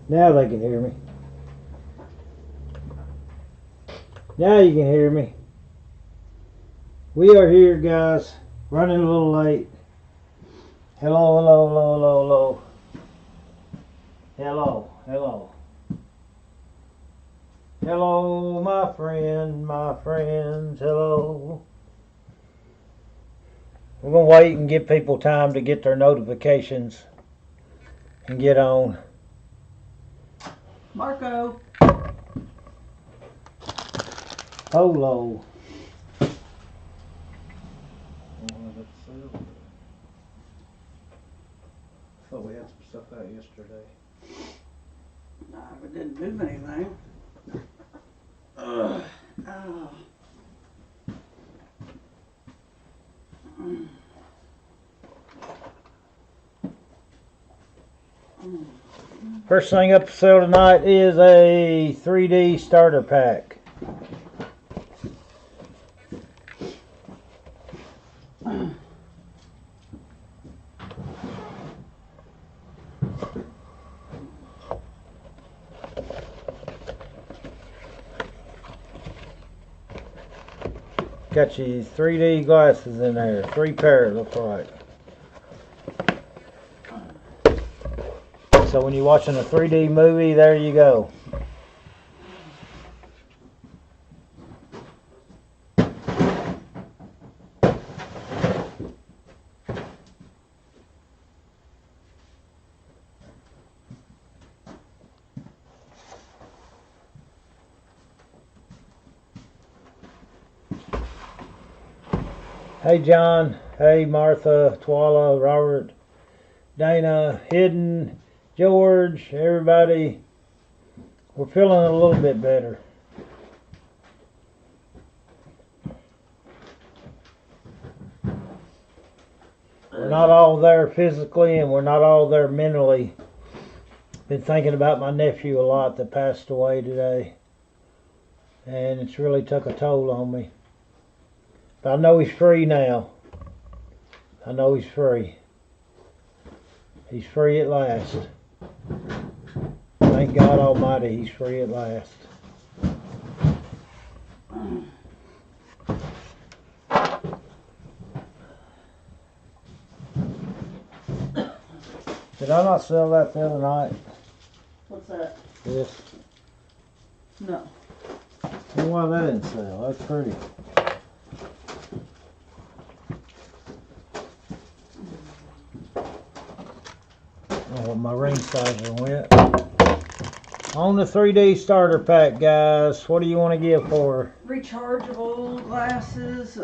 Now they can hear me. Now you can hear me. We are here, guys. Running a little late. Hello, hello, hello, hello, hello. Hello, hello. Hello, my friends, hello. We're going to wait and give people time to get their notifications and get on. Marco. Polo. Thought we had some stuff out yesterday. Nah, we didn't move anything. Oh. First thing up for sale tonight is a 3D starter pack. Got you 3D glasses in there. 3 pair, looks like. So when you're watching a 3D movie, there you go. Hey John, hey Martha, Twala, Robert, Dana, Hidden, George, everybody. We're feeling a little bit better. We're not all there physically and we're not all there mentally. Been thinking about my nephew a lot that passed away today. And it's really took a toll on me. But I know he's free now. I know he's free. He's free at last. Thank God Almighty, he's free at last. Did I not sell that the other night? What's that? This? No. Well, why that didn't sell? That's pretty. Oh, my ring sizer went. On the 3D starter pack, guys, what do you want to give for her? Rechargeable glasses.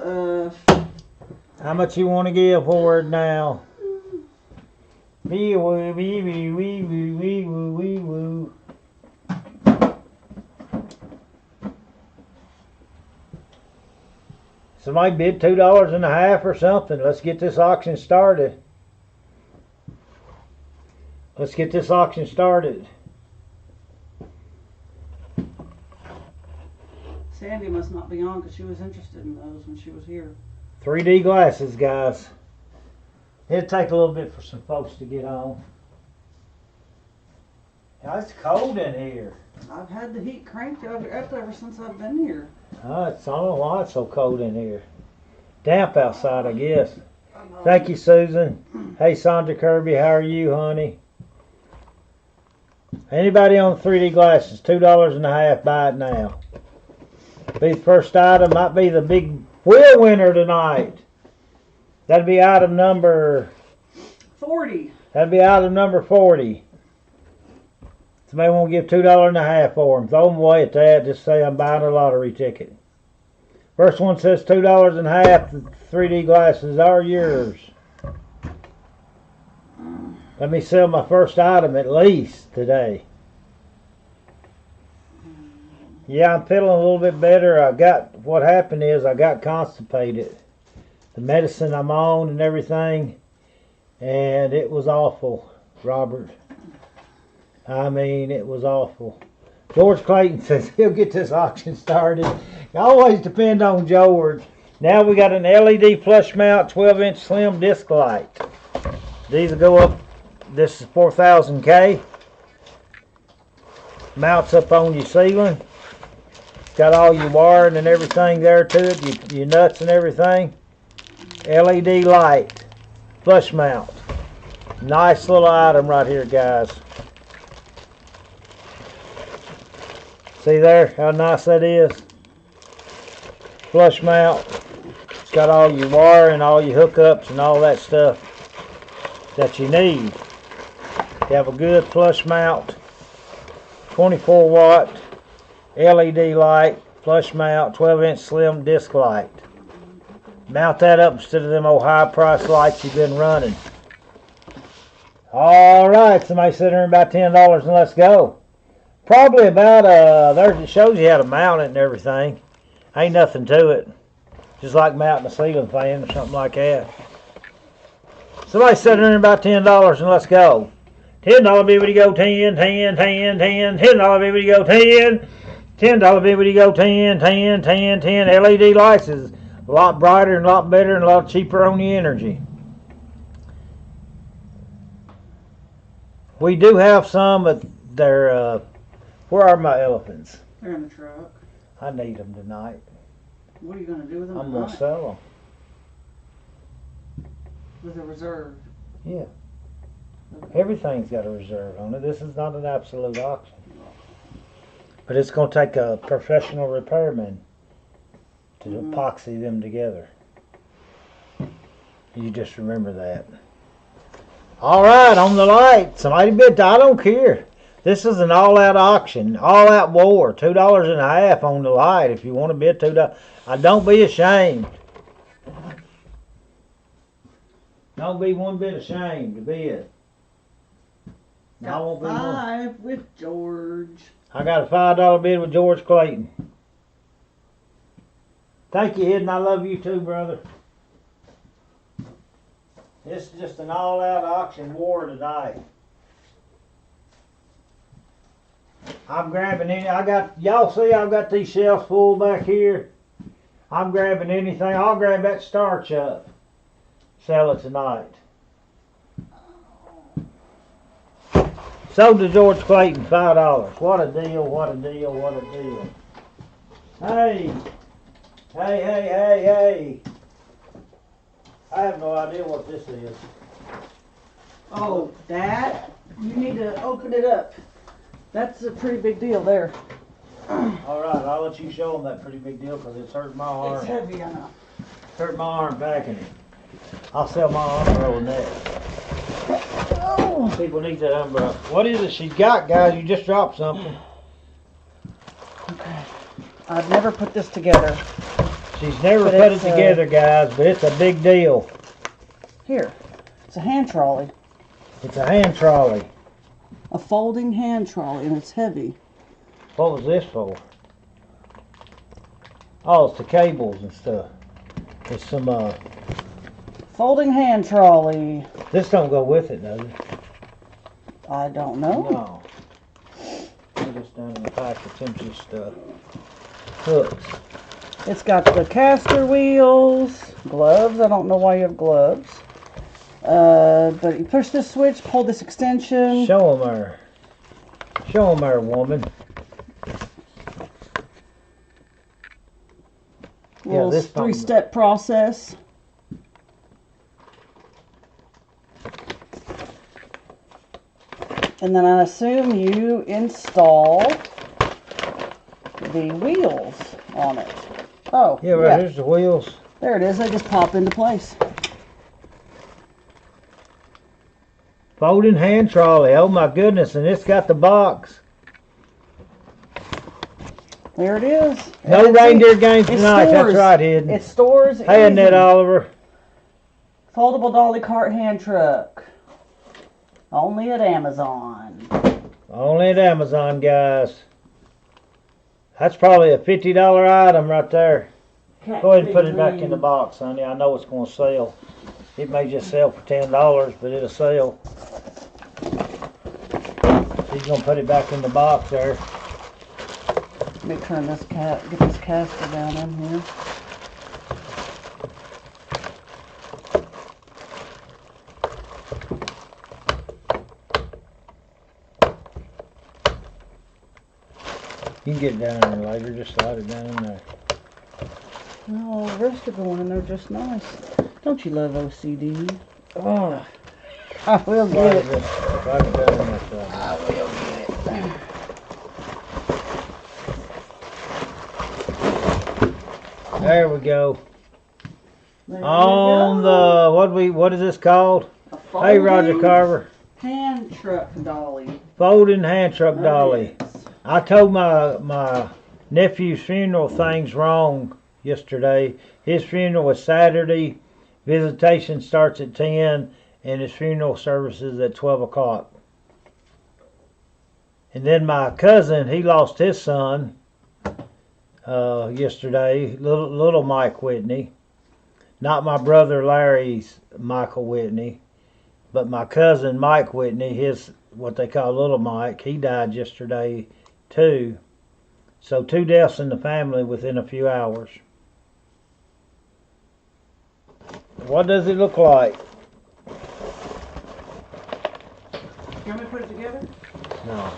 How much you want to give for it now? Wee woo, wee wee wee woo, wee woo, wee woo. Somebody bid $2.50 or something. Let's get this auction started. Let's get this auction started. Sandy must not be on because she was interested in those when she was here. 3D glasses, guys. It'll take a little bit for some folks to get on. Now, it's cold in here. I've had the heat cranked up ever since I've been here. I don't know why it's so cold in here. Damp outside, I guess. Thank you, Susan. Hey, Sandra Kirby, how are you, honey? Anybody on 3D glasses, $2.50, buy it now. Be the first item, might be the big wheel winner tonight. That'd be item number 40. That'd be item number 40. Somebody want to give $2.50 for them. Throw them away at that. Just say I'm buying a lottery ticket. First one says $2.50. The 3D glasses are yours. Let me sell my first item at least today. Yeah, I'm feeling a little bit better. What happened is I got constipated. The medicine I'm on and everything, and it was awful, Robert. I mean, it was awful. George Clayton says he'll get this auction started. You always depend on George. Now we got an LED flush mount 12-inch slim disc light. These will go up. This is 4000K. mounts up on your ceiling. Got all your wiring and everything there to it, your nuts and everything. LED light, flush mount. Nice little item right here, guys. See there how nice that is? Flush mount. It's got all your wiring, all your hookups and all that stuff that you need. You have a good flush mount. 24 watt LED light, flush mount, 12-inch slim disc light. Mount that up instead of them old high price lights you've been running. Alright, somebody said earn about $10 and let's go. Probably about, there it shows you how to mount it and everything. Ain't nothing to it. Just like mounting a ceiling fan or something like that. Somebody said earn about $10 and let's go. $10 bibbity go 10, 10, 10, 10, $10 bibbity go 10, $10 bibbity go 10, 10, 10, 10. LED lights is a lot brighter and a lot better and a lot cheaper on the energy. We do have some, but they're, where are my elephants? They're in the truck. I need them tonight. What are you going to do with them I'm going to tonight? sell them. With a reserve. Yeah. Everything's got a reserve on it. This is not an absolute auction. But it's going to take a professional repairman to epoxy them together. You just remember that. Alright, on the light. Somebody bid. I don't care. This is an all-out auction. All-out war. $2.50 on the light. If you want to bid $2. Don't be ashamed. Don't be one bit ashamed to bid. I won't be one. $5 with George. I got a $5 bid with George Clayton. Thank you, Hidden. I love you too, brother. This is just an all-out auction war tonight. I'm grabbing any. Y'all see I've got these shelves full back here. I'm grabbing anything. I'll grab that starch up. Sell it tonight. Sold to George Clayton, $5. What a deal, what a deal, what a deal. Hey. Hey. I have no idea what this is. Oh, that? You need to open it up. That's a pretty big deal there. Alright, I'll let you show them that pretty big deal because it's hurt my arm. It's heavy, I know. Hurt my arm packing it. I'll sell my umbrella next. Oh. People need that umbrella. What is it she's got, guys? You just dropped something. Okay. I've never put this together. She's never But put it it's, together, guys, but it's a big deal. Here. It's a hand trolley. It's a hand trolley. A folding hand trolley, and it's heavy. What was this for? Oh, it's the cables and stuff. It's some, Folding hand trolley. this don't go with it, does it? I don't know. No. Put this down in the pack of Timothy's stuff. Hooks. It's got the caster wheels, gloves. I don't know why you have gloves. But you push this switch, pull this extension. Show 'em her. Show 'em her, woman. Little this phone- three-step process. And then I assume you install the wheels on it. Oh, Yeah, right here's the wheels. There it is. They just pop into place. Folding hand trolley. Oh my goodness, and it's got the box. There it is. No And reindeer games it tonight. stores- That's right, Hidden. It stores. Hey, Annette easy. Oliver. Foldable dolly cart hand truck. Only at Amazon. Only at Amazon, guys. That's probably a $50 item right there. Go ahead and put it back in the box, honey. I know it's going to sell. It may just sell for $10, but it'll sell. He's going to put it back in the box there. Let me turn this get this caster down in here. You can get it down there later. Just slide it down in there. No, the rest are going in there just nice. Don't you love OCD? Oh, I will get it. Slide it down in there. I will get it. There we go. There On you go. what is this called? A Hey, Roger folding Carver. hand truck dolly. Folding hand truck dolly. Yes. I told my nephew's funeral things wrong yesterday. His funeral was Saturday. Visitation starts at 10, and his funeral service is at 12 o'clock. And then my cousin, he lost his son yesterday, little Mike Whitney. Not my brother Larry's Michael Whitney, but my cousin Mike Whitney, his what they call little Mike, he died yesterday too. So 2 deaths in the family within a few hours. What does it look like? You want me to put it together? No.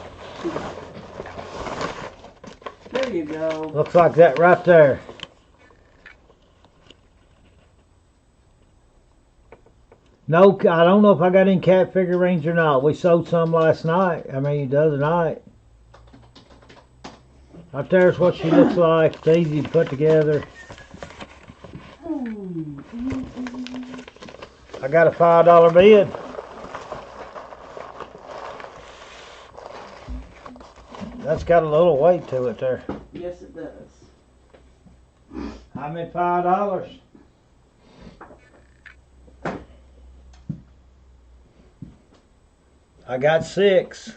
There you go. Looks like that right there. No, I don't know if I got any cat figurines or not. We sold some last night. I mean, the other night. Right there's what she looks like. It's easy to put together. I got a $5 bid. That's got a little weight to it there. Yes, it does. I'm at $5. I got 6.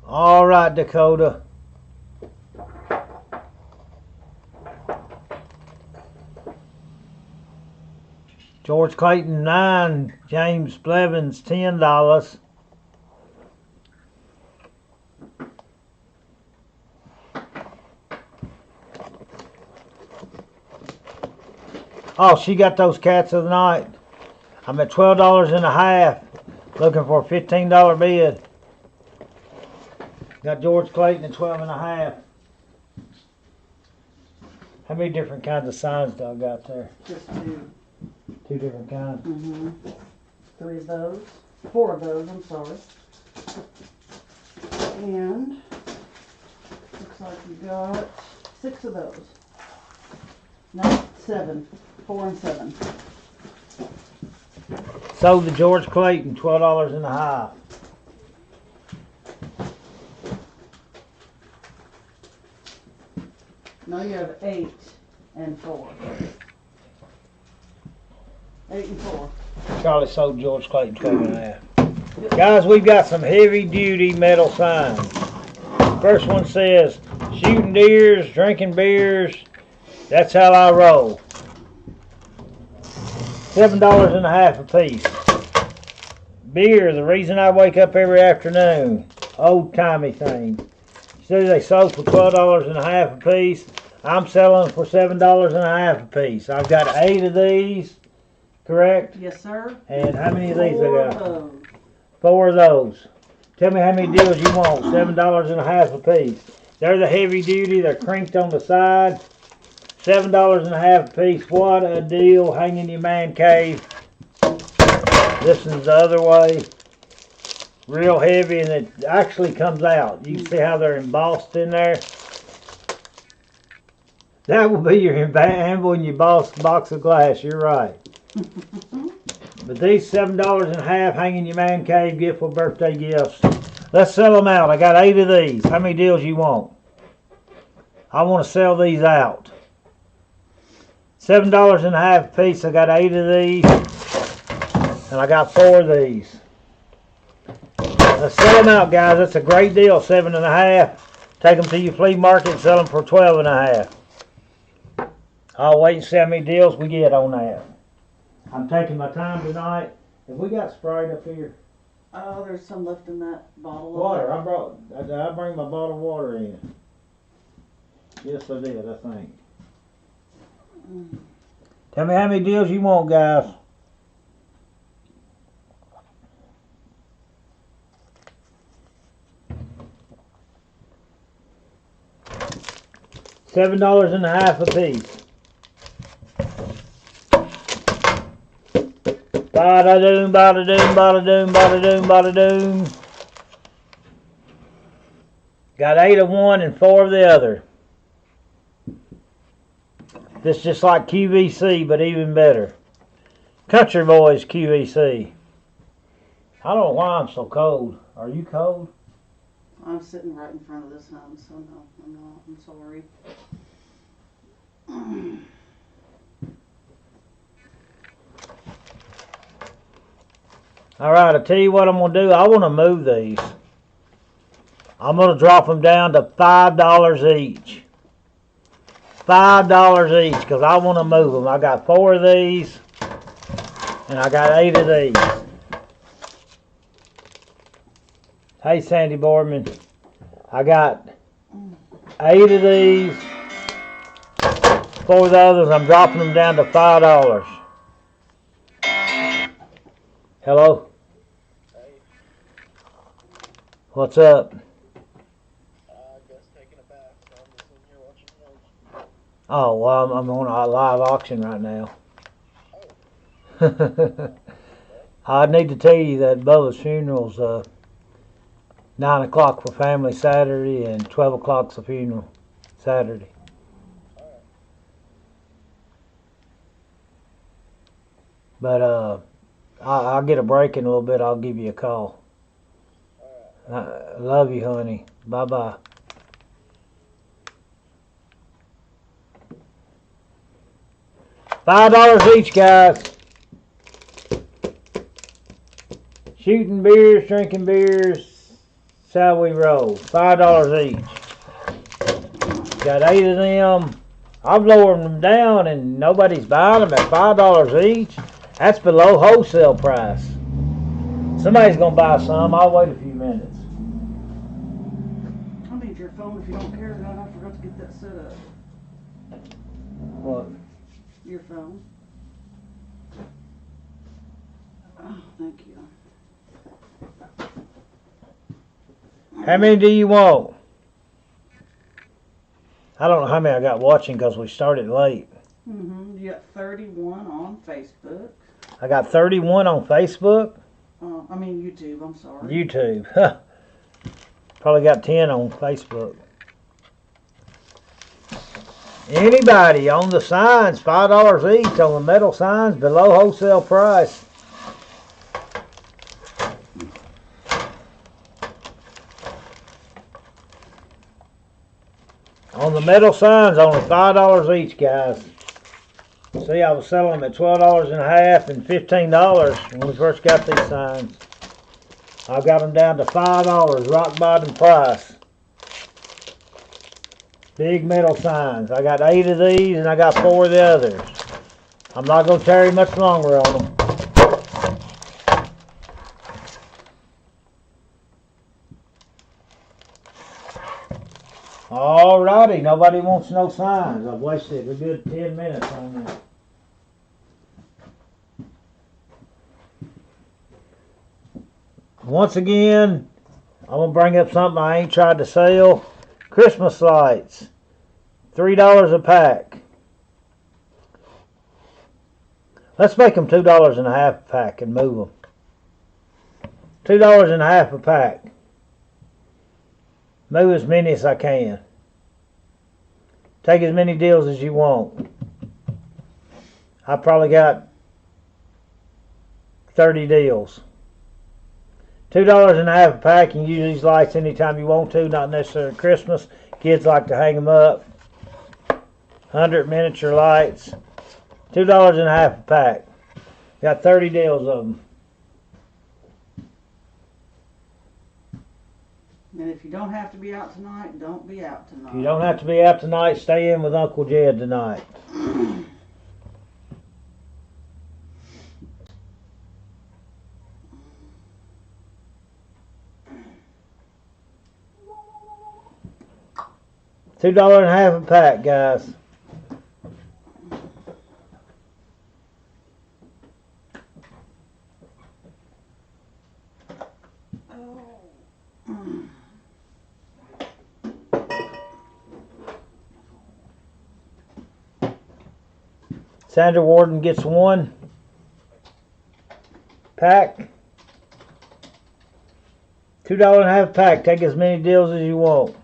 All right, Dakota. George Clayton 9, James Blevins $10. Oh, she got those cats of the night. I'm at $12 and a half, looking for a $15 bid. Got George Clayton at 12 and a half. How many different kinds of signs do I got there? Just 2. 2 different kinds. 3 of those. 4 of those, I'm sorry. And looks like you got 6 of those. No, 7. 4 and 7. Sold to George Clayton, $12 and a half. Now you have 8 and 4. 8 and 4. Charlie sold George Clayton 12 and a half. Guys, we've got some heavy duty metal signs. First one says, shooting deers, drinking beers, that's how I roll. $7 and a half a piece. Beer, the reason I wake up every afternoon. Old timey thing. See, they sold for $12 and a half a piece. I'm selling for $7 and a half a piece. I've got 8 of these, correct? Yes, sir. And how many of these I 4 got? of those. 4 of those. Tell me how many deals you want. $7 and a half a piece. They're the heavy duty. They're crinked on the side. $7 and a half a piece. What a deal. Hang in your man cave. This one's the other way. Real heavy, and it actually comes out. You can see how they're embossed in there. That will be your handle in your box of glass. You're right. But these $7 and a half, hang in your man cave, gift for birthday gifts. Let's sell them out. I got 8 of these. How many deals you want? I want to sell these out. $7 and a half a piece. I got 8 of these, and I got 4 of these. Let's sell them out, guys. That's a great deal. 7 and a half. Take them to your flea market and sell them for 12 and a half. I'll wait and see how many deals we get on that. I'm taking my time tonight. Have we got Sprite up here? Oh, there's some left in that bottle. Water. I bring my bottle of water in. Yes, I did, I think. Tell me how many deals you want, guys. $7.50 a piece. Bada doom, bada doom, bada doom, bada doom, bada doom. Got 8 of one and 4 of the other. This is just like QVC, but even better. Country Boys QVC. I don't know why I'm so cold. Are you cold? I'm sitting right in front of the sun, so no, I'm not. I'm sorry. Alright, I tell you what I'm going to do. I want to move these. I'm going to drop them down to $5 each. $5 each, because I want to move them. I got 4 of these, and I got 8 of these. Hey, Sandy Boardman. I got 8 of these. 4 of the others, I'm dropping them down to $5. Hello? What's up? Just taking a bath, so I'm just in here watching the news. Oh, well, I'm on a live auction right now. I need to tell you that Bubba's funeral's 9 o'clock for family Saturday and 12 o'clock's the funeral Saturday. But I'll get a break in a little bit. I'll give you a call. I love you, honey. Bye-bye. $5 each, guys. Shooting beers, drinking beers. That's how we roll. $5 each. Got 8 of them. I've lowered them down and nobody's buying them at $5 each. That's below wholesale price. Somebody's gonna buy some. I'll wait a few minutes. I need your phone if you don't care. Then I forgot to get that set up. What? Your phone. Oh, thank you. How many do you want? I don't know how many I got watching because we started late. You got 31 on Facebook. I got 31 on Facebook. I mean YouTube. I'm sorry. YouTube. Probably got 10 on Facebook. Anybody on the signs, $5 each on the metal signs below wholesale price. On the metal signs, only $5 each, guys. See, I was selling them at $12 and a half and $15 when we first got these signs. I got them down to $5, rock bottom price. Big metal signs. I got 8 of these and I got 4 of the others. I'm not going to tarry much longer on them. Alrighty, nobody wants no signs. I've wasted a good 10 minutes on that. Once again, I'm going to bring up something I ain't tried to sell. Christmas lights. $3 a pack. Let's make them $2 and a half a pack and move them. $2 and a half a pack. Move as many as I can. Take as many deals as you want. I probably got 30 deals. $2 and a half a pack. You can use these lights anytime you want to, not necessarily Christmas. Kids like to hang them up. 100 miniature lights. $2 and a half a pack. Got 30 deals of them. And if you don't have to be out tonight, don't be out tonight. If you don't have to be out tonight, stay in with Uncle Jed tonight. $2 and a half a pack, guys. Sandra Warden gets one pack. $2.50 pack. Take as many deals as you want.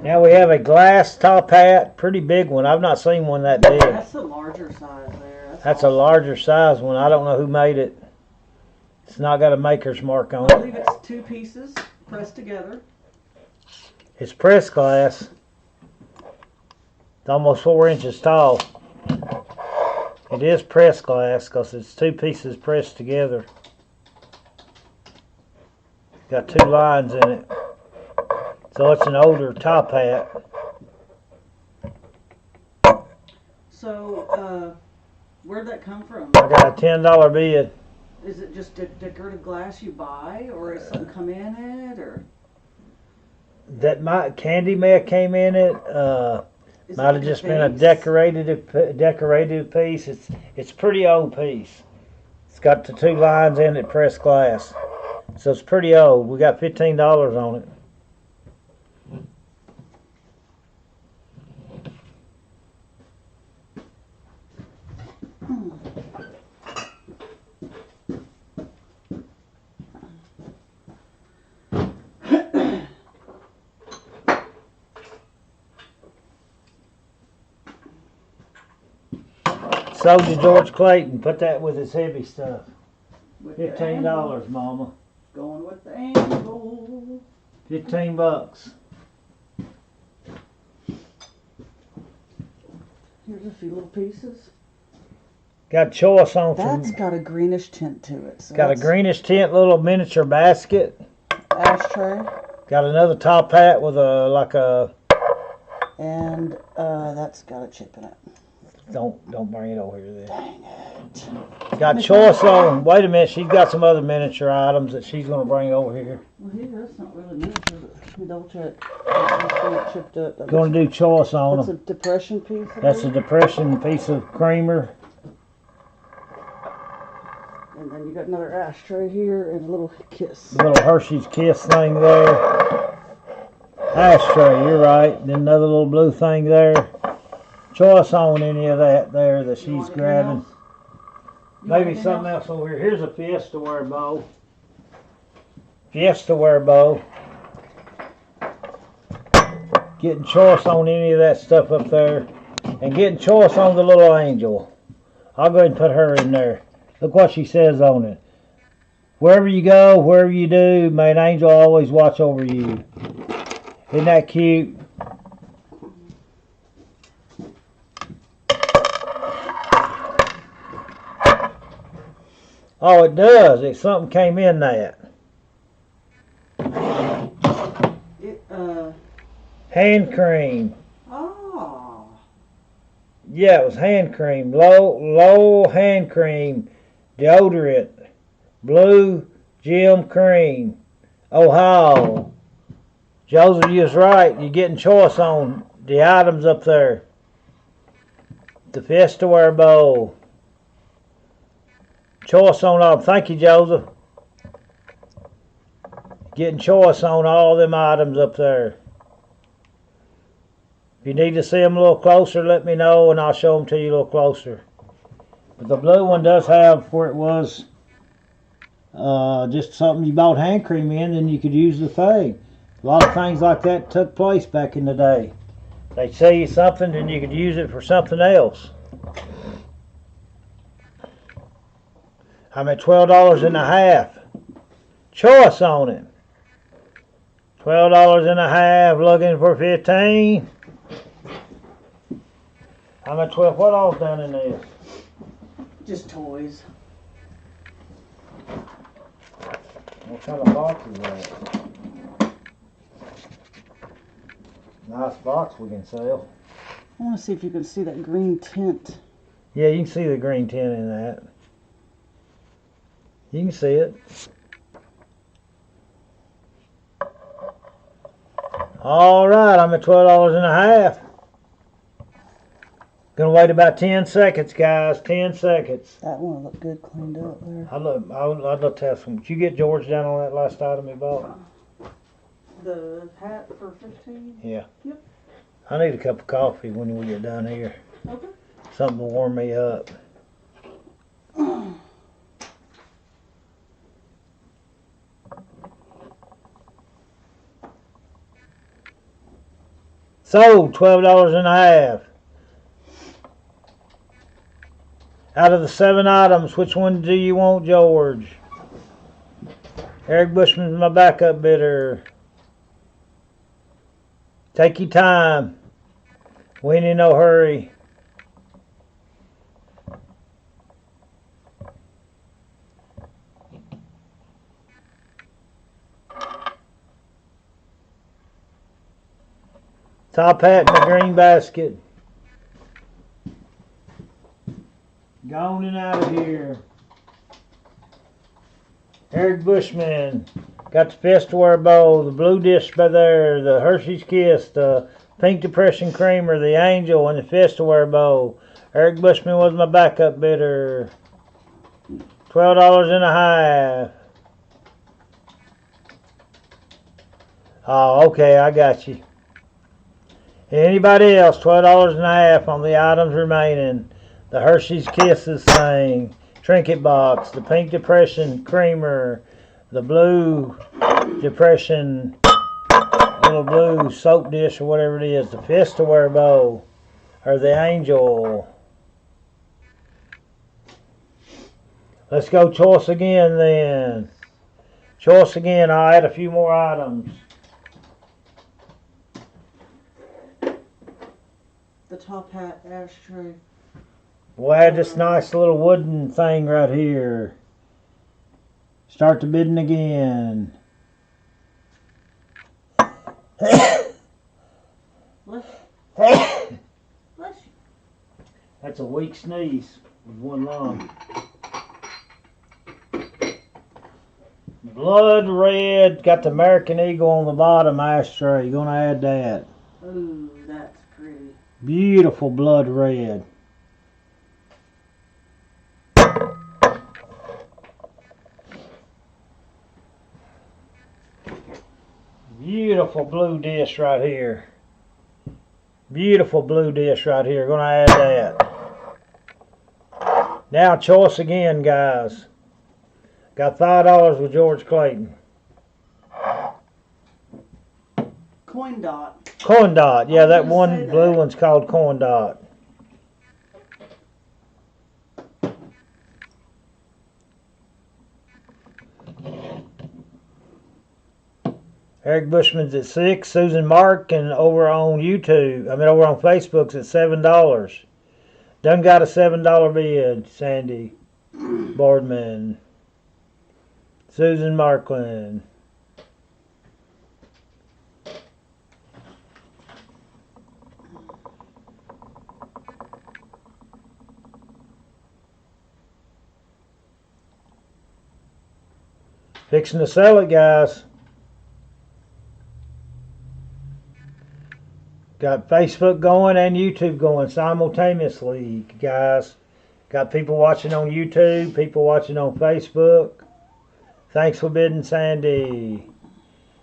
Now we have a glass top hat, pretty big one. I've not seen one that big. That's the larger size there. That's a larger size one. I don't know who made it. It's not got a maker's mark on I it. believe it's 2 pieces pressed together. It's pressed glass. It's almost 4 inches tall. It is pressed glass because it's 2 pieces pressed together. Got 2 lines in it. So it's an older top hat. So, where'd that come from? I got a $10 bid. Is it just decorative glass you buy, or is something come in it, or? Candy may have came in it. Is Might it have like just been a vase? decorated piece. It's a pretty old piece. It's got the 2 lines in it, pressed glass. So it's pretty old. We got $15 on it. Sold to George Clayton. Put that with his heavy stuff. With the angle. $15, Mama. Going with the angle. $15. Here's a few little pieces. Got choice on from. That's got a greenish tint to it. So Got a that's greenish tint little miniature basket. ashtray, Got another top hat with a and that's got a chip in it. Don't bring it over here then. Dang it. Got choice on. Wait a minute, she's got some other miniature items that she's gonna bring over here. Well, here, that's not really miniature, but let me double check. I see it chipped up. Gonna do choice on That's a them. depression piece. I That's a believe. depression piece of creamer. And then you got another ashtray here and a little kiss. The little Hershey's Kiss thing there. Ashtray, you're right. Then another little blue thing there. Choice on any of that there that You she's want anything grabbing. else? You want Maybe anything something else over here. Here's a Fiesta ware bowl. Fiesta ware bowl. Getting choice on any of that stuff up there. And getting choice on the little angel. I'll go ahead and put her in there. Look what she says on it. Wherever you go, wherever you do, may an angel always watch over you. Isn't that cute? Oh, it does. It something came in that. It, Hand cream. oh. Yeah, it was hand cream. Low hand cream. Deodorant. Blue Gym cream. Ohio. Joseph, you was right. You're getting choice on the items up there. The Fiesta ware bowl. Choice on all. Thank you, Joseph. Getting choice on all them items up there. If you need to see them a little closer, let me know and I'll show them to you a little closer. But the blue one does have where it was just something you bought hand cream in, then you could use the thing. A lot of things like that took place back in the day. They'd sell you something and you could use it for something else. I'm at $12.50. Choice on it. $12.50, looking for 15. I'm at 12. What all's done in this? Just toys. What kind of box is that? Nice box we can sell. I want to see if you can see that green tint. Yeah, you can see the green tint in that. You can see it. All right, I'm at $12.50. Gonna wait about 10 seconds, guys. 10 seconds. That one looked good cleaned up there. I'd love to have some. Did you get George down on that last item he bought? The hat for 15? Yeah. Yep. I need a cup of coffee when we get done here. Okay. Something to warm me up. So, $12.50. Out of the 7 items, which one do you want, George? Eric Bushman's my backup bidder. Take your time. We ain't in no hurry. Top hat in the green basket. Gone and out of here. Eric Bushman. Got the Fistaware Bowl, the Blue Dish by there, the Hershey's Kiss, the Pink Depression Creamer, the Angel, and the Fistaware Bowl. Eric Bushman was my backup bidder. $12.50. Oh, okay, I got you. Anybody else? $12.50 on the items remaining. The Hershey's Kisses thing, Trinket Box, the Pink Depression Creamer, the Blue Depression little blue soap dish or whatever it is, the Fistaware Bowl, or the Angel. Let's go choice again then. Choice again. I'll add a few more items. The top hat ashtray. We'll add this nice little wooden thing right here. Start the bidding again. Bless you. That's a weak sneeze with one lung. Blood red, got the American Eagle on the bottom ashtray. You're gonna add that. Ooh, that's pretty. Beautiful blood red. Beautiful blue dish right here. Beautiful blue dish right here. Gonna add that. Now choice again, guys. Got $5 with George Clayton. Coin dot. Corn dot. Yeah, I was that gonna one say blue that. one's called corn dot. Eric Bushman's at 6. Susan Mark, and over on over on Facebook's at $7. Done got a $7 bid. Sandy Boardman. Susan Markland. Fixing to sell it, guys. Got Facebook going and YouTube going simultaneously, guys. Got people watching on YouTube, people watching on Facebook. Thanks for bidding, Sandy.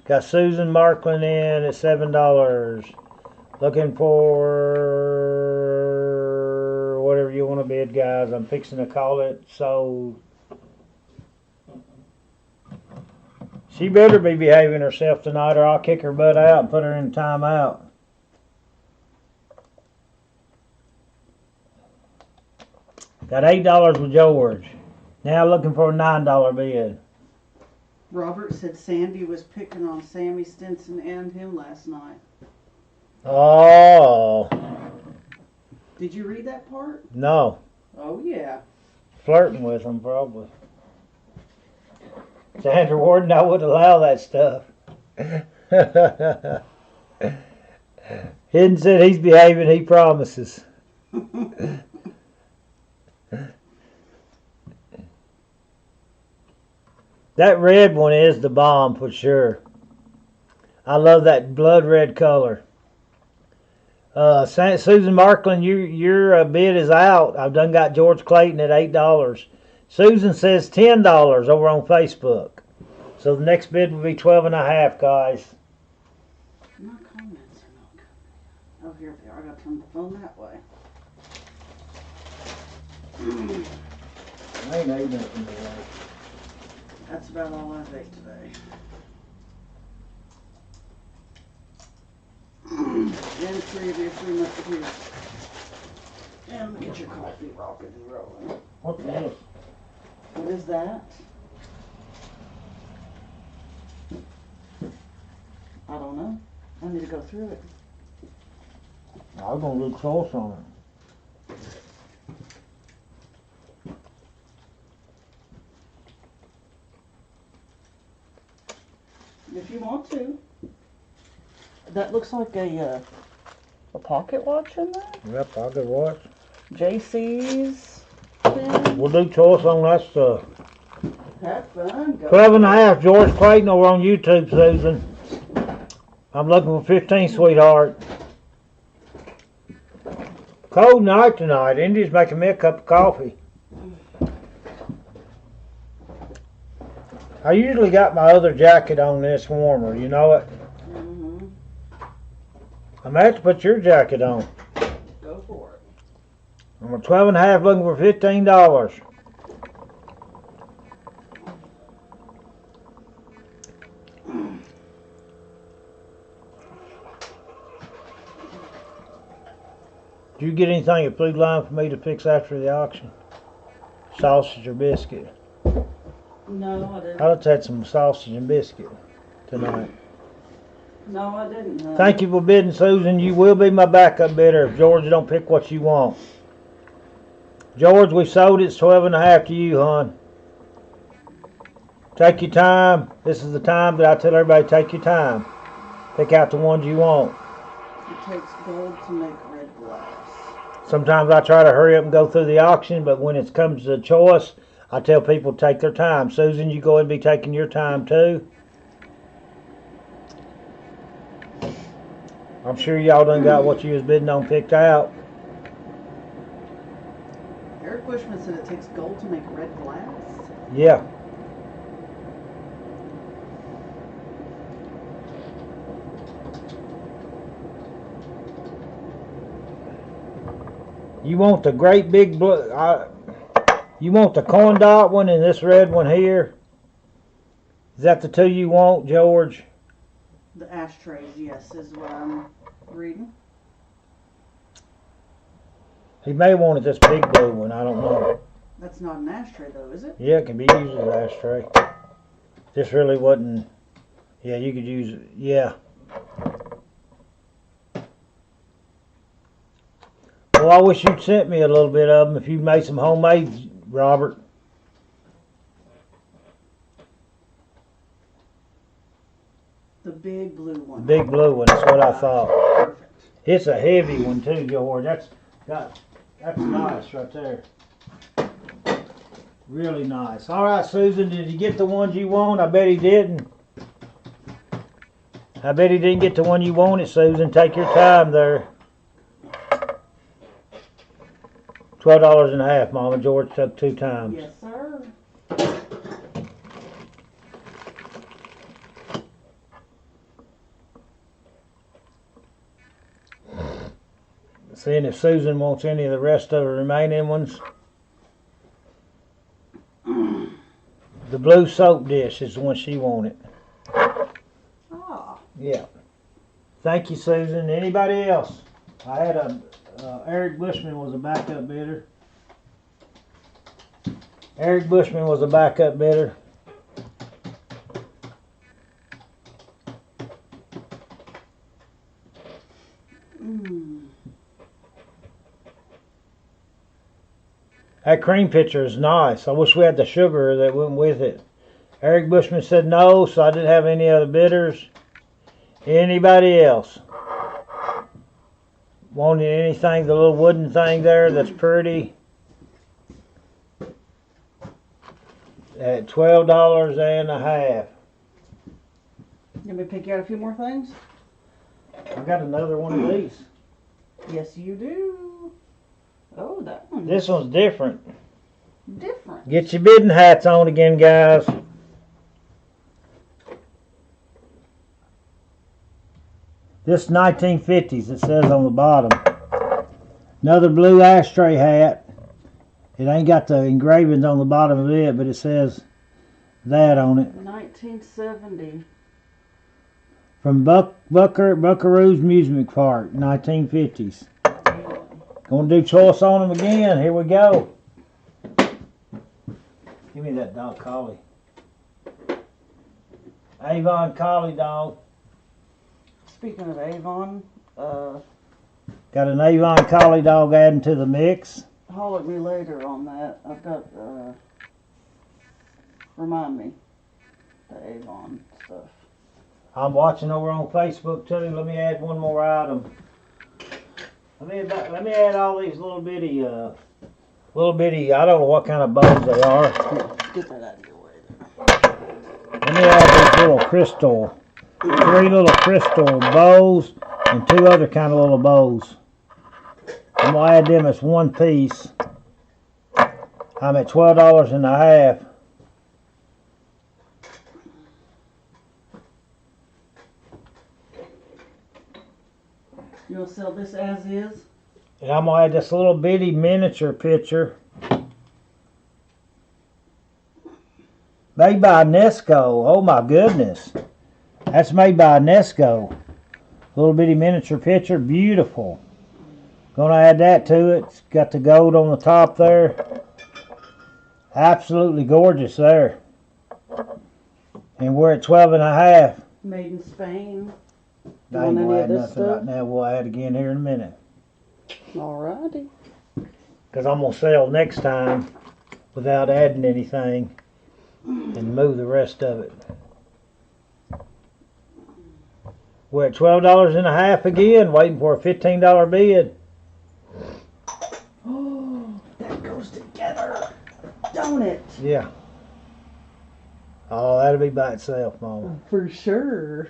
Got Susan Markland in at $7. Looking for whatever you want to bid, guys. I'm fixing to call it sold. She better be behaving herself tonight, or I'll kick her butt out and put her in timeout. Got $8 with George. Now looking for a $9 bid. Robert said Sandy was picking on Sammy Stinson and him last night. Oh, Did you read that part? no. Oh, yeah. Flirting with him, probably. Sandra Warden, I would allow that stuff. Hidden said he's behaving, he promises. That red one is the bomb for sure. I love that blood red color. Susan Markland, your bid is out. I've done got George Clayton at $8. Susan says $10 over on Facebook. So the next bid will be 12.5, guys. My comments are not coming. Oh, here they are. I gotta turn the phone that way. I ain't ate nothing today. That's about all I've ate today. And 3 of your 3 musketeers. And let me get your coffee rocking and rolling. What's this? What is that? I don't know. I need to go through it. I was gonna do sauce on it. If you want to. That looks like a pocket watch in there. Yep, I'll go watch. JC's thing. We'll do choice on that stuff. Have fun. Go. 12.5, George Clayton over on YouTube, Susan. I'm looking for 15, sweetheart. Cold night tonight. Indy's making me a cup of coffee. I usually got my other jacket on this warmer, you know it? Mm-hmm. I'm gonna have to put your jacket on. Go for it. I'm a 12.5 looking for $15. Did you get anything at Food Line for me to fix after the auction? Sausage or biscuit? No, I didn't. I just had some sausage and biscuit tonight. No, I didn't. Thank you for bidding, Susan. You will be my backup bidder if George don't pick what you want. George, we sold it. It's 12.5 to you, hon. Take your time. This is the time that I tell everybody, take your time. Pick out the ones you want. It takes gold to make red glass. Sometimes I try to hurry up and go through the auction, but when it comes to choice, I tell people to take their time. Susan, you go ahead and be taking your time too. I'm sure y'all done got what you was bidding on picked out. Eric Bushman said it takes gold to make red glass. Yeah. You want the great big blue, you want the corn dot one and this red one here? Is that the two you want, George? The ashtrays, yes, is what I'm reading. He may want it this big blue one, I don't know. That's not an ashtray though, is it? Yeah, it can be used as an ashtray. This really wasn't, yeah, you could use it, yeah. Well, I wish you'd sent me a little bit of them if you made some homemade, Robert. The big blue one. Big blue one, that's what I thought. Perfect. It's a heavy one too, George. That's nice right there. Really nice. All right, Susan, did you get the ones you want? I bet he didn't. I bet he didn't get the one you wanted, Susan. Take your time there. $12.5, Mama. George took 2 times. Yes, sir. Seeing if Susan wants any of the rest of the remaining ones. The blue soap dish is the one she wanted. Ah. Yeah. Thank you, Susan. Anybody else? I had Eric Bushman was a backup bidder. Eric Bushman was a backup bidder. That cream pitcher is nice. I wish we had the sugar that went with it. Eric Bushman said no, so I didn't have any other bidders. Anybody else? Wanting anything, the little wooden thing there that's pretty? at $12.50. Let me pick out a few more things. I got another one of these. Yes, you do. Oh, that one. This one's different. Different. Get your bidding hats on again, guys. This 1950s, it says on the bottom. Another blue ashtray hat. It ain't got the engravings on the bottom of it, but it says that on it. 1970. From Buckaroo's Amusement Park, 1950s. Gonna do choice on them again. Here we go. Give me that dog collie. Avon collie dog. Speaking of Avon, Got an Avon collie dog adding to the mix. holler at me later on that. I've got, remind me, the Avon stuff. I'm watching over on Facebook too. Let me add one more item. Let me add all these little bitty, I don't know what kind of bows they are. Get that out of your way there. Let me add these little crystal, 3 little crystal bows and 2 other kind of little bows. I'm gonna add them as one piece. I'm at $12.50. You want to sell this as is? And I'm gonna add this little bitty miniature picture. Made by Nesco. Oh my goodness. That's made by Nesco. Little bitty miniature picture. Beautiful. Gonna add that to it. It's got the gold on the top there. Absolutely gorgeous there. And we're at 12.50. Made in Spain. I Want ain't any gonna of add this nothing stuff? right now. We'll add again here in a minute. Alrighty. Because I'm gonna sell next time without adding anything and move the rest of it. We're at $12.50 again, waiting for a $15 bid. Oh, that goes together, don't it? Yeah. Oh, that'll be by itself, Mama. For sure.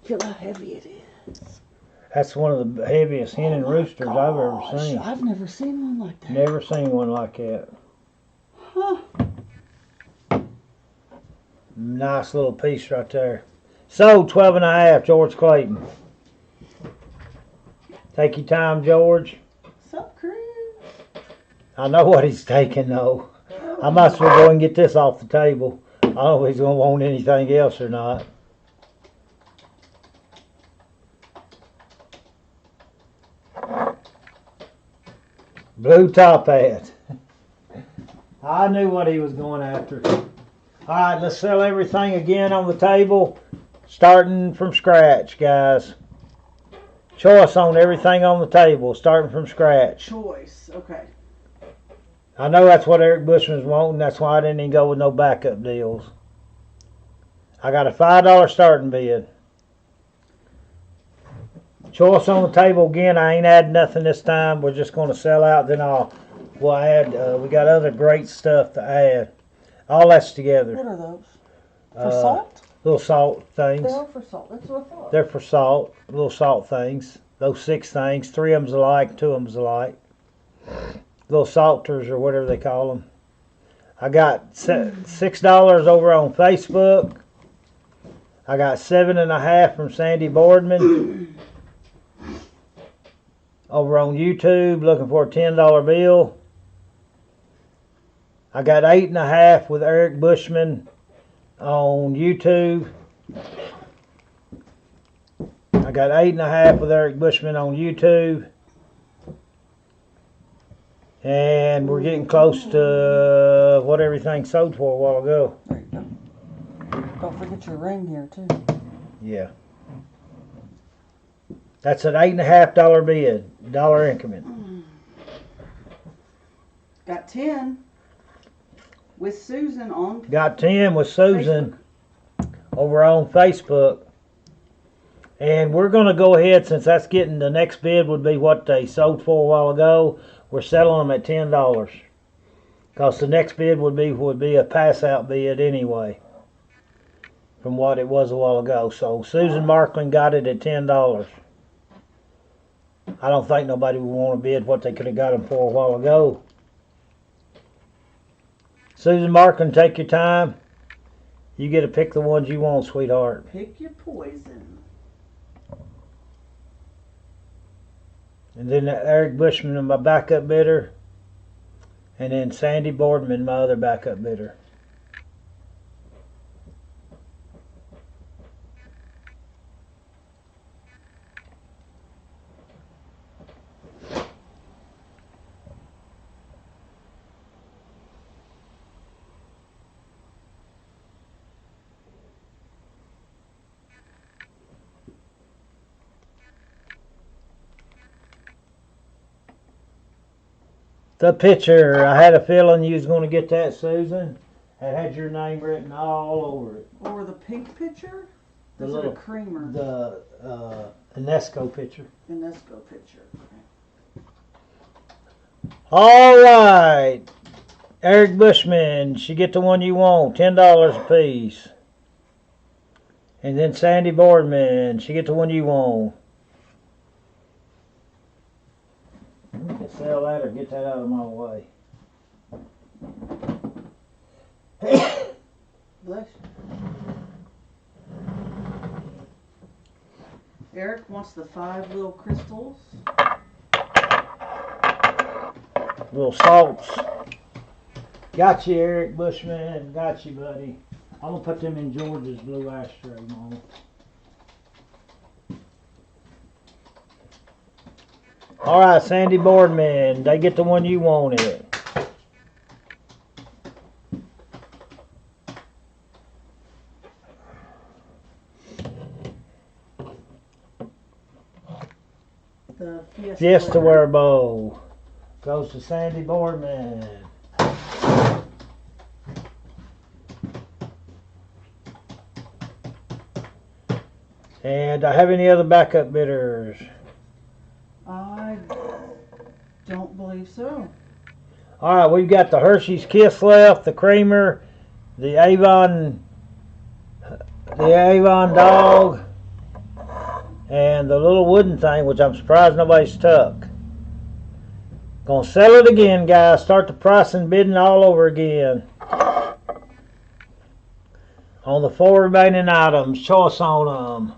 Feel how heavy it is. That's one of the heaviest hen and roosters I've ever Gosh, seen. I've never seen one like that. Never seen one like that. Huh. Nice little piece right there. Sold 12.50, George Clayton. Take your time, George. Sup, Chris? I know what he's taking though. I might as well go and get this off the table. I don't know if he's gonna want anything else or not. Blue top hat. I knew what he was going after. Alright, let's sell everything again on the table. Starting from scratch, guys. Choice on everything on the table, starting from scratch. Choice. Okay. I know that's what Eric Bushman's wanting. That's why I didn't even go with no backup deals. I got a $5 starting bid. Choice on the table again. I ain't adding nothing this time. We're just going to sell out. Then we'll add. We got other great stuff to add. All that's together. What are those? For salt? Little salt things. They are for salt. That's what I thought. They're for salt. Little salt things. Those 6 things. 3 of them's alike. 2 of them's alike. Little salters or whatever they call them. I got $6 over on Facebook. I got 7.50 from Sandy Boardman. Over on YouTube, looking for a $10 bill. I got 8.50 with Eric Bushman on YouTube. I got 8.50 with Eric Bushman on YouTube. And we're getting close to what everything sold for a while ago. There you go. Don't forget your ring here, too. Yeah. That's an $8.50 bid, dollar increment. Got 10 with Susan on. Got 10 with Susan over on Facebook. And we're going to go ahead, since that's getting the next bid would be what they sold for a while ago. We're selling them at $10. Because the next bid would be a pass out bid anyway, from what it was a while ago. So Susan Markland got it at $10. I don't think nobody would want to bid what they could have got them for a while ago. Susan Markland, take your time. You get to pick the ones you want, sweetheart. Pick your poison. And then Eric Bushman, my backup bidder. And then Sandy Boardman, my other backup bidder. The picture. I had a feeling you was going to get that, Susan. It had your name written all over it. Or the pink picture? The Is little it a creamer? The Inesco picture. Inesco picture. All right. Eric Bushman, she get the one you want, $10 a piece. And then Sandy Boardman, she get the one you want. We can sell that or get that out of my way. Bless you. Eric wants the 5 little crystals. Little salts. Got you, Eric Bushman. Got you, buddy. I'm going to put them in George's blue ashtray, Mama. All right, Sandy Boardman. They get the one you wanted. The Fiesta Wear Bowl goes to Sandy Boardman. And I have any other backup bidders? I don't believe so. All right, we've got the Hershey's Kiss left, the creamer, the Avon dog, and the little wooden thing, which I'm surprised nobody's took. Gonna sell it again, guys. Start the pricing, bidding all over again. On the 4 remaining items, choice on them.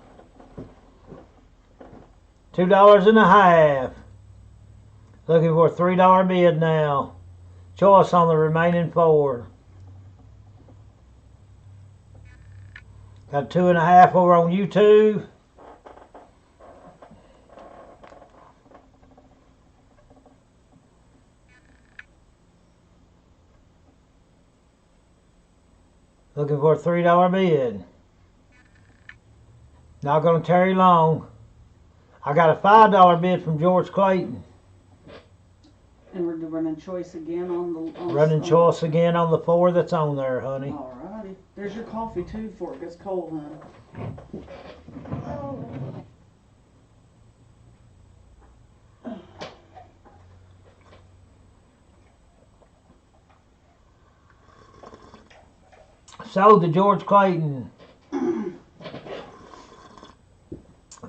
$2.50. Looking for a $3 bid now. Choice on the remaining 4. Got 2.5 over on YouTube. Looking for a $3 bid. Not going to tarry long. I got a $5 bid from George Clayton. And we're running choice again on the... Running choice again on the 4 that's on there, honey. Alrighty. There's your coffee too before it gets cold, honey. So, the George Clayton.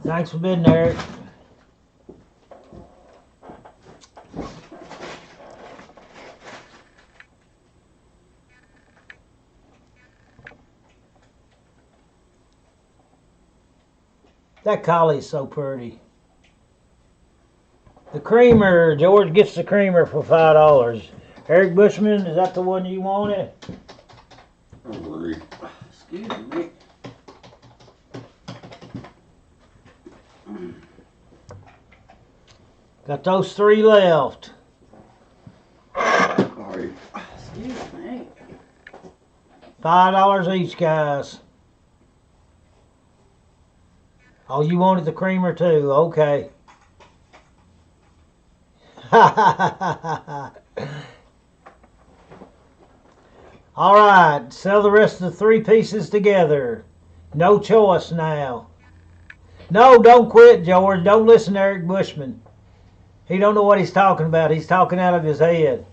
Thanks for bidding, Eric. That collie's so pretty. The creamer, George gets the creamer for $5. Eric Bushman, is that the one you wanted? Excuse me. Got those 3 left. Excuse me. $5 each, guys. Oh, you wanted the creamer too? Okay. All right, sell the rest of the 3 pieces together. No choice now. No, don't quit, George. Don't listen to Eric Bushman. He don't know what he's talking about. He's talking out of his head.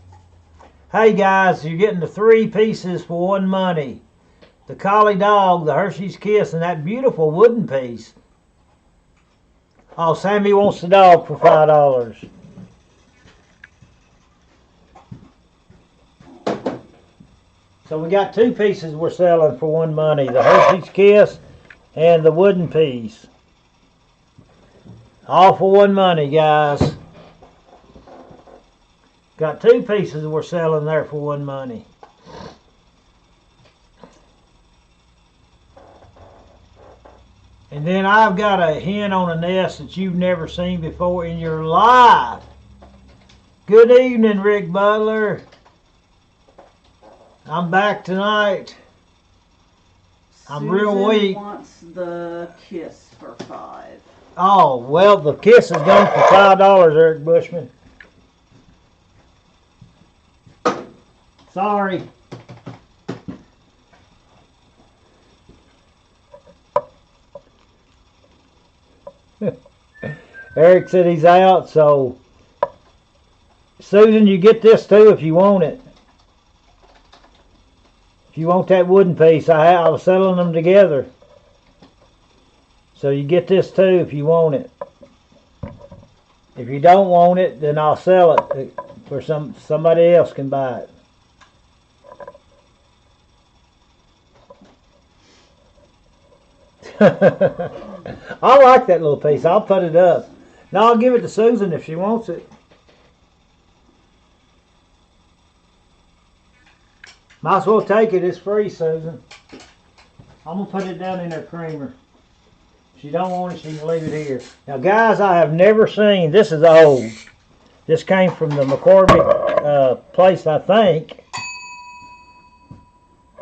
Hey guys, you're getting the 3 pieces for one money. The Collie Dog, the Hershey's Kiss, and that beautiful wooden piece. Oh, Sammy wants the dog for $5. So we got 2 pieces we're selling for one money. The Hershey's Kiss and the wooden piece. All for one money, guys. Got 2 pieces we're selling there for one money. And then I've got a hen on a nest that you've never seen before in your life. Good evening, Rick Butler. I'm back tonight. I'm real weak. Wants the Kiss for $5. Oh, well, the Kiss is going for $5, Eric Bushman. Sorry. Eric said he's out, so Susan, you get this too if you want it. If you want that wooden piece, I was selling them together. So you get this too if you want it. If you don't want it, then I'll sell it for somebody else can buy it. I like that little piece. I'll put it up. Now I'll give it to Susan if she wants it. Might as well take it. It's free, Susan. I'm going to put it down in her creamer. If she don't want it, she can leave it here. Now, guys, I have never seen... This is old. This came from the McCormick place, I think.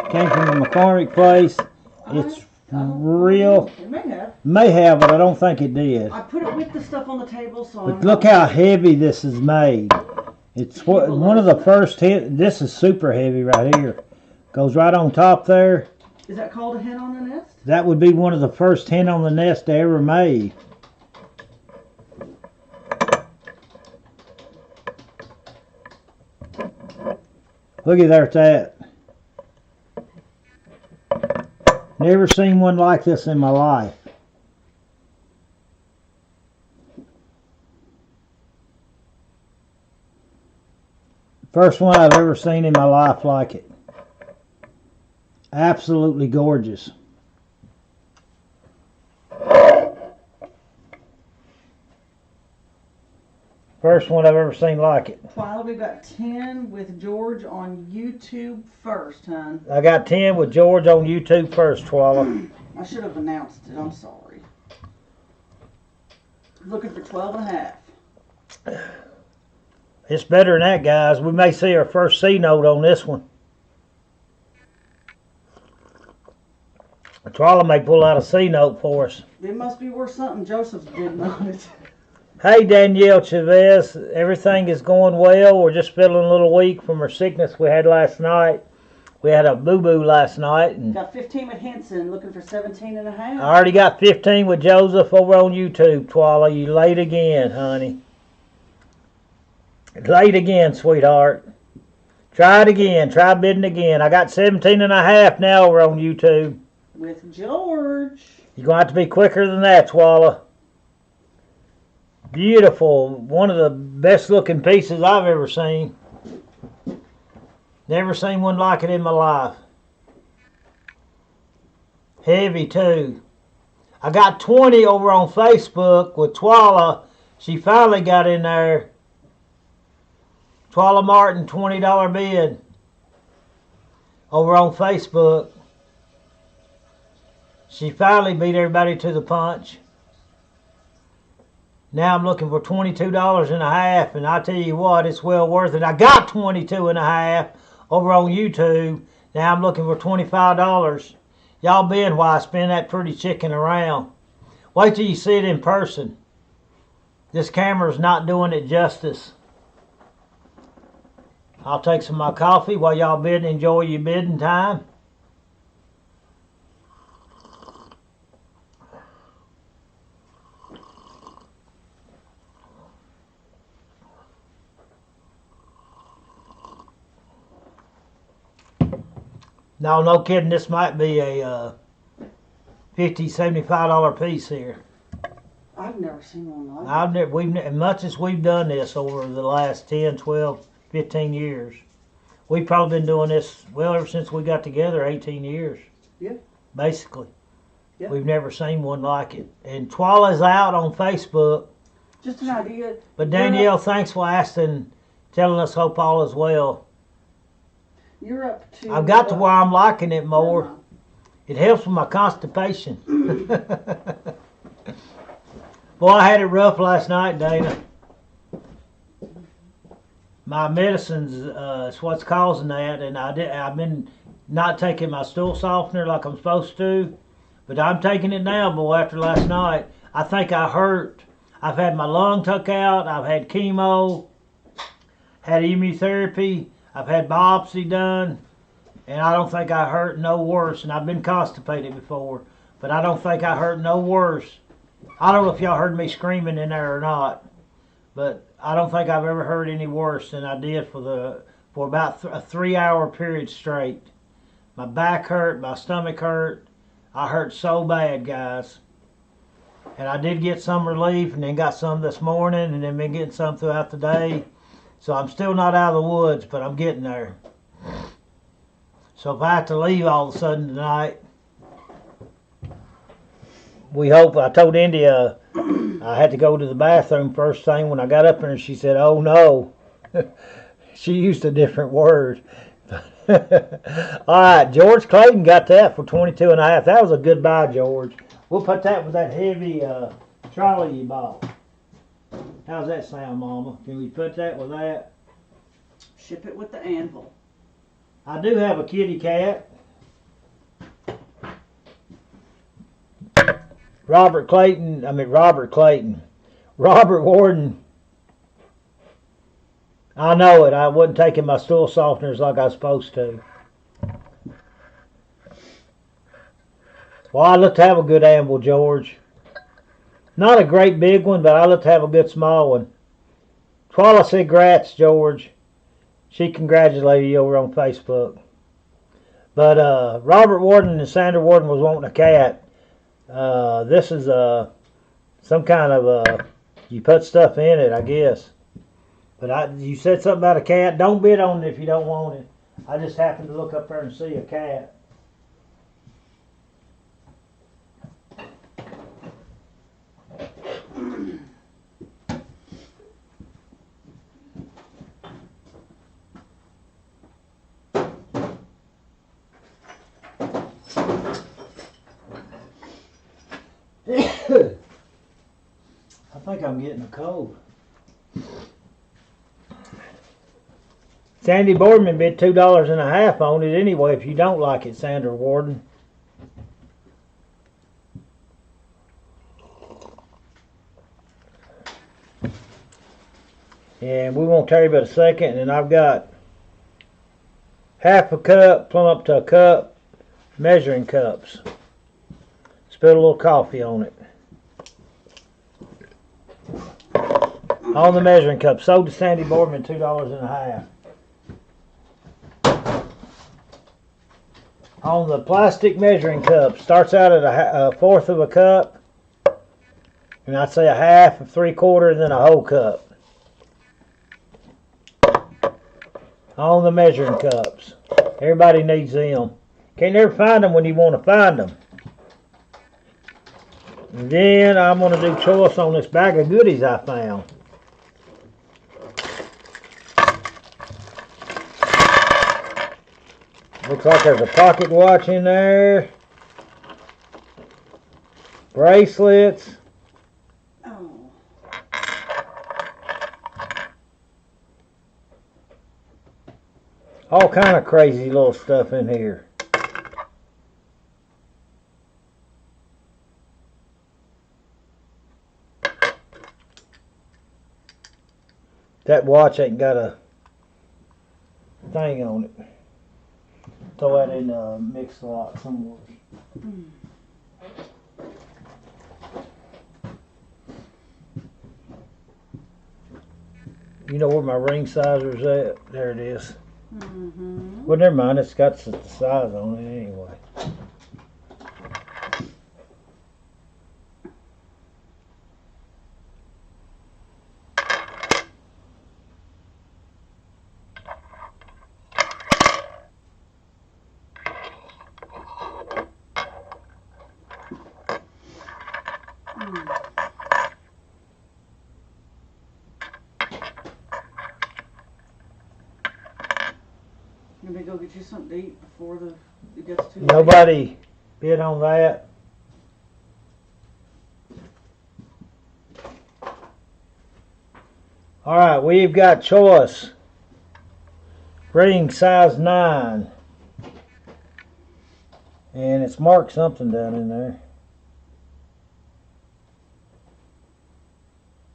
Came from the McCormick place. It's real. It may have. May have, but I don't think it did. I put it with the stuff on the table, so. But look how heavy this is made. It's one of the first hit. This is super heavy right here. Goes right on top there. Is that called a hen on the nest? That would be one of the first hen on the nest ever made. Look at there at that. Never seen one like this in my life. First one I've ever seen in my life like it. Absolutely gorgeous. First one I've ever seen like it. Twyla, we've got 10 with George on YouTube first, hon. I got 10 with George on YouTube first, Twyla. I should have announced it. I'm sorry. Looking for 12 and a half. It's better than that, guys. We may see our first C note on this one. Twyla may pull out a C note for us. It must be worth something Joseph's bidding on it. Hey, Danielle Chavez. Everything is going well. We're just feeling a little weak from our sickness we had last night. We had a boo-boo last night. And got 15 with Henson, looking for 17 and a half. I already got 15 with Joseph over on YouTube, Twyla. You late again, honey. Late again, sweetheart. Try it again. Try bidding again. I got 17 and a half now over on YouTube. With George. You're going to have to be quicker than that, Twyla. Beautiful. One of the best looking pieces I've ever seen. Never seen one like it in my life. Heavy too. I got 20 over on Facebook with Twyla. She finally got in there. Twyla Martin, $20 bid. Over on Facebook. She finally beat everybody to the punch. Now I'm looking for $22 and a half, and I tell you what, it's well worth it. I got 22 and a half over on YouTube. Now I'm looking for $25. Y'all been while I spin that pretty chicken around. Wait till you see it in person. This camera's not doing it justice. I'll take some of my coffee while y'all bid and enjoy your bidding time. No, no kidding. This might be a $50, $75 piece here. I've never seen one like I've never, as much as we've done this over the last 10, 12, 15 years, we've probably been doing this, well, ever since we got together, 18 years. Yeah. Basically. Yeah. We've never seen one like it. And Twala's out on Facebook. it. Just an idea. But Danielle, thanks for asking, telling us hope all is well. You're up to. I've got to where I'm liking it more. Uh-huh. It helps with my constipation. Boy, I had it rough last night, Dana. My medicine's is what's causing that, and I've been not taking my stool softener like I'm supposed to, but I'm taking it now, boy, after last night. I think I hurt. I've had my lung took out, I've had chemo, had immunotherapy, I've had biopsy done, and I don't think I hurt no worse, and I've been constipated before, but I don't think I hurt no worse. I don't know if y'all heard me screaming in there or not, but I don't think I've ever heard any worse than I did for about a 3-hour period straight. My back hurt, my stomach hurt. I hurt so bad, guys. And I did get some relief, and then got some this morning, and then been getting some throughout the day. So I'm still not out of the woods, but I'm getting there. So if I have to leave all of a sudden tonight, we hope. I told India I had to go to the bathroom first thing when I got up there, and she said, "Oh no." She used a different word. All right, George Clayton got that for 22.5. That was a good buy, George. We'll put that with that heavy trolley you bought. How's that sound, Mama? Can we put that with that? Ship it with the anvil. I do have a kitty cat. Robert Warden. I know it. I wasn't taking my stool softeners like I was supposed to. Well, I look to have a good anvil, George. Not a great big one, but I look to have a good small one. Twala said, "Grats, George." She congratulated you over on Facebook. But Robert Warden and Sandra Warden was wanting a cat. This is some kind of you put stuff in it, I guess. But you said something about a cat. Don't bid on it if you don't want it. I just happened to look up there and see a cat. I think I'm getting a cold. Sandy Boardman bid $2.50 on it anyway if you don't like it, Sandra Warden. And we won't tell you but a second, and I've got half a cup, plumb up to a cup, measuring cups. Spilled a little coffee on it. On the measuring cup. Sold to Sandy Boardman $2.50. On the plastic measuring cup, starts out at a fourth of a cup, and I'd say a half, a 3/4, and then a whole cup. On the measuring cups. Everybody needs them. Can't never find them when you want to find them. And then I'm going to do choice on this bag of goodies I found. Looks like there's a pocket watch in there. Bracelets. Oh. All kind of crazy little stuff in here. That watch ain't got a thing on it. Throw that in a mix lot somewhere. You know where my ring sizer's at? There it is. Mm-hmm. Well, never mind. It's got the size on it anyway. Let me go get you something to eat before it gets too late. Nobody bid on that. All right, we've got choice. Ring size 9. And it's marked something down in there.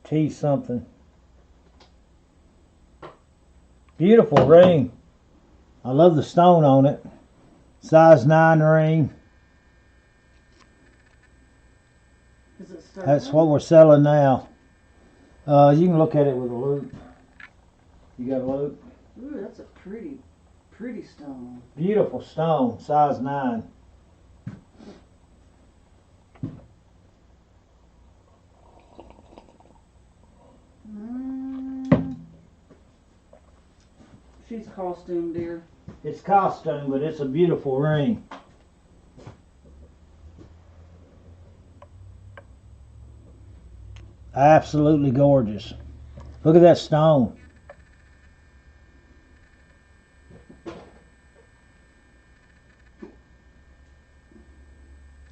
T something. Beautiful ring. I love the stone on it. Size 9 ring. Is it stuck That's on? what we're selling now. You can look at it with a loop. You got a loop? Ooh, that's a pretty stone. Beautiful stone, size 9. She's costume, dear. It's costume, but it's a beautiful ring. Absolutely gorgeous. Look at that stone.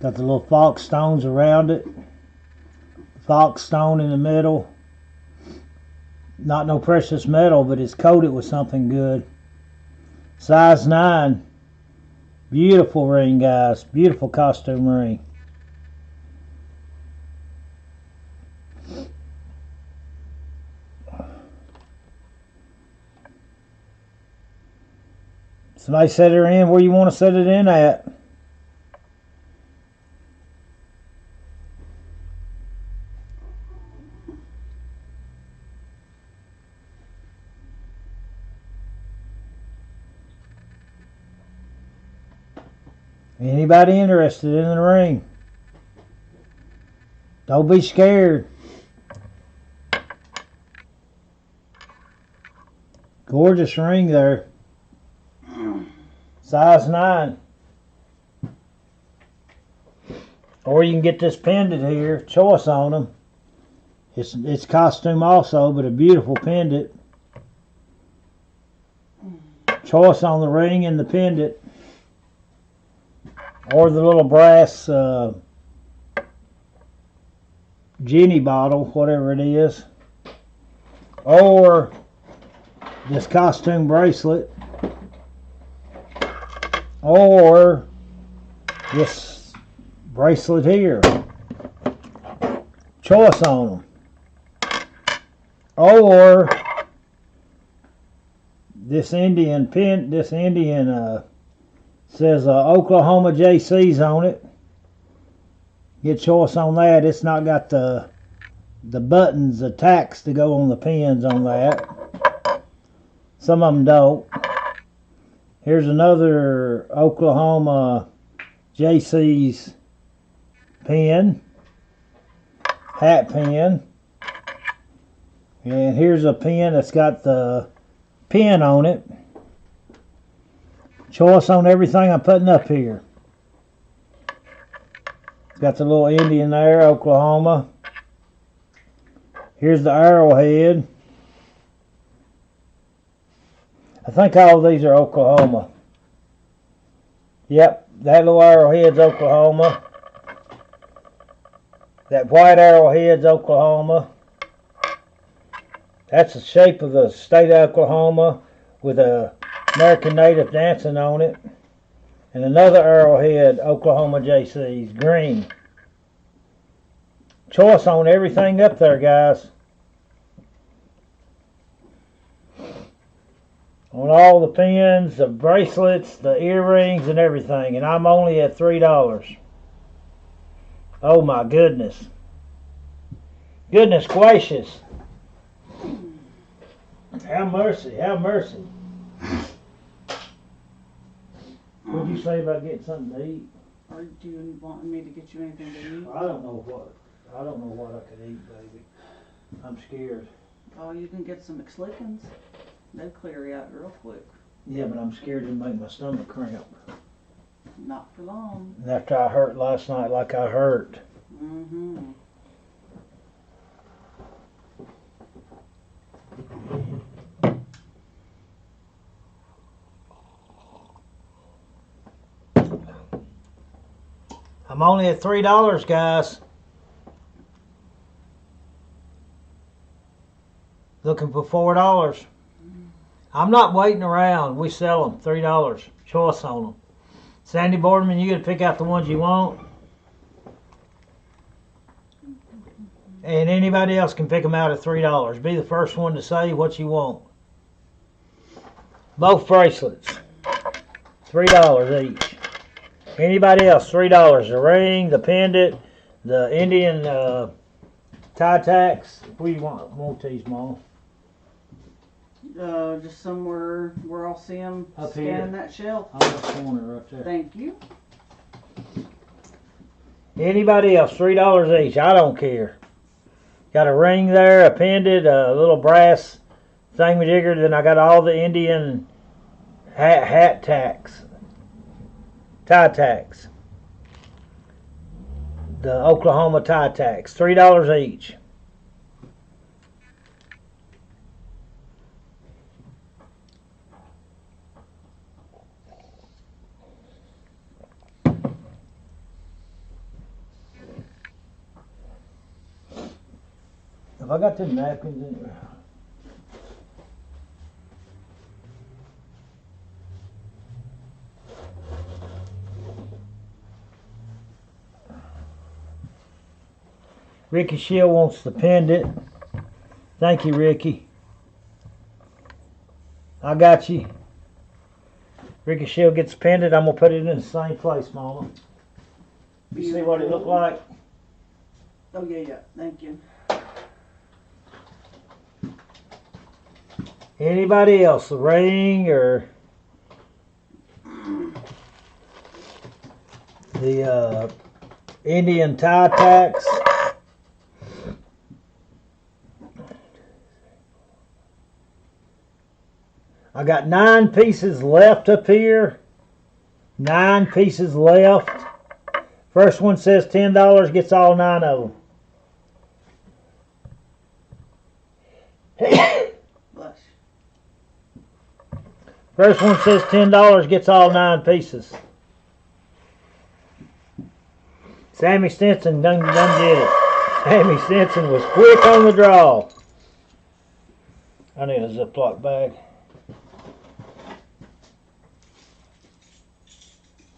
Got the little fox stones around it. Fox stone in the middle. Not no precious metal, but it's coated with something good. Size 9. Beautiful ring, guys. Beautiful costume ring. Somebody set her in where you want to set it in at. Anybody interested in the ring? Don't be scared. Gorgeous ring there. Size 9. Or you can get this pendant here. Choice on them. It's costume also, but a beautiful pendant. Choice on the ring and the pendant. Or the little brass genie bottle, whatever it is. Or this costume bracelet. Or this bracelet here. Choice on them. Or this Indian pin, says Oklahoma JC's on it. Get choice on that. It's not got the buttons, the tacks to go on the pins on that. Some of them don't. Here's another Oklahoma JC's pin, hat pin. And here's a pin that's got the pin on it. Choice on everything I'm putting up here. It's got the little Indian there, Oklahoma. Here's the arrowhead. I think all of these are Oklahoma. Yep, that little arrowhead's Oklahoma. That white arrowhead's Oklahoma. That's the shape of the state of Oklahoma with a American Native dancing on it. And another arrowhead, Oklahoma JC's, green. Choice on everything up there, guys. On all the pins, the bracelets, the earrings, and everything. And I'm only at $3. Oh my goodness. Goodness gracious. Have mercy, have mercy. What'd you say about getting something to eat? Or do you want me to get you anything to eat? I don't know what I could eat, baby. I'm scared. Oh, you can get some McSlickens. They'll clear you out real quick. Yeah, but I'm scared it'll make my stomach cramp. Not for long. And after I hurt last night like I hurt. Mm-hmm. I'm only at $3, guys. Looking for $4. I'm not waiting around. We sell them $3. Choice on them. Sandy Boardman, you got to pick out the ones you want. And anybody else can pick them out at $3. Be the first one to say what you want. Both bracelets, $3 each. Anybody else, $3. The ring, the pendant, the Indian tie tacks. What do you want these, Mom? Just somewhere where I'll see them Up scanning here. that shelf. On the corner right there. Thank you. Anybody else, $3 each. I don't care. Got a ring there, a pendant, a little brass thingamajigger. Then I got all the Indian hat tacks, tie tacks. The Oklahoma tie tacks, $3 each. Have I got the napkins in there? Ricky Shield wants the pendant. Thank you, Ricky. I got you. Ricky Shield gets the pendant. I'm going to put it in the same place, Mama. You see what it looked like? Oh, yeah. Thank you. Anybody else? The ring or the Indian tie tacks? I got 9 pieces left up here. 9 pieces left. First one says $10, gets all 9 of them. Blush. First one says $10, gets all 9 pieces. Sammy Stinson done did it. Sammy Stinson was quick on the draw. I need a Ziploc bag.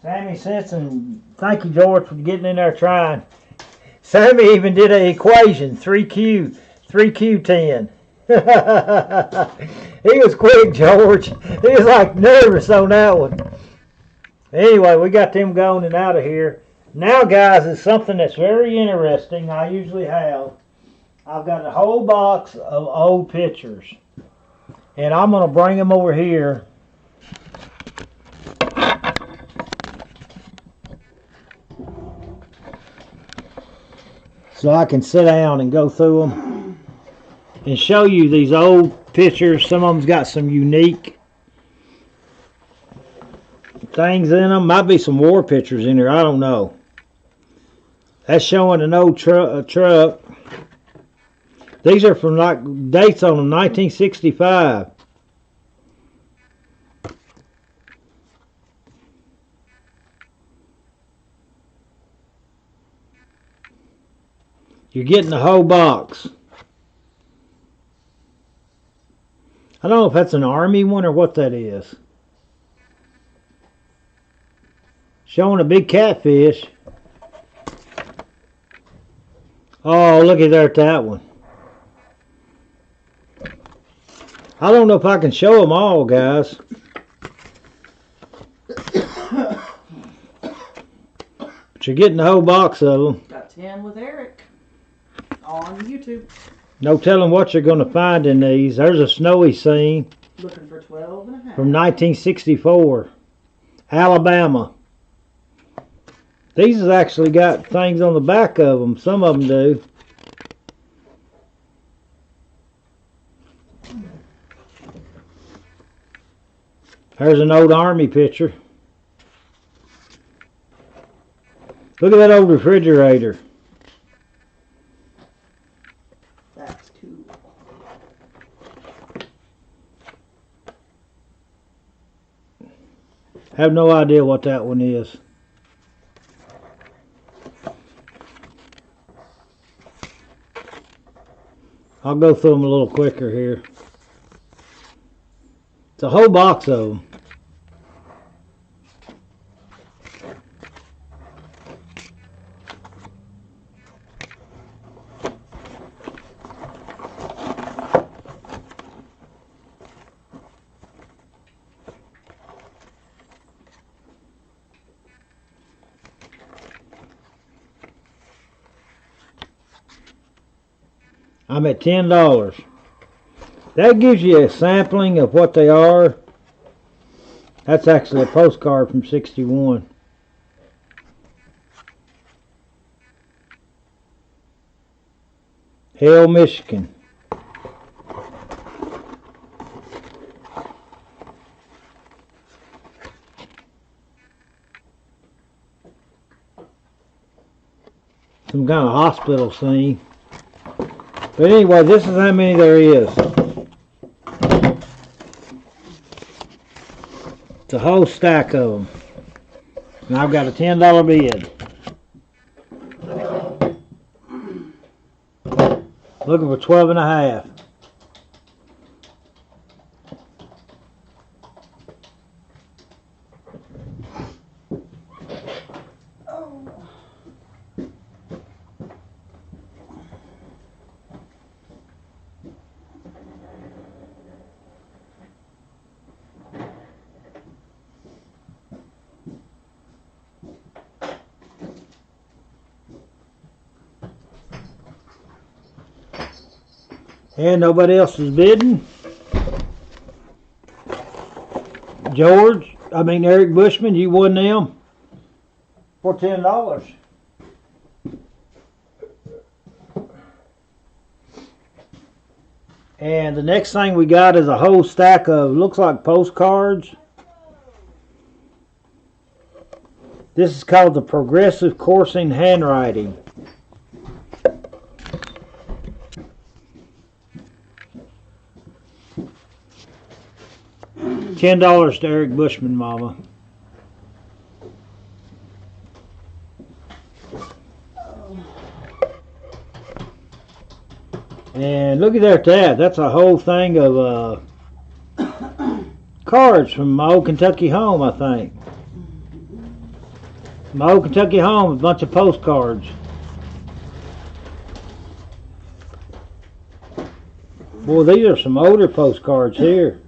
Sammy Stinson, thank you, George, for getting in there trying. Sammy even did an equation, 3Q10. He was quick, George. He was like nervous on that one. Anyway, we got them going and out of here. Now, guys, is something that's very interesting. I usually have. I've got a whole box of old pictures. And I'm going to bring them over here. So I can sit down and go through them and show you these old pictures. Some of them's got some unique things in them. Might be some war pictures in there. I don't know. That's showing an old truck. These are from like dates on them, 1965. You're getting the whole box. I don't know if that's an army one or what that is. Showing a big catfish. Oh, look at there at that one. I don't know if I can show them all, guys. But you're getting the whole box of them. Got 10 with Eric on YouTube. No telling what you're going to find in these. There's a snowy scene Looking for 12 and a half. from 1964. Alabama. These has actually got things on the back of them. Some of them do. There's an old Army picture. Look at that old refrigerator. That's cool. Have no idea what that one is. I'll go through them a little quicker here. It's a whole box of them. I'm at $10. That gives you a sampling of what they are. That's actually a postcard from '61. Hale, Michigan. Some kind of hospital scene. But anyway, this is how many there is. It's a whole stack of them. And I've got a $10 bid. Looking for 12 and a half. And nobody else is bidding. Eric Bushman, you won them for $10. And the next thing we got is a whole stack of, looks like postcards. This is called the Progressive Coursing Handwriting. $10 to Eric Bushman, Mama. And look at that tab. That's a whole thing of cards from my old Kentucky home, I think. My old Kentucky home, a bunch of postcards. Boy, these are some older postcards here.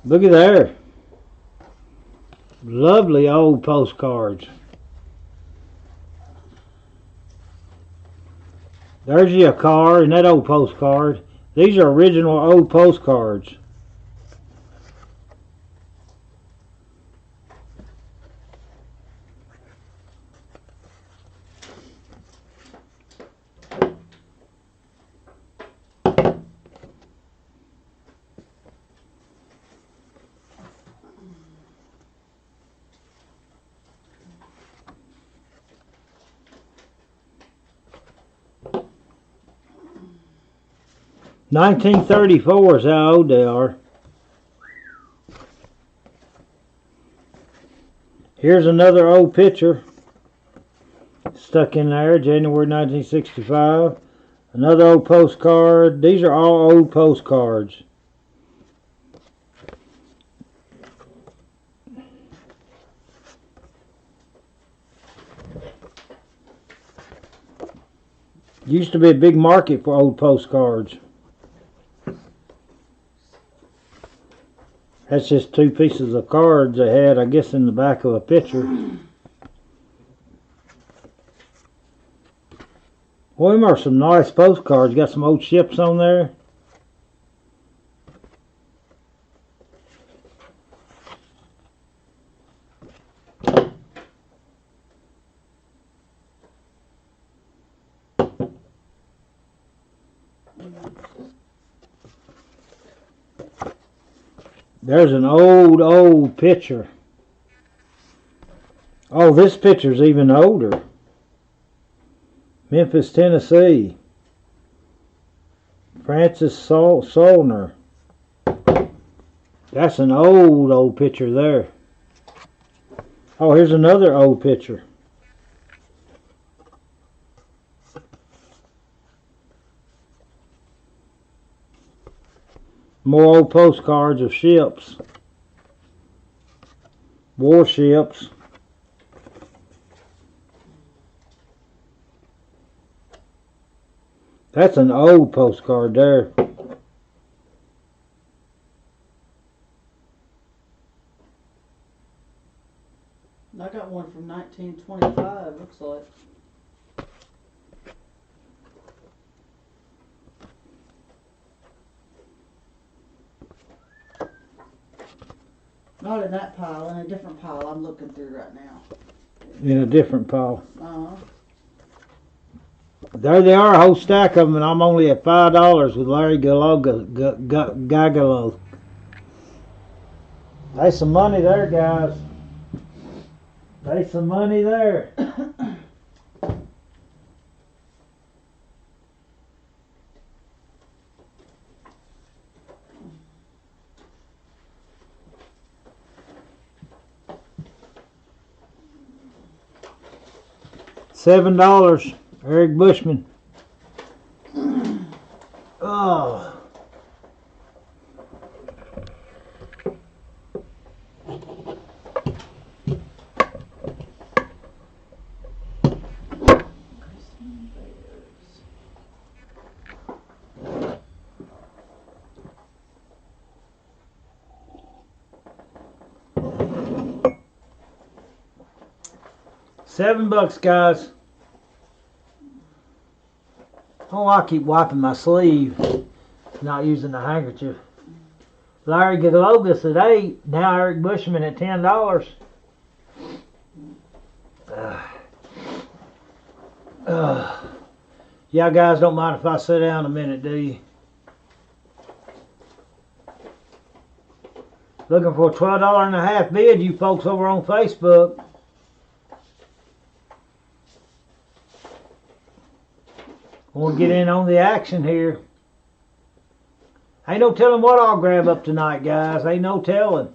Look at there. Lovely old postcards. There's you a car and that old postcard. These are original old postcards. $1934 is how old they are. Here's another old picture stuck in there, January 1965. Another old postcard. These are all old postcards. Used to be a big market for old postcards. That's just two pieces of cards they had, I guess, in the back of a picture. Well, them are some nice postcards. Got some old ships on there. There's an old picture. Oh, this picture's even older. Memphis, Tennessee. Francis Solner. That's an old picture there. Oh, here's another old picture. More old postcards of ships. Warships. That's an old postcard there. I got one from 1925, looks like. Not in that pile, in a different pile I'm looking through right now. In a different pile. Uh-huh. There they are, a whole stack of them, and I'm only at $5 with Larry Gagalo. There's some money there, guys. There's some money there. $7. Eric Bushman. Oh. $7, guys. Oh, I keep wiping my sleeve, not using the handkerchief. Larry Gagalogus at $8. Now Eric Bushman at $10. Yeah, guys, don't mind if I sit down a minute, do you? Looking for a $12.50 bid, you folks over on Facebook. Want to get in on the action here. Ain't no telling what I'll grab up tonight, guys. Ain't no telling.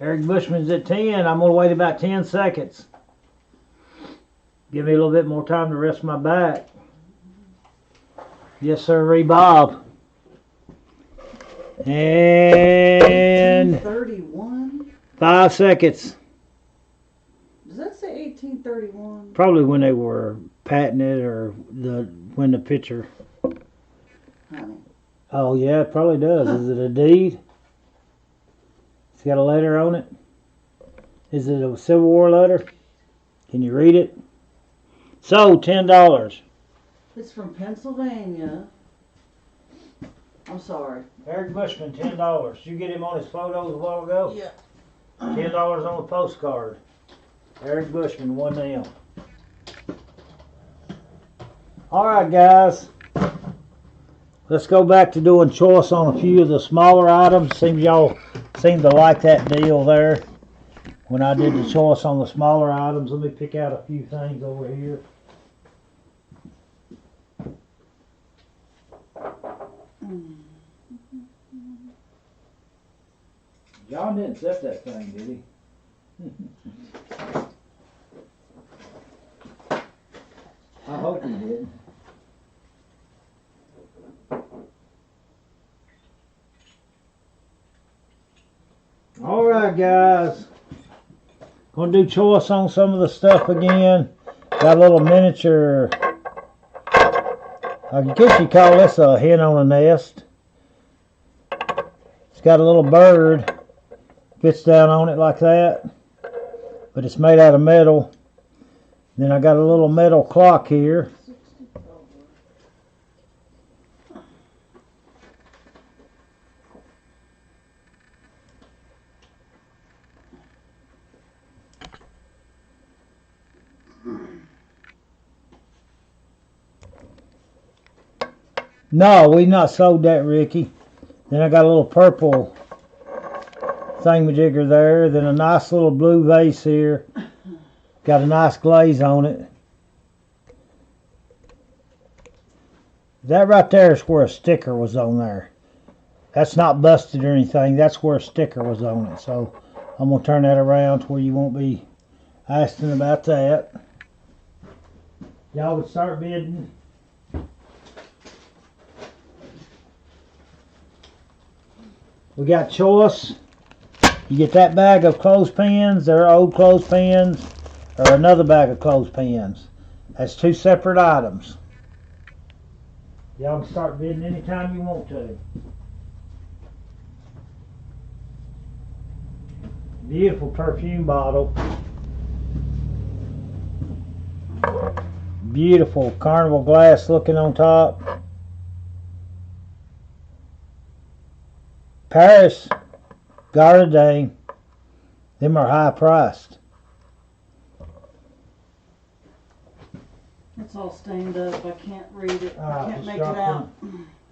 Eric Bushman's at 10. I'm going to wait about 10 seconds. Give me a little bit more time to rest my back. Yes, sir, Bob. And 1831? 5 seconds. Does that say 1831? Probably when they were patting it or when the picture. Honey. Oh, yeah, it probably does. Is it a deed? It's got a letter on it. Is it a Civil War letter? Can you read it? So, $10. It's from Pennsylvania. I'm sorry. Eric Bushman, $10. Did you get him on his photos a while ago? Yeah. $10 on the postcard. Eric Bushman, one nail. Alright, guys. Let's go back to doing choice on a few of the smaller items. Seems y'all seem to like that deal there when I did the choice on the smaller items. Let me pick out a few things over here. John didn't set that thing, did he? I hope he did. Alright, guys. Gonna do choice on some of the stuff again. Got a little miniature. I guess you call this a hen on a nest. It's got a little bird Fits down on it like that. But it's made out of metal. Then I got a little metal clock here. No, we not sold that, Ricky. Then I got a little purple thingamajigger there. Then a nice little blue vase here. Got a nice glaze on it. That right there is where a sticker was on there. That's not busted or anything. That's where a sticker was on it. So I'm going to turn that around to where you won't be asking about that. Y'all would start bidding. We got choice. You get that bag of clothespins, they're old clothespins, or another bag of clothespins. That's two separate items. Y'all can start bidding anytime you want to. Beautiful perfume bottle. Beautiful carnival glass looking on top. Paris Gardane. Them are high priced. It's all stained up. I can't read it. Ah, I can't just make it dropped out.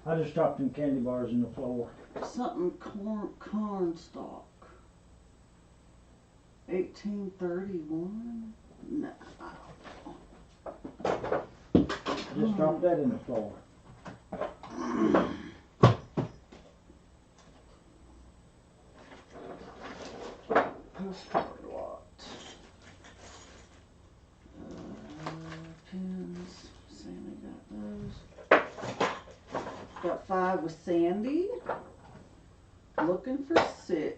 I just dropped them candy bars in the floor. Something corn stalk. 1831? No. I just dropped that in the floor. Postcard lot. Pins. Sandy got those. Got 5 with Sandy. Looking for 6.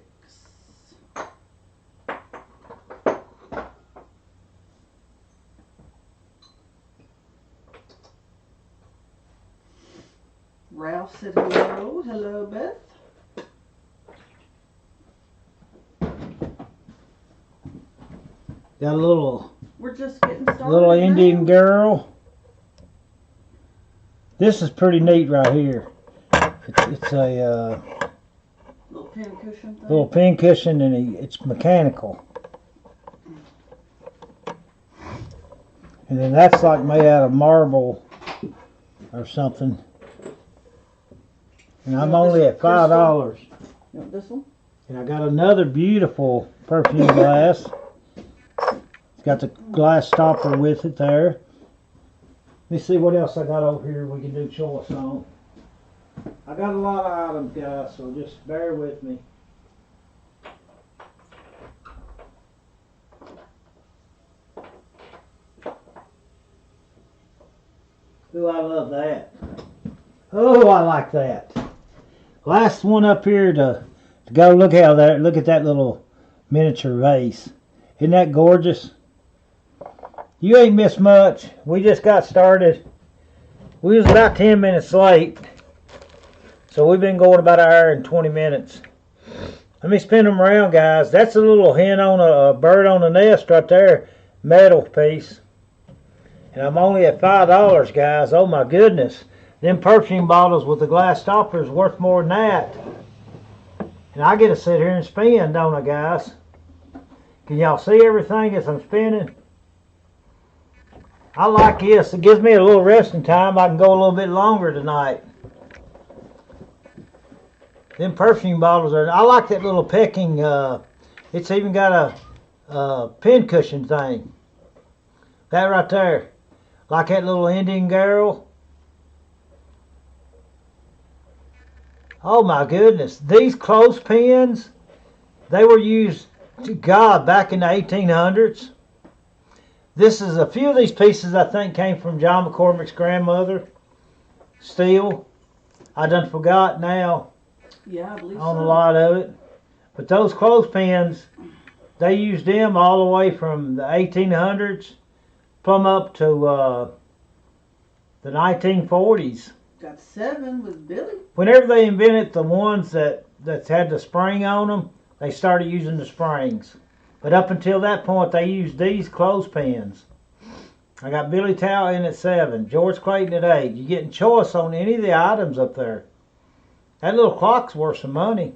Ralph said hello. Hello, Beth. Got a little We're just getting started. little Indian now. girl. This is pretty neat right here. It's a Little pin cushion thing. little pin cushion, and it's mechanical. And then that's like made out of marble or something. And I'm only at $5. You want this one? And I got another beautiful perfume glass. It's got the glass stopper with it there. Let me see what else I got over here we can do choice on. I got a lot of items, guys, so just bear with me. Ooh, I love that. Oh, I like that. Last one up here to go. Look how that. Look at that little miniature vase. Isn't that gorgeous? You ain't missed much. We just got started. We was about 10 minutes late. So we've been going about an hour and 20 minutes. Let me spin them around, guys. That's a little hen on a bird on a nest right there. Metal piece. And I'm only at $5, guys. Oh my goodness. Them perfume bottles with the glass stopper is worth more than that. And I get to sit here and spin, don't I, guys? Can y'all see everything as I'm spinning? I like this. It gives me a little resting time. I can go a little bit longer tonight. Them perfume bottles are... I like that little pecking... it's even got a pin cushion thing. That right there. Like that little Indian girl. Oh my goodness. These clothespins, they were used, to God, back in the 1800s. This is a few of these pieces I think came from John McCormick's grandmother. Steel. I done forgot now Yeah, I believe on so. a lot of it. But those clothespins, they used them all the way from the 1800s plumb up to the 1940s. Got 7 with Billy. Whenever they invented the ones that had the spring on them, they started using the springs. But up until that point, they used these clothespins. I got Billy Towel in at 7, George Clayton at 8. You're getting choice on any of the items up there. That little clock's worth some money.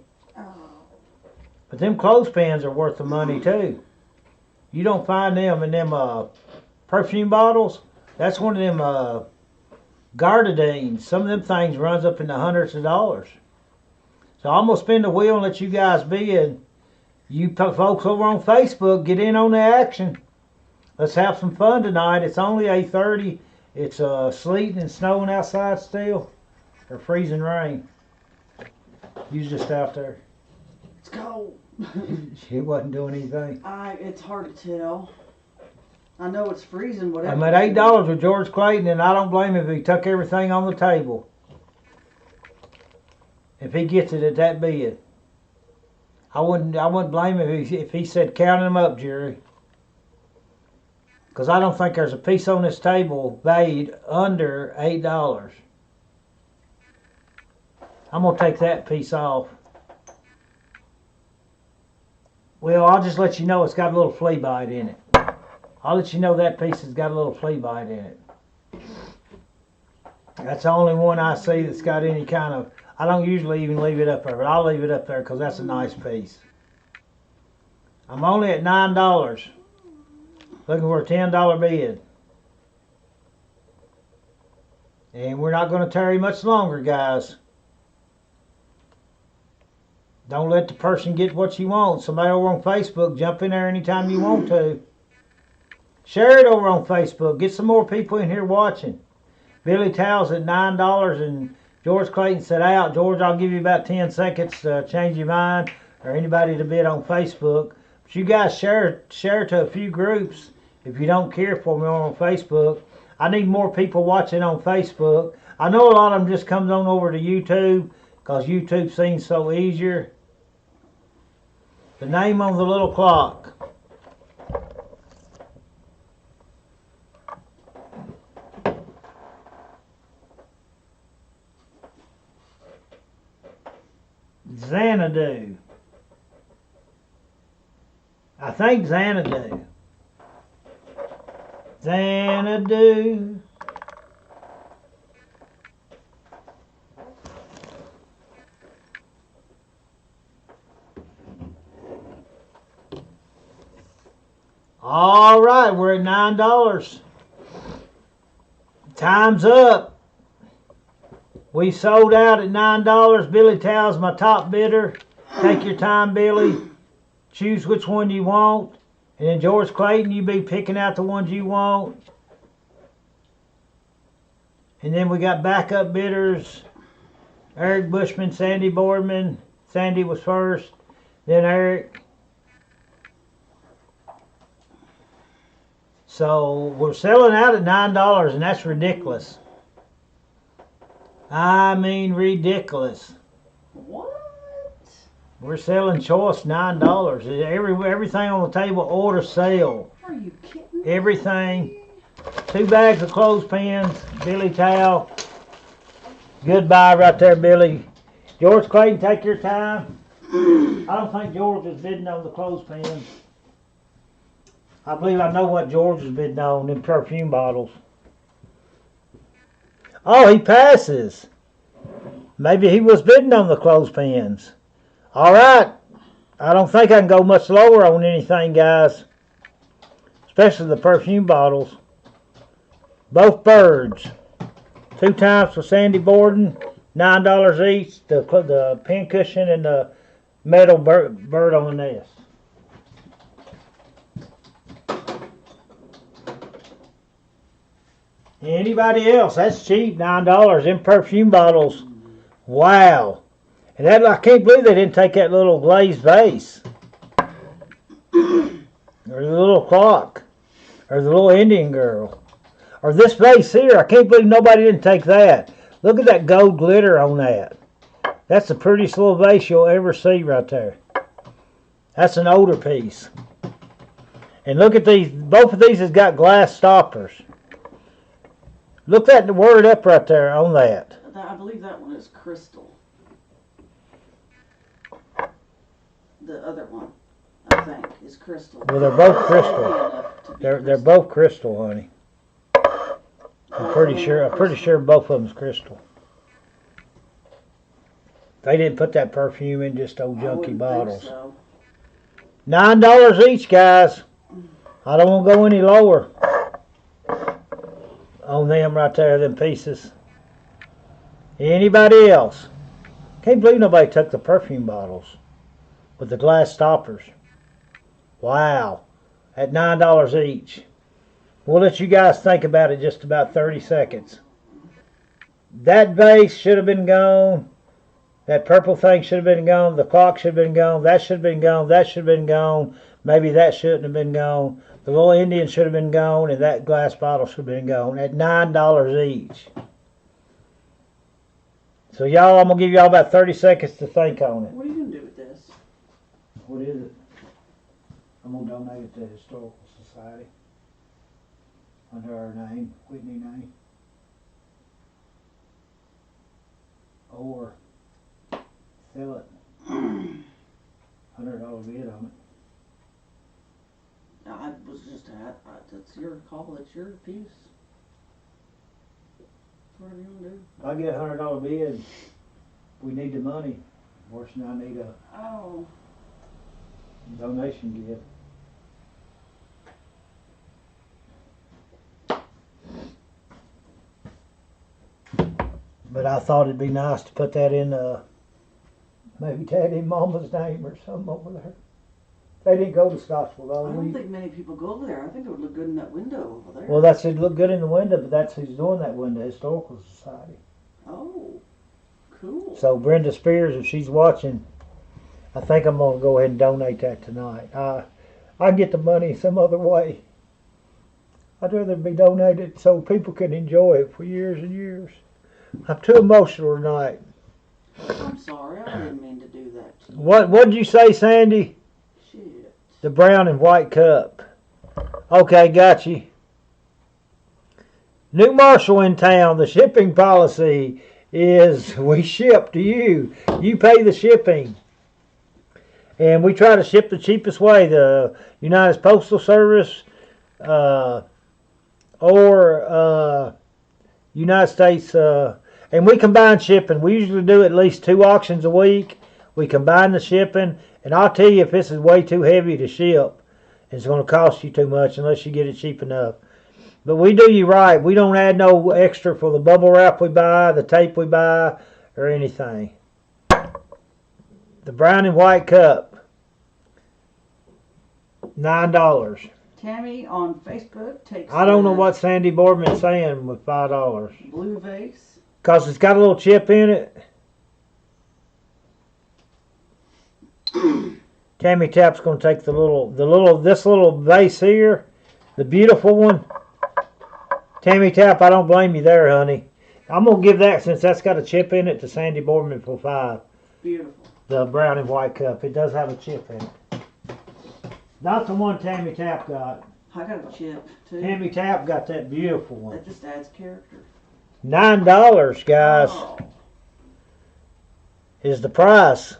But them clothespins are worth the money too. You don't find them in them perfume bottles. That's one of them Gardadines. Some of them things runs up in the hundreds of dollars. So I'm going to spin the wheel and let you guys bid. You folks over on Facebook, get in on the action. Let's have some fun tonight. It's only 8:30. It's sleeting and snowing outside still. Or freezing rain. You was just out there. It's cold. She wasn't doing anything. It's hard to tell. I know it's freezing, whatever. I'm at $8 with George Clayton, and I don't blame him if he took everything on the table. If he gets it at that bid. I wouldn't blame him if he said count them up, Jerry. Because I don't think there's a piece on this table valued under $8. I'm going to take that piece off. Well, I'll just let you know it's got a little flea bite in it. I'll let you know that piece has got a little flea bite in it. That's the only one I see that's got any kind of... I don't usually even leave it up there, but I'll leave it up there because that's a nice piece. I'm only at $9. Looking for a $10 bid. And we're not going to tarry much longer, guys. Don't let the person get what you want. Somebody over on Facebook, jump in there anytime you want to. Share it over on Facebook. Get some more people in here watching. Billy Towel's at $9 and George Clayton said out. George, I'll give you about 10 seconds to change your mind, or anybody to bid on Facebook. But you guys share to a few groups if you don't care for me on Facebook. I need more people watching on Facebook. I know a lot of them just comes on over to YouTube because YouTube seems so easier. The name on the little clock. Xanadu. I think Xanadu. Xanadu. All right, we're at $9. Time's up. We sold out at $9. Billy Towel's my top bidder. Take your time, Billy. Choose which one you want. And then George Clayton, you be picking out the ones you want. And then we got backup bidders. Eric Bushman, Sandy Boardman. Sandy was first. Then Eric. So we're selling out at $9, and that's ridiculous. I mean ridiculous. What? We're selling choice $9. Everything on the table, order, sale. Are you kidding me? Everything. 2 bags of clothespins, Billy Towel. Goodbye right there, Billy. George Clayton, take your time. I don't think George is bidding on the clothespins. I believe I know what George is bidding on, them perfume bottles. Oh, he passes. Maybe he was bidding on the clothespins. All right. I don't think I can go much lower on anything, guys. Especially the perfume bottles. Both birds. 2 times for Sandy Borden. $9 each. The pin cushion and the metal bird on the nest. Anybody else? That's cheap. $9. Them perfume bottles. Wow. And that, I can't believe they didn't take that little glazed vase. Or the little clock. Or the little Indian girl. Or this vase here. I can't believe nobody didn't take that. Look at that gold glitter on that. That's the prettiest little vase you'll ever see right there. That's an older piece. And look at these. Both of these has got glass stoppers. Look that word up right there on that. I believe that one is crystal. the other one, I think, is crystal. Well, they're both It's crystal. heavy enough to be They're crystal. both crystal, honey. I'm pretty sure both of them's crystal. They didn't put that perfume in just old I junky wouldn't bottles. think so. $9 each, guys. I don't want to go any lower on them right there, them pieces. Anybody else? Can't believe nobody took the perfume bottles with the glass stoppers. Wow. At $9 each. We'll let you guys think about it just about 30 seconds. That vase should have been gone. That purple thing should have been gone. The clock should have been gone. That should have been gone. That should have been gone. Maybe that shouldn't have been gone. The little Indian should have been gone, and that glass bottle should have been gone at $9 each. So y'all, I'm going to give y'all about 30 seconds to think on it. What are you going to do with this? What is it? I'm going to donate it to the Historical Society under our name, Whitney name. Or sell it. $100 bid on I was just that's your call. It's your piece. Whatever you want to do. it. If I get a $100 bid, we need the money. Worse than I need a Oh. donation gift. But I thought it'd be nice to put that in maybe Daddy and Mama's name or something over there. They didn't go to Scottsville I though. don't think many people go over there. I think it would look good in that window over there. Well, that's it. Look good in the window, but that's who's doing that window, Historical Society. Oh, cool. So Brenda Spears, if she's watching, I think I'm gonna go ahead and donate that tonight. I can get the money some other way. I'd rather it be donated so people can enjoy it for years and years. I'm too emotional tonight. I'm sorry. I didn't mean to do that to you. What did you say, Sandy? Shit. The brown and white cup. Okay, got you. New Marshall in town. The shipping policy is we ship to you. You pay the shipping. And we try to ship the cheapest way. The United Postal Service or United States. And we combine shipping. We usually do at least 2 auctions a week. We combine the shipping. And I'll tell you if this is way too heavy to ship, it's going to cost you too much unless you get it cheap enough. But we do you right. We don't add no extra for the bubble wrap we buy, the tape we buy, or anything. The brown and white cup, $9. Tammy on Facebook takes. I don't know the what Sandy Boardman's saying with $5. blue vase. Because it's got a little chip in it. Tammy Tap's going to take this little vase here, the beautiful one. Tammy Tap, I don't blame you there, honey. I'm going to give that, since that's got a chip in it, to Sandy Boardman for $5. Beautiful. The brown and white cup. It does have a chip in it. Not the one Tammy Tap got. I got a chip too. Tammy Tap got that beautiful one. That just adds character. $9, guys, Oh. is the price.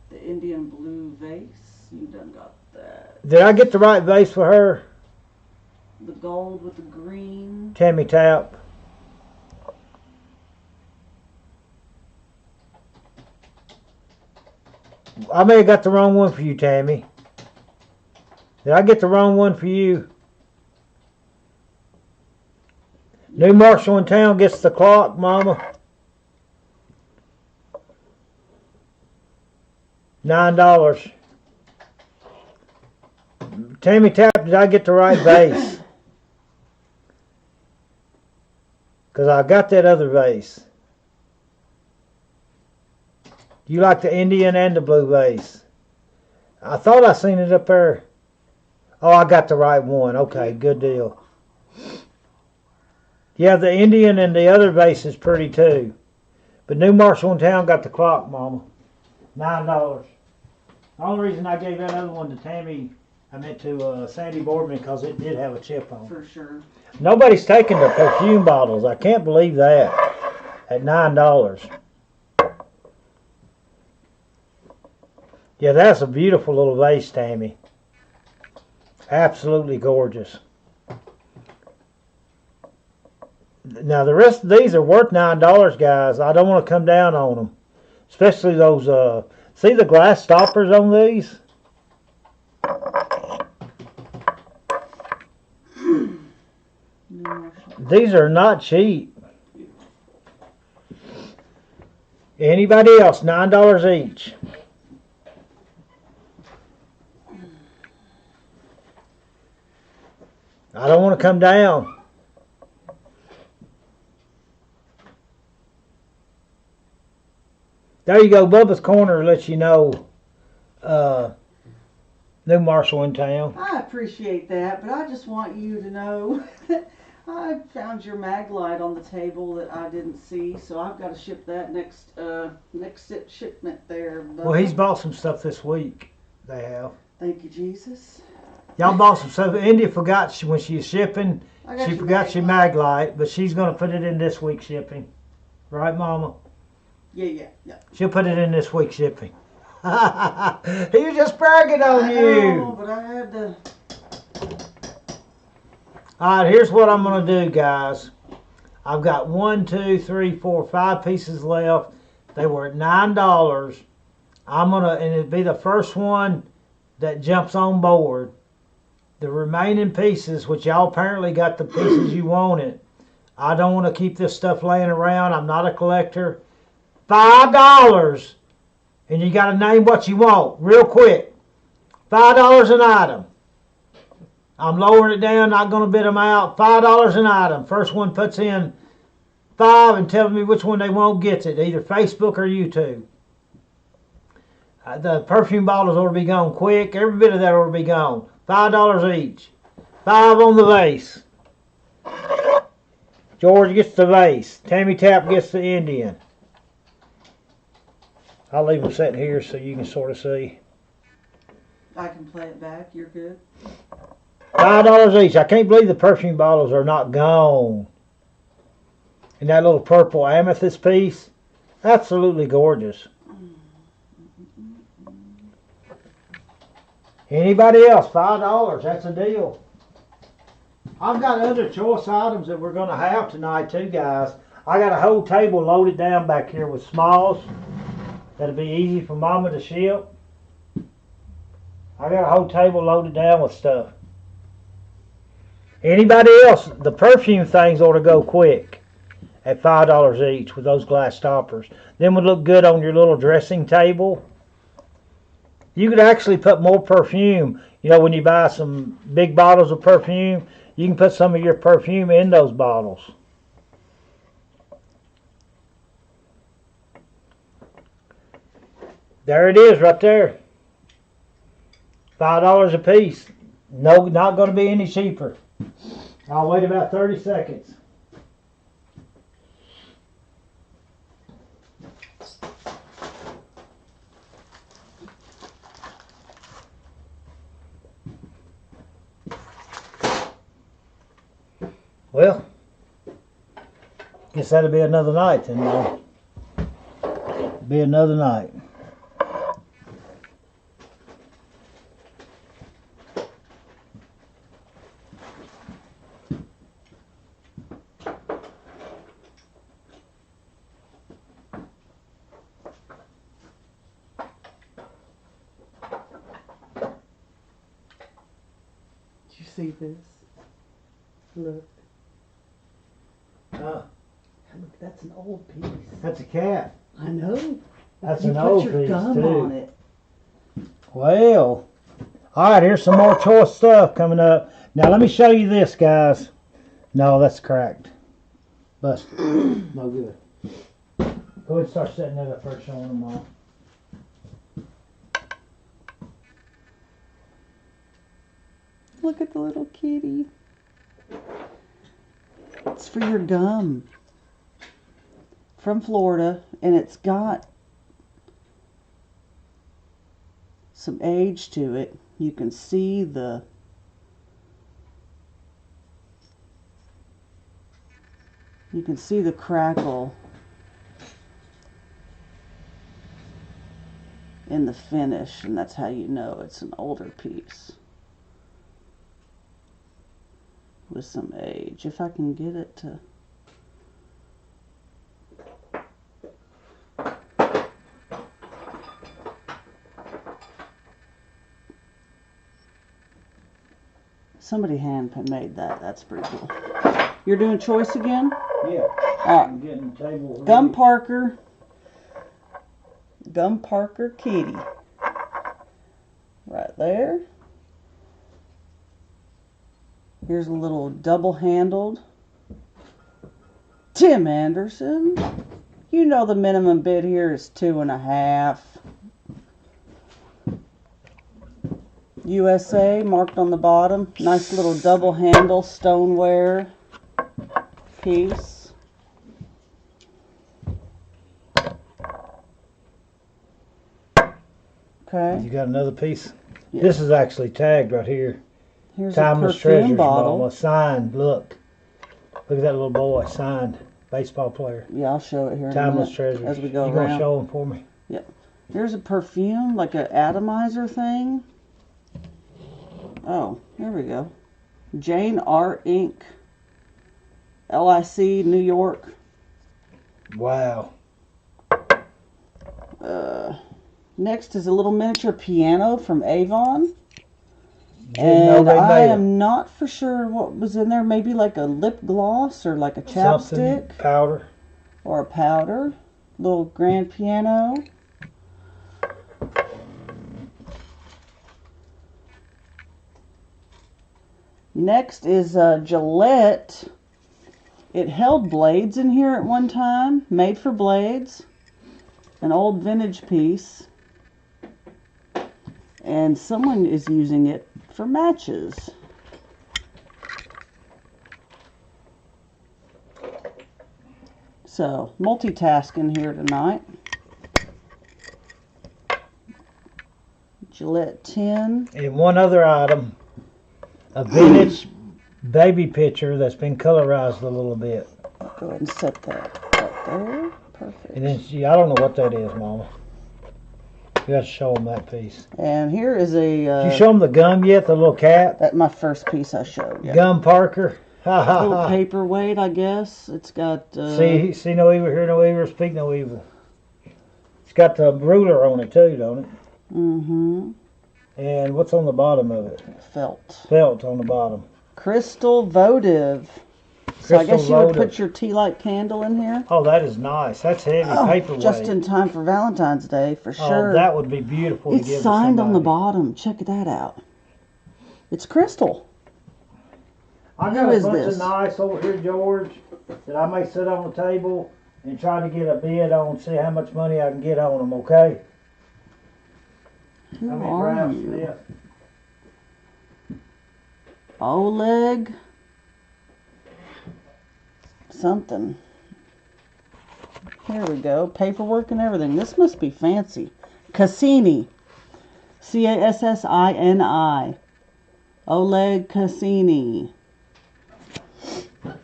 The Indian blue vase. You done got that. Did I get the right vase for her? The gold with the green. Tammy Tap. I may have got the wrong one for you, Tammy. Did I get the wrong one for you? New Marshall in town gets the clock, Mama. $9. Tammy Tap, did I get the right vase? Because I got that other vase. You like the Indian and the blue vase? I thought I seen it up there. Oh, I got the right one. Okay, good deal. Yeah, the Indian and the other vase is pretty too. But New Marshall in town got the clock, Mama. $9. The only reason I gave that other one to Tammy, I meant to Sandy Boardman, because it did have a chip on it. For sure. Nobody's taking the perfume bottles. I can't believe that. At $9. Yeah, that's a beautiful little vase, Tammy. Absolutely gorgeous. Now the rest of these are worth $9, guys. I don't want to come down on them, especially those. See the glass stoppers on these? These are not cheap. Anybody else? $9 each. I don't want to come down. There you go. Bubba's Corner lets you know new Marshall in town. I appreciate that, but I just want you to know that I found your mag light on the table that I didn't see, so I've got to ship that next shipment there. Well, he's bought some stuff this week. They have. Thank you, Jesus. Y'all bought some stuff. India forgot when she was shipping. She your forgot your mag light, but she's going to put it in this week's shipping. Right, Mama? Yeah. She'll put it in this week's shipping. He was just bragging on I you. know, but I had to. All right, here's what I'm going to do, guys. I've got 1, 2, 3, 4, 5 pieces left. They were at $9. I'm going to, and it'll be the first one that jumps on board. The remaining pieces, which y'all apparently got the pieces you wanted. I don't want to keep this stuff laying around. I'm not a collector. $5. And you got to name what you want real quick. $5 an item. I'm lowering it down, not going to bid them out. $5 an item. First one puts in 5 and tells me which one they want gets it, either Facebook or YouTube. The perfume bottles ought to be gone quick. Every bit of that ought to be gone. $5 each. 5 on the vase. George gets the vase. Tammy Tap gets the Indian. I'll leave them sitting here so you can sort of see. I can play it back. You're good. $5 each. I can't believe the perfume bottles are not gone. And that little purple amethyst piece, absolutely gorgeous. Anybody else? $5. That's a deal. I've got other choice items that we're going to have tonight too, guys. I got a whole table loaded down back here with smalls. That'll be easy for Mama to ship. I got a whole table loaded down with stuff. Anybody else? The perfume things ought to go quick at $5 each with those glass stoppers. Them would look good on your little dressing table. You could actually put more perfume. You know, when you buy some big bottles of perfume, you can put some of your perfume in those bottles. There it is right there. $5 a piece. No, not going to be any cheaper. I'll wait about 30 seconds. Well, guess that'll be another night then, though. Be another night. Did you see this? Look. Look, that's an old piece. That's a cat. I know. That's You an put old your piece gum too. on it. Well, all right. Here's some more choice stuff coming up. Now let me show you this, guys. No, that's cracked. Busted. No good. Go ahead and start setting that up first, showing them all. Look at the little kitty. It's for your gum. From Florida, and it's got some age to it. You can see the crackle. in the finish, and that's how you know it's an older piece with some age. If I can get it to... Somebody hand made that. That's pretty cool. You're doing choice again? Yeah. All I'm getting the table ready. Gum Parker. Gum Parker Kitty. Right there. Here's a little double-handled Tim Anderson. You know the minimum bid here is $2.50. USA marked on the bottom. Nice little double-handle stoneware piece. Okay. You got another piece? Yeah. This is actually tagged right here. Here's Timeless a perfume Treasures bottle. Mama. Signed. Look. Look at that little boy. Signed. Baseball player. Yeah, I'll show it here in a Timeless minute Treasures. as we go You gonna around. show them for me? Here's a perfume, like an atomizer thing. Oh, here we go. Jane R. Inc. LIC, New York. Wow. Next is a little miniature piano from Avon. Didn't know And they I made it. am not for sure what was in there. Maybe like a lip gloss or like a chapstick Something powder. or a powder. Little grand piano. Next is Gillette. It held blades in here at one time, made for blades. An old vintage piece. And someone is using it for matches. So, multitasking here tonight. Gillette tin. And one other item. A vintage baby picture that's been colorized a little bit. Go ahead and set that right there. Perfect. And then I don't know what that is, Mama. You got to show them that piece. And here is a... Did you show them the gum yet? The little cat? That's my first piece I showed. Yeah. Gum Parker. Ha A ha little ha. paperweight, I guess. It's got... See no evil, hear no evil, speak no evil. It's got the ruler on it too, don't it? Mm-hmm. And what's on the bottom of it? Felt. Felt on the bottom. Crystal votive. So I guess Crystal you would votive. put your tea light candle in here. Oh, that is nice. That's heavy paperweight. Just in time for Valentine's Day, for sure. Oh, that would be beautiful to It's give to signed on the somebody. bottom. Check that out. It's crystal. I Who got a is bunch this? of nice over here, George, that I may sit on the table and try to get a bid on, see how much money I can get on them, okay? Who Let me are grab you? this. Oleg. Something. Here we go. Paperwork and everything. This must be fancy. Cassini. Cassini. Oleg Cassini.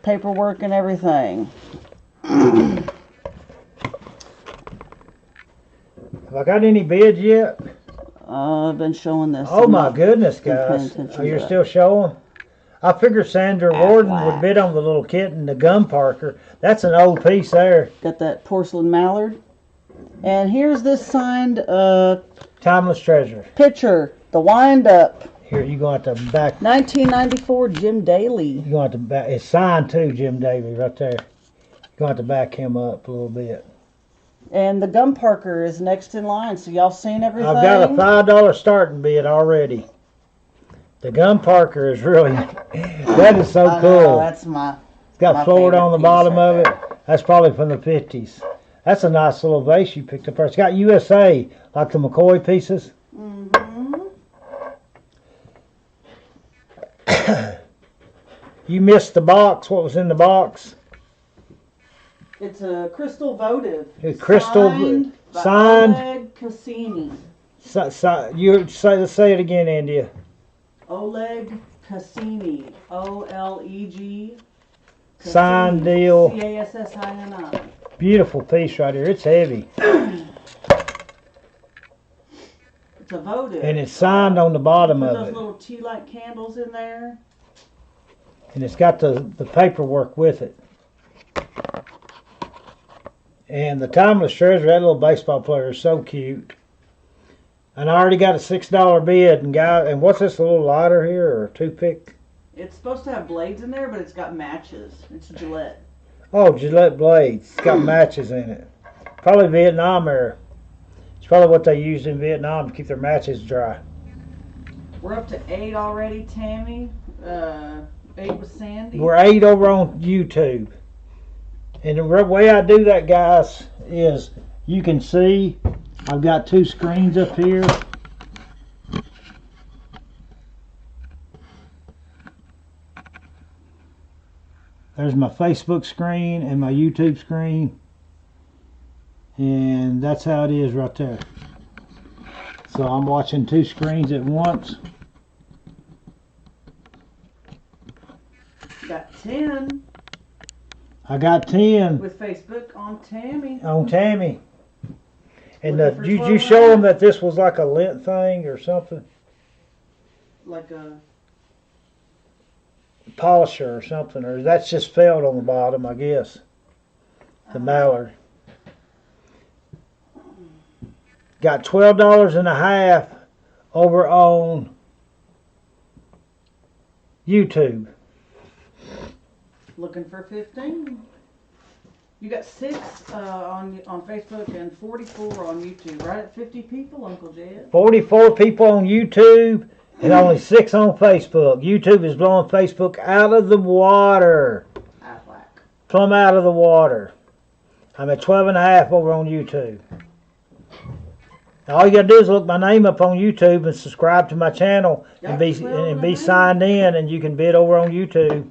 Paperwork and everything. Have I got any bids yet? I've been showing this. Oh my goodness, been paying guys. attention Are to you that. still showing? I figured Sandra Warden would Aflac. bid on the little kitten, the Gum Parker. That's an old piece there. Got that porcelain mallard. And here's this signed Timeless Treasure. picture. The wind up. Here, you going to have to back. 1994 Jim Daly. You going to have to back. It's signed too, Jim Davey, right there. You're going to have to back him up a little bit. And the Gum Parker is next in line. So y'all seen everything? I've got a $5 starting bid already. The Gum Parker is really, that is so I know, cool. that's my. It's got my Florida on the favorite bottom piece of right it. That's probably from the 50s. That's a nice little vase you picked up there. It's got USA, like the McCoy pieces. Mm-hmm. You missed the box. What was in the box? It's a crystal votive. A crystal by signed. Oleg Cassini. You say it again, India. Oleg Cassini. Oleg. Signed deal. Cassini. Beautiful piece right here. It's heavy. to vote it. And it's signed on the bottom Put of those it. little tea light candles in there. And it's got the paperwork with it. And the timeless treasure, that little baseball player is so cute. And I already got a $6 bid. And what's this, a little lighter here or a toothpick? It's supposed to have blades in there, but it's got matches. It's Gillette. Oh, Gillette blades. It's got matches in it. Probably Vietnam era. It's probably what they used in Vietnam to keep their matches dry. We're up to 8 already, Tammy. 8 with Sandy. We're 8 over on YouTube. And the way I do that, guys, is you can see I've got 2 screens up here. There's my Facebook screen and my YouTube screen. And that's how it is right there. So I'm watching 2 screens at once. Got 10 I got 10 with Facebook on Tammy. on Tammy. And Looking for did 12 you show them that this was like a lint thing or something? Like a Polisher or something, or that's just felt on the bottom, I guess. The mallard. Got $12.50 over on YouTube. looking for 15. You got 6 on Facebook and 44 on YouTube. Right at 50 people, Uncle Jed. 44 people on YouTube and only 6 on Facebook. YouTube is blowing Facebook out of the water. Aflac. Plumb out of the water. I'm at 12.5 over on YouTube. Now, all you gotta do is look my name up on YouTube and subscribe to my channel and be signed in, and you can bid over on YouTube.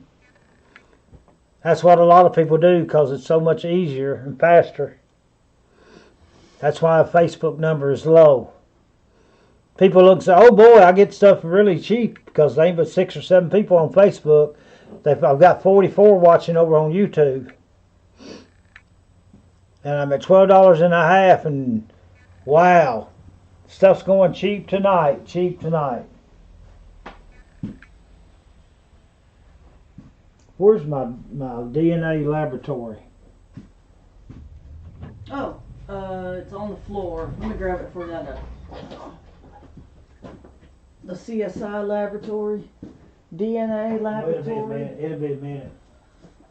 That's what a lot of people do because it's so much easier and faster. That's why a Facebook number is low. People look and say, oh boy, I get stuff really cheap because there ain't but 6 or 7 people on Facebook. I've got 44 watching over on YouTube. And I'm at $12.50, and wow, stuff's going cheap tonight, cheap tonight. Where's my DNA laboratory? Oh, it's on the floor. Let me grab it for that. The CSI laboratory, DNA laboratory. It'll be a minute.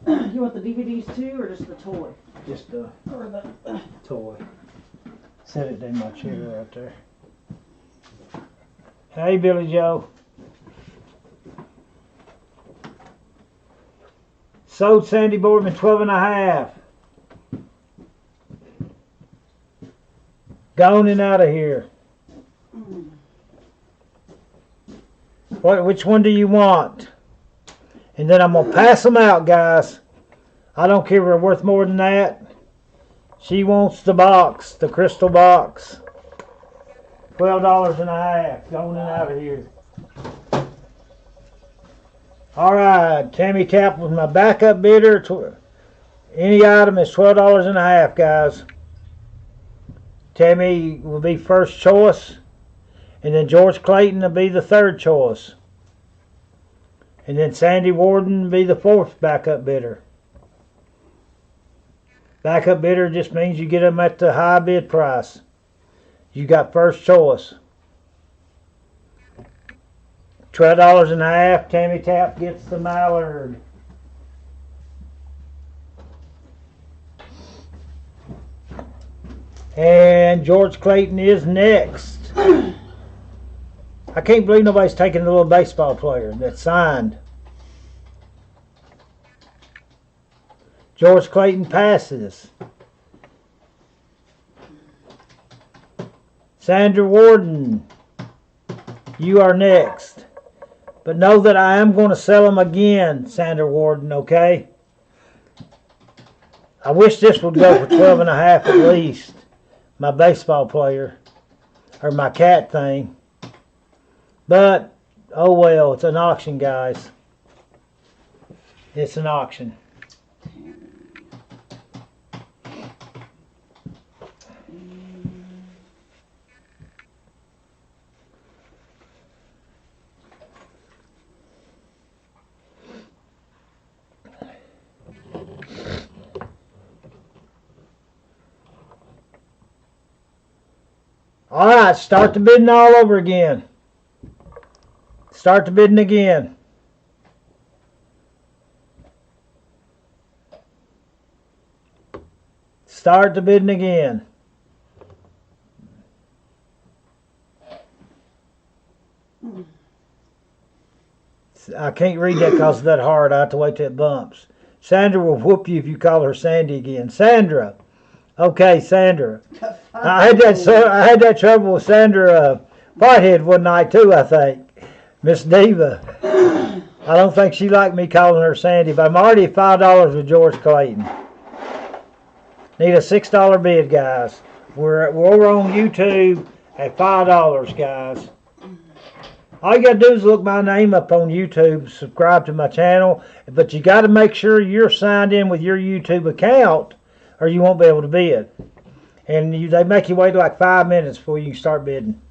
You want the DVDs too, or just the toy? Just a Or the toy. Set it in my chair right there. Hey, Billy Joe. Sold Sandy Boardman 12.5. Gone and out of here. Which one do you want? And then I'm going to pass them out, guys. I don't care if they're worth more than that. She wants the box, the crystal box. $12.50. Going and out of here. All right, Tammy Tap was my backup bidder. Any item is $12.50, guys. Tammy will be first choice. And then George Clayton will be the third choice. And then Sandy Warden will be the 4th backup bidder. Backup bidder just means you get them at the high bid price. You got first choice. $12.50. Tammy Tap gets the mallard. And George Clayton is next. I can't believe nobody's taking the little baseball player that's signed. George Clayton passes. Sandra Warden, you are next. But know that I am going to sell them again, Sandra Warden, okay? I wish this would go for 12.5 at least. My baseball player. Or my cat thing. But, oh well, it's an auction, guys. It's an auction. All right, start the bidding all over again. Start the bidding again. Start the bidding again. I can't read that because it's that hard. I have to wait till it bumps. Sandra will whoop you if you call her Sandy again. Sandra. Okay, Sandra. I had that trouble with Sandra Whitehead one night too, I think. Miss Diva. I don't think she liked me calling her Sandy, but I'm already at $5 with George Clayton. Need a $6 bid, guys. We're over on YouTube at $5, guys. All you gotta do is look my name up on YouTube, subscribe to my channel, but you gotta make sure you're signed in with your YouTube account or you won't be able to bid. And they make you wait like 5 minutes before you can start bidding.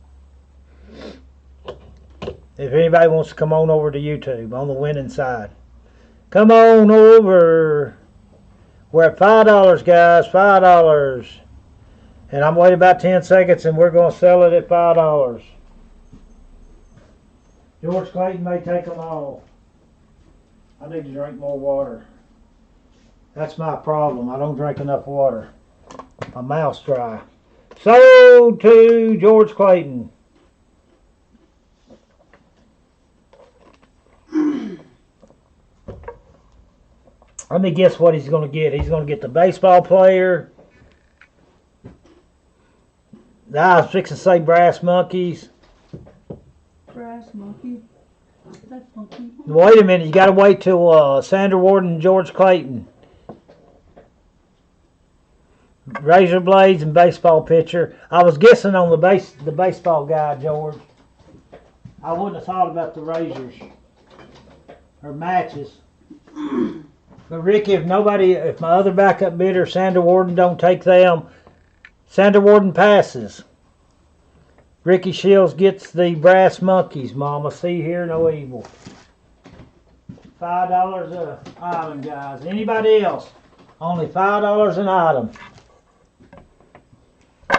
If anybody wants to come on over to YouTube on the winning side. Come on over. We're at $5, guys, $5. And I'm waiting about 10 seconds and we're gonna sell it at $5. George Clayton may take them all. I need to drink more water. That's my problem. I don't drink enough water. My mouth's dry. Sold to George Clayton. Let me guess what he's going to get. He's going to get the baseball player. I was fixing to say brass monkeys. Brass monkey. That's monkey. Wait a minute. You got to wait till Sandra Warden and George Clayton. Razor blades and baseball pitcher. I was guessing on the baseball guy, George. I wouldn't have thought about the razors or matches. But Ricky, if my other backup bidder, Sandra Warden, don't take them, Sandra Warden passes. Ricky Shields gets the brass monkeys, Mama. See here, no evil. $5 a item, guys. Anybody else? Only $5 an item. Put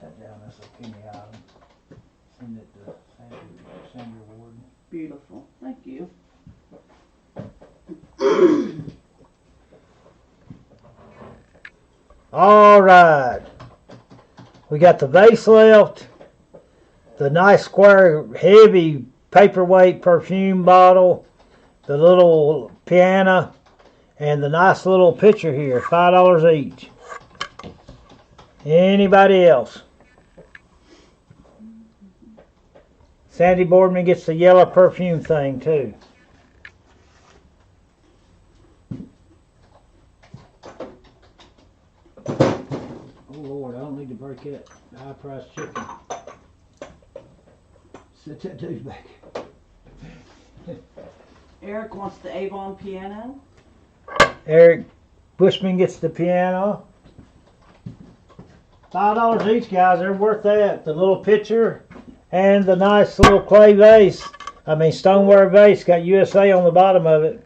that down. That's a penny item. Send it to Sandra Warden. Beautiful. Thank you. All right. We got the vase left. The nice square heavy paperweight perfume bottle. The little piano. And the nice little pitcher here. $5 each. Anybody else? Sandy Boardman gets the yellow perfume thing too. Oh Lord, I don't need to break that high priced chicken. Sit that dude back. Eric wants the Avon piano. Eric Bushman gets the piano. $5 each, guys. They're worth that. The little pitcher and the nice little clay vase. I mean stoneware vase. Got USA on the bottom of it.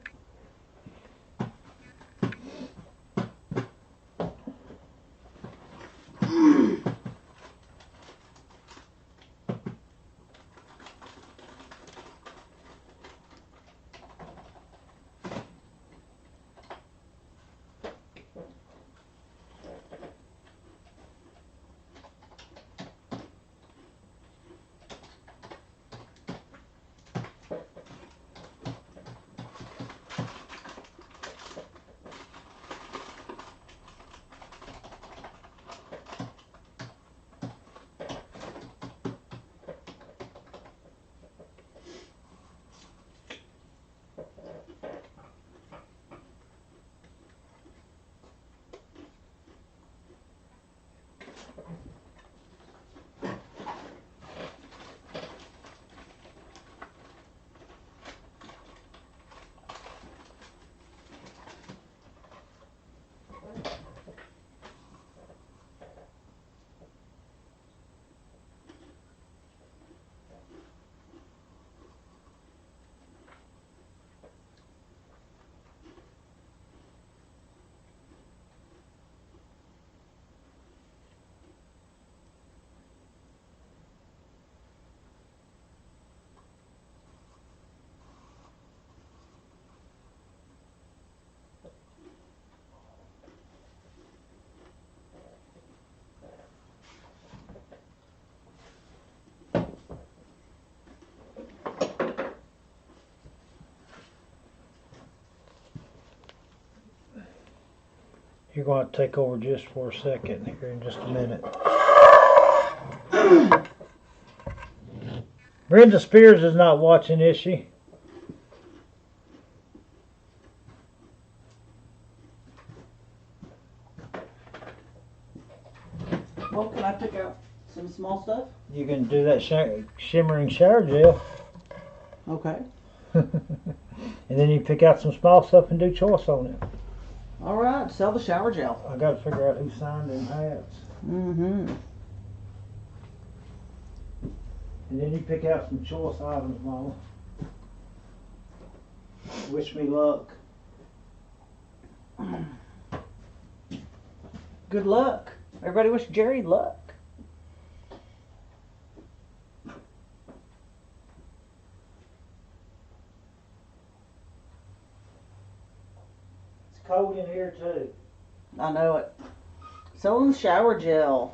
You're going to take over just for a second here in just a minute. Brenda Spears is not watching, is she? Well, can I pick out some small stuff? You can do that shimmering shower gel. Okay. And then you pick out some small stuff and do choice on it. All right, sell the shower gel. I got to figure out who signed them hats. Mm-hmm. And then you pick out some choice items, Mama. Wish me luck. Good luck. Everybody wish Jerry luck. It's cold in here too. I know it. Selling the shower gel.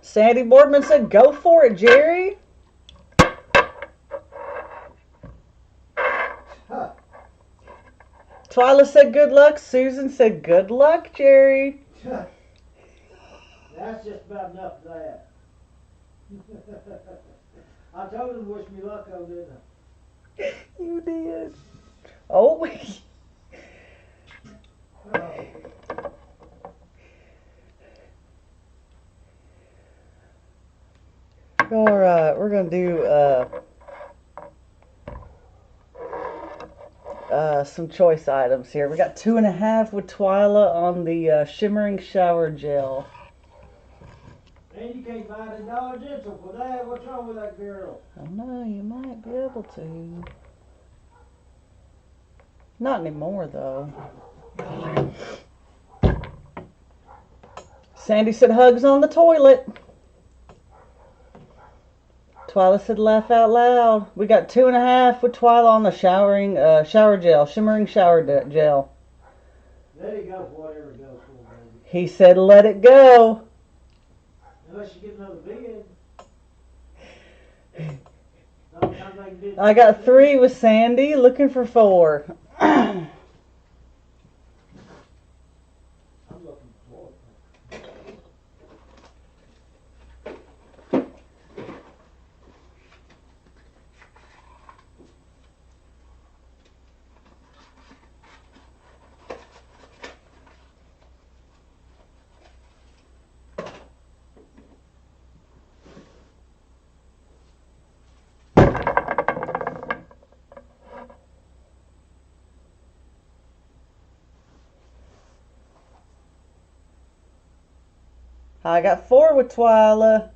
Sandy Boardman said, "Go for it, Jerry." Huh. Twyla said, "Good luck." Susan said, "Good luck, Jerry." That's just about enough of that. I told him wish me luck on, didn't I? You did. Oh. All right, we're gonna do some choice items here. We got 2.5 with Twyla on the shimmering shower gel. And you can't buy the Dollar General for that. What's wrong with that girl? I don't know, you might be able to. Not anymore, though. Sandy said hugs on the toilet. Twyla said laugh out loud. We got 2.5 with Twyla on the shower gel, shimmering shower gel. Let it go for whatever it goes for, baby. He said let it go. Unless you get another bid. Sometimes they can do I got 3 with Sandy, looking for 4. I'm looking for I got 4 with Twyla.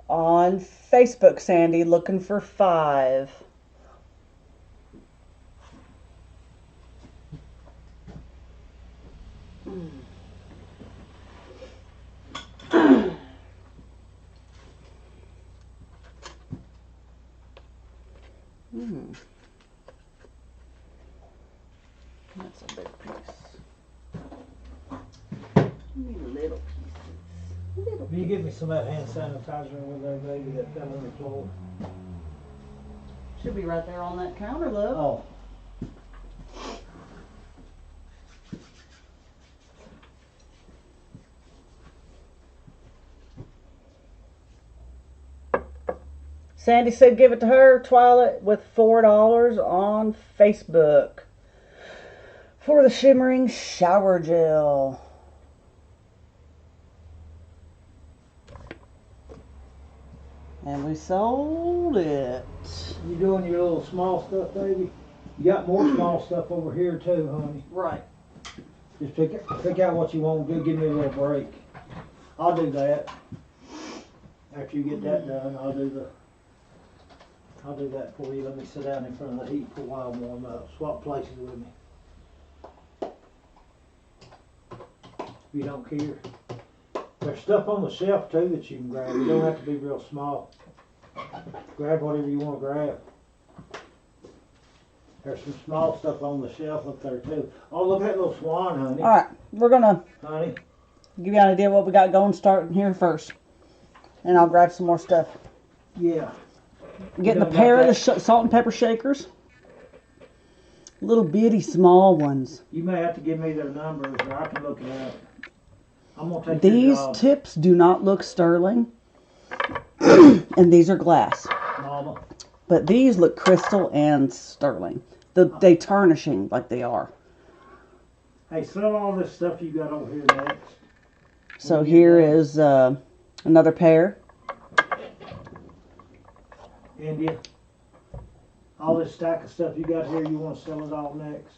On Facebook, Sandy, looking for 5. That's a big piece. Need little pieces. Will you give me some of that hand sanitizer over there, baby, that fell on the floor? Should be right there on that counter, love. Oh. Sandy said give it to her, Twyla, with $4 on Facebook for the shimmering shower gel. And we sold it. You doing your little small stuff, baby? You got more small stuff over here too, honey. Right. Just pick out what you want to do. Give me a little break. I'll do that. After you get that done, I'll do that for you. Let me sit down in front of the heat for a while and warm up. Swap places with me. If you don't care. There's stuff on the shelf too that you can grab. You don't have to be real small. Grab whatever you want to grab. There's some small stuff on the shelf up there too. Oh, look at that little swan, honey. All right, we're gonna Honey, give you an idea what we got going starting here first, and I'll grab some more stuff. yeah. Getting a done got pair of the that? salt and pepper shakers, little bitty small ones. You may have to give me their numbers or I can look it up. I'm gonna take These your job, tips do not look sterling, and these are glass, Mama. but these look crystal and sterling. They tarnishing like they are. Hey, sell all this stuff you got over here next. So here is another pair. India. All this stack of stuff you got here, you want to sell it all next.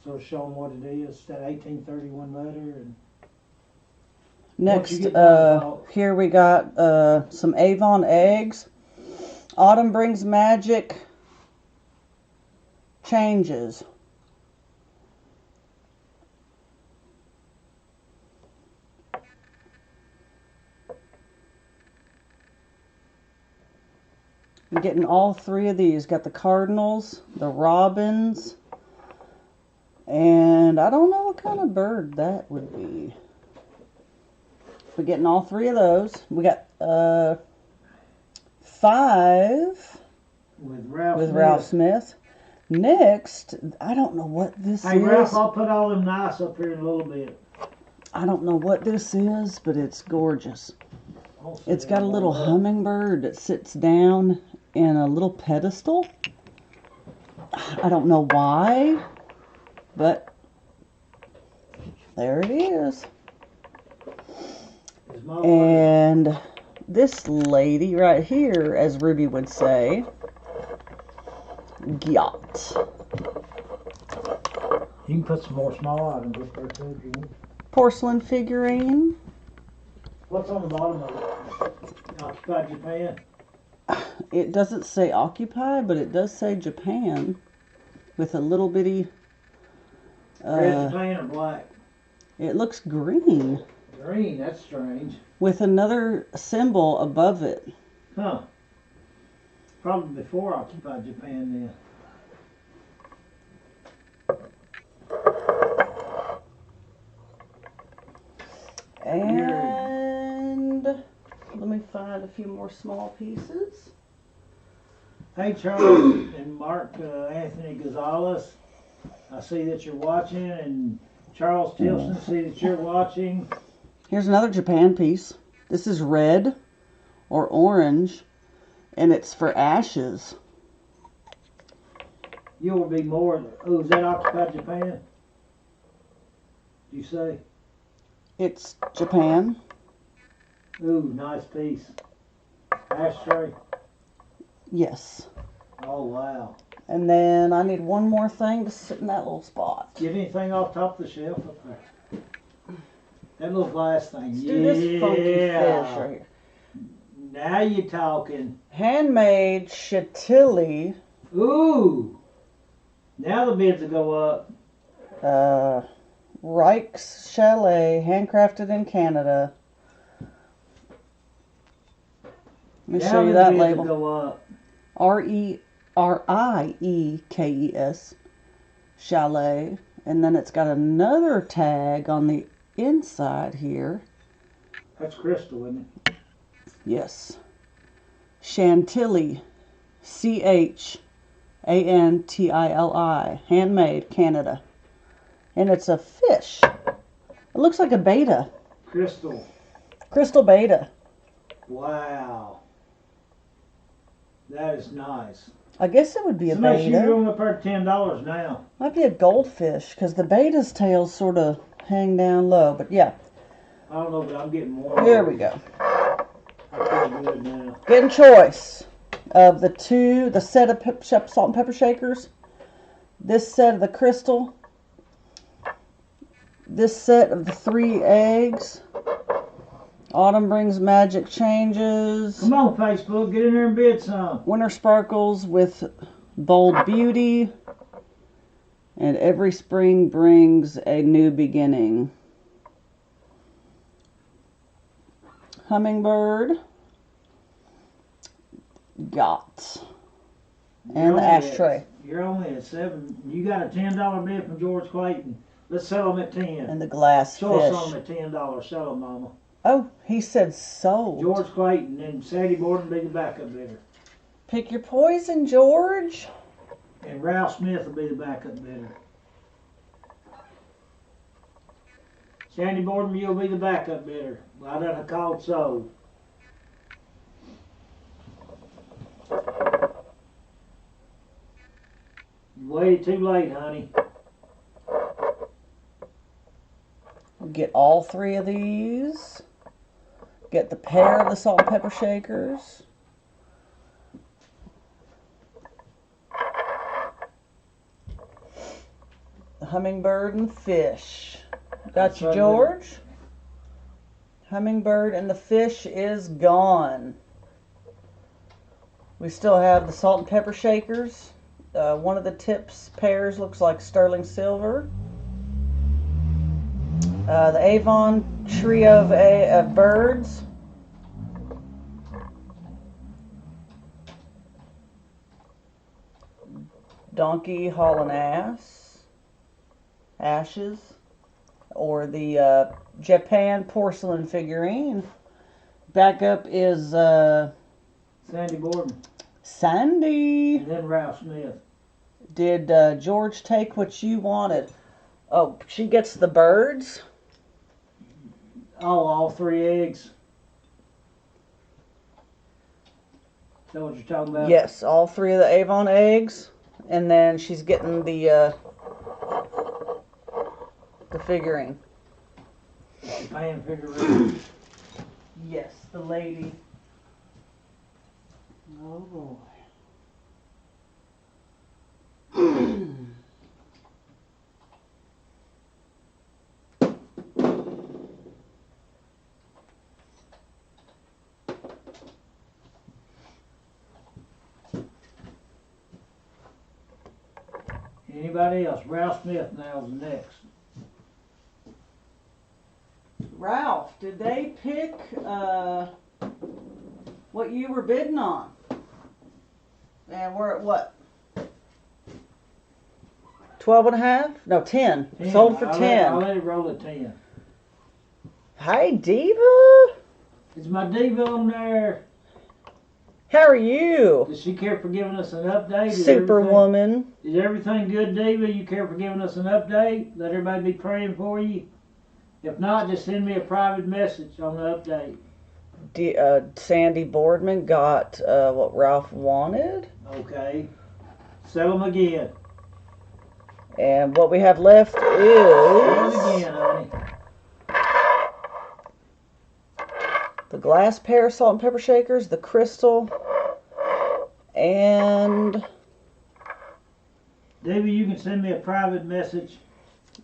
So show them what it is. That 1831 letter. And Next, you get done, Paul? here we got some Avon eggs. Autumn brings magic. Changes. I'm getting all three of these. Got the cardinals, the robins, and I don't know what kind of bird that would be. We're getting all three of those. We got 5 with Ralph. with Smith. Ralph Smith. Next, I don't know what this Hey, is. Ralph, I'll put all them nice up here in a little bit. I don't know what this is, but it's gorgeous. I'll sit It's got a down little on that. hummingbird that sits down in a little pedestal. I don't know why, but there it is. Is my And this lady right here, as Ruby would say, yacht. You can put some more small items up there too if you want. Porcelain figurine. What's on the bottom of it? Occupied Japan. It doesn't say occupy, but it does say Japan with a little bitty. Red Japan or black? It looks green Green, that's strange. with another symbol above it. Huh. Probably before Occupied Japan then. And let me find a few more small pieces. Hey Charles and Mark Anthony Gonzalez, I see that you're watching, and Charles Tilson, see that you're watching. Here's another Japan piece. This is red or orange, and it's for ashes. You will be more. Oh, is that Occupied Japan? You say? It's Japan. Ooh, nice piece. Ashtray. Yes. Oh wow. And then I need one more thing to sit in that little spot. Get anything off top of the shelf up there? That little glass thing. Let's do this funky fish right here. Now you're talking. Handmade Chantilly. Ooh. Now the bids will go up. Reich's Chalet, handcrafted in Canada. Let me Now show you the that bids label. will go up. Riekes Chalet. And then it's got another tag on the inside here. That's crystal, isn't it? Yes. Chantilly. Chantili. Handmade, Canada. And it's a fish. It looks like a betta. Crystal. Crystal betta. Wow. That is nice. I guess it would be a Somebody should be betta. going up there at $10 now. Might be a goldfish because the betta's tails sort of hang down low. But yeah, I don't know, but I'm getting more. here we go. I feel good now. Getting choice of the set of salt and pepper shakers. This set of the crystal. This set of the 3 eggs. Autumn brings magic changes. Come on, Facebook, get in there and bid some. Winter sparkles with bold beauty. And every spring brings a new beginning. Hummingbird. Got. And the ashtray. You're only at 7. You got a $10 bid from George Clayton. Let's sell them at 10. And the glass Show us fish. on at $10. Sell them, Mama. Oh, he said sold. George Clayton and Sandy Borden be the backup bidder. Pick your poison, George. And Ralph Smith will be the backup bidder. Sandy Borden, you'll be the backup bidder. I done called sold. You waited too late, honey. Get all 3 of these. Get the pair of the salt and pepper shakers. The hummingbird and fish. Got you, George? Hummingbird and the fish is gone. We still have the salt and pepper shakers. One of the tips pairs looks like sterling silver. The Avon trio of birds. Donkey, Hall and Ass. Ashes. Or the Japan porcelain figurine. Backup is Sandy Borden. Sandy. And then Ralph Smith. Did George take what you wanted? Oh, she gets the birds. Oh, all 3 eggs. Is that what you're talking about? Yes, all 3 of the Avon eggs, and then she's getting the figurine. Japan figurine. Yes, the lady. Oh boy. Anybody else? Ralph Smith now's next. Ralph, did they pick what you were bidding on? And we're at what? 12 and a half? No, 10. 10. Sold for I'll 10. I'll let it roll at 10. Hi, Diva. Is my diva on there? How are you? Does she care for giving us an update? Superwoman. Is everything good, Diva? You care for giving us an update? Let everybody be praying for you. If not, just send me a private message on the update. Sandy Boardman got what Ralph wanted. Okay. Sell them again. And what we have left Sell them is again, honey. the glass pair salt and pepper shakers, the crystal, and Diva, you can send me a private message.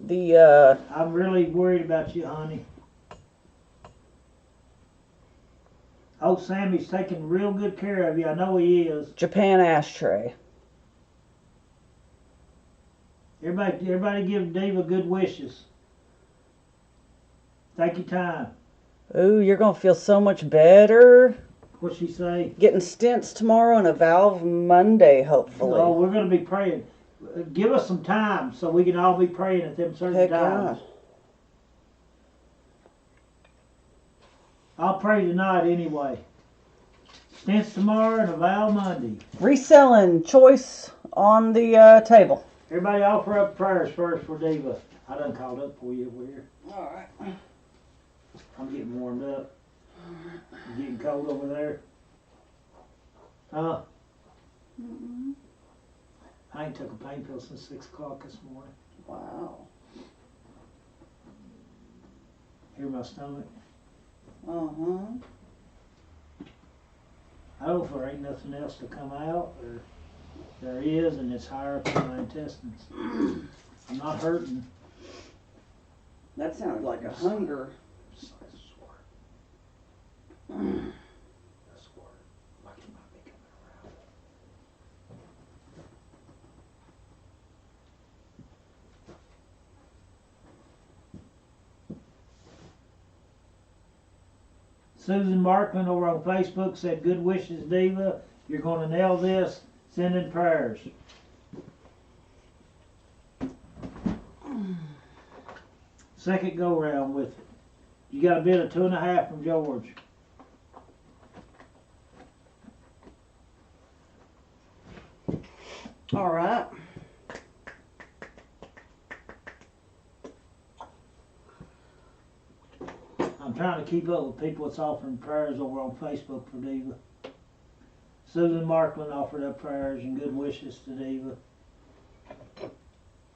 the I'm really worried about you, honey. Oh, Sammy's taking real good care of you. I know he is. Japan ashtray. Everybody give Diva good wishes. Take your time. Ooh, you're gonna feel so much better. What's she say? Getting stents tomorrow and a valve Monday, hopefully. Oh, we're going to be praying. Give us some time so we can all be praying at them certain Heck times. yeah. I'll pray tonight anyway. Stents tomorrow and a vow Monday. Reselling choice on the table. Everybody offer up prayers first for Diva. I done called up for you over here. All right. I'm getting warmed up. You getting cold over there? Huh? I ain't took a pain pill since 6 o'clock this morning. Wow. Hear my stomach? Uh-huh. I don't know if there ain't nothing else to come out, or there is, and it's higher up in my intestines. I'm not hurting. That sounded like a hunger. That's where Lucky might be coming around. Susan Markman over on Facebook said, "Good wishes, Diva. You're going to nail this. Sending prayers." Second go round with it. You got a bid of 2.5 from George. All right. I'm trying to keep up with people that's offering prayers over on Facebook for Diva. Susan Markland offered up prayers and good wishes to Diva.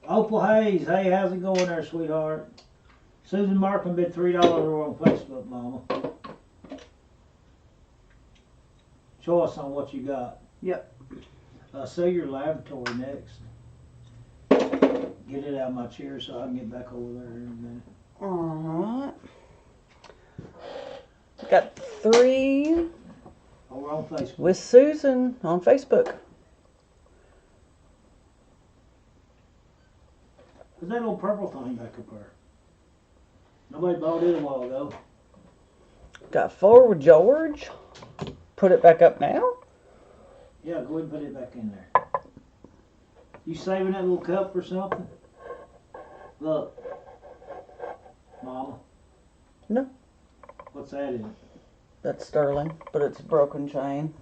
Opal Hayes, hey, how's it going there, sweetheart? Susan Markland bid $3 over on Facebook, Mama. Choice on what you got. Yep. Cellular Laboratory next. Get it out of my chair so I can get back over there in a minute. Alright. Got 3 Over on Facebook. with Susan on Facebook. What's that little purple thing back up there? Nobody bought it a while ago. Got 4 with George. Put it back up now. Yeah, go ahead and put it back in there. You saving that little cup for something? Look. Mama. No. What's that in it? That's sterling, but it's a broken chain.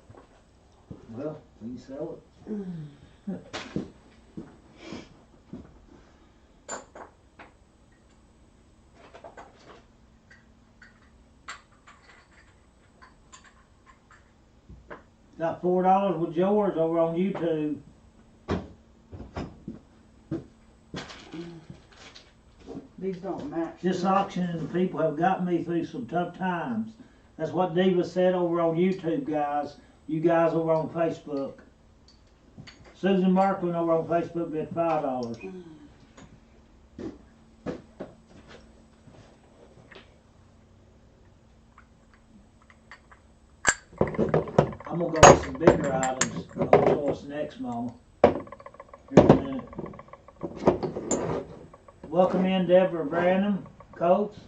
Well, we can sell it. Got $4 with George over on YouTube. These don't match. This auction and people have got me through some tough times. That's what Diva said over on YouTube, guys. You guys over on Facebook. Susan Markland over on Facebook bid $5. I'm gonna go with some bigger items. I'm gonna show us next, Mama. Here in a minute. Welcome in Deborah Branham, Coates.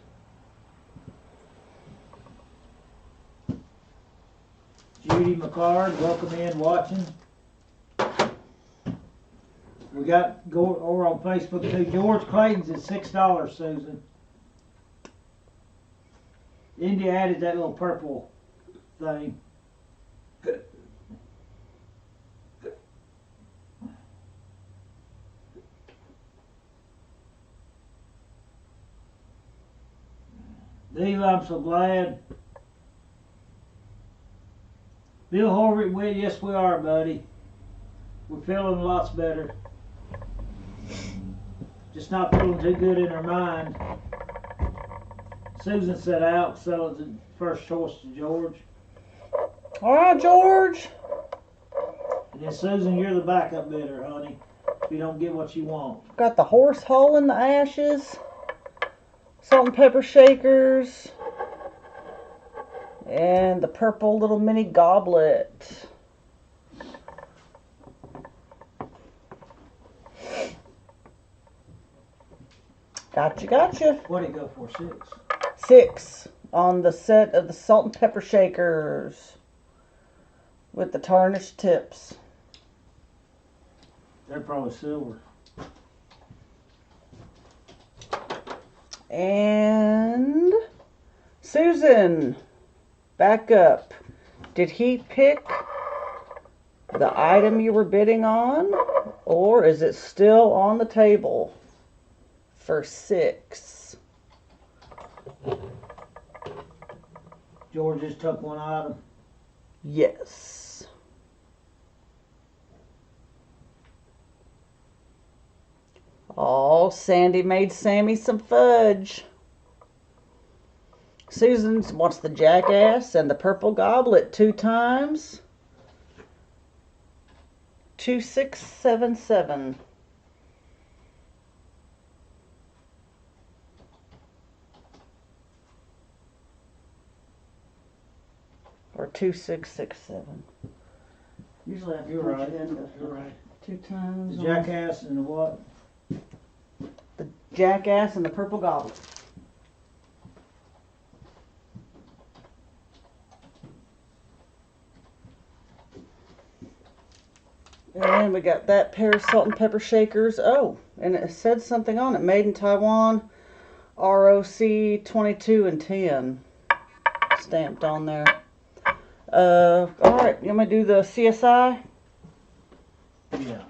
Judy McCard, welcome in watching. We got over on Facebook too. George Clayton's at $6, Susan. India added that little purple thing. Diva, I'm so glad. Bill Horvath, well, yes we are, buddy. We're feeling lots better. Just not feeling too good in our mind. Susan set out, so it's the first choice to George. Alright, George. And then Susan, you're the backup bidder, honey. If you don't get what you want. Got the horse hole in the ashes. Salt and pepper shakers. And the purple little mini goblet. Gotcha. What'd it go for? 6? 6 on the set of the salt and pepper shakers with the tarnished tips. They're probably silver. And Susan, back up. Did he pick the item you were bidding on, or is it still on the table for 6? George just took one item. Yes. Oh, Sandy made Sammy some fudge. Susan wants the jackass and the purple goblet 2 times. 2677. 2667. Usually I have to You're punch right. it in You're right. 2 times. The jackass and the what? The jackass and the purple goblet. And we got that pair of salt and pepper shakers. Oh, and it said something on it. Made in Taiwan. ROC 22 and 10. Stamped on there. Alright, you want me to do the CSI? Yeah.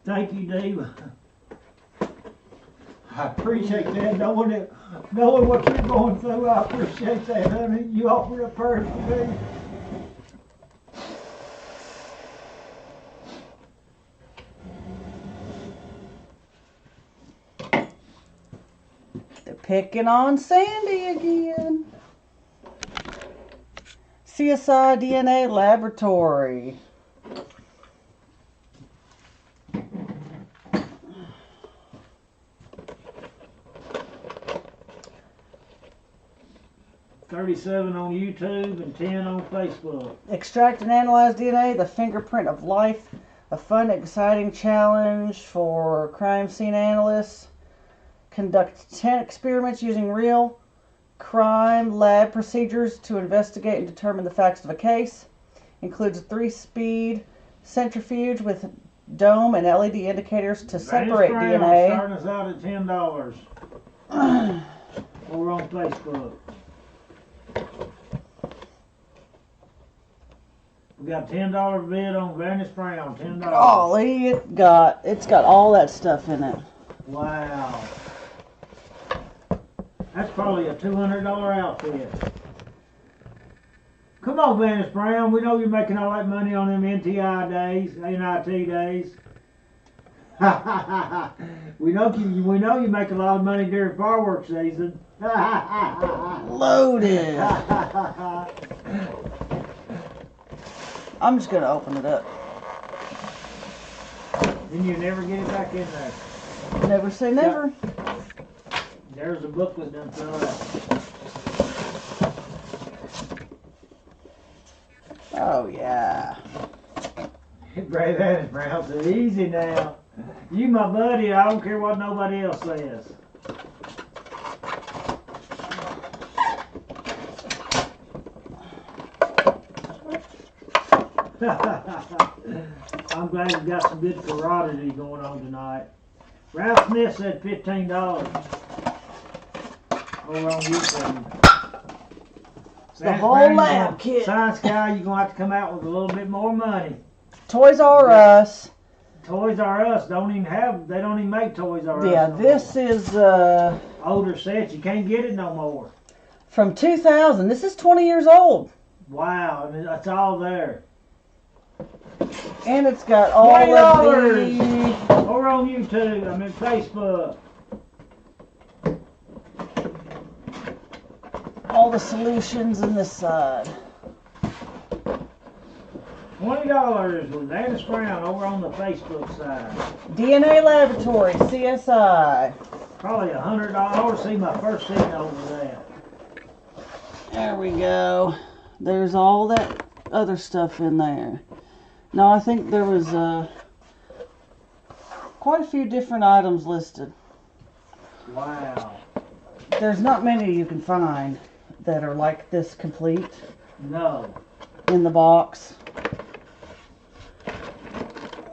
Thank you, Dave. I appreciate that. Knowing what you're going through, I appreciate that, honey. You offered a prayer for me. They're picking on Sandy again. CSI DNA Laboratory. $37 on YouTube and $10 on Facebook. Extract and analyze DNA, the fingerprint of life. A fun, exciting challenge for crime scene analysts. Conduct 10 experiments using real crime lab procedures to investigate and determine the facts of a case. Includes a 3-speed centrifuge with dome and LED indicators to separate Vanessa Brown DNA. starting us out at $10 over on Facebook. We got $10 bid on Vanish Brown, $10. Golly, it's got all that stuff in it. Wow. That's probably a $200 outfit. Come on, Vanish Brown. We know you're making all that money on them NTI days, NIT days. we know you make a lot of money during fireworks season. Loaded. I'm just gonna open it up. Then you never get it back in there. Never say never. There's a booklet done for that. Oh yeah. Brave Vanish Brown said, easy now. You my buddy, I don't care what nobody else says. I'm glad you got some good camaraderie going on tonight. Ralph Smith said $15 over on YouTube. It's the whole lab kit. Science guy, you're going to have to come out with a little bit more money. Toys R Us. Toys R Us they don't even make Toys R Us. Yeah, no this more. is Older sets, you can't get it no more. from 2000. This is 20 years old. Wow, and it's all there. And it's got all of $20 the over on YouTube, Facebook. all the solutions in this side. $20 with Vanish Brown over on the Facebook side. DNA Laboratory, CSI. Probably $100. I ought to see my first seat over that. There we go. There's all that other stuff in there. No, I think there was quite a few different items listed. Wow. There's not many you can find that are like this complete No. in the box.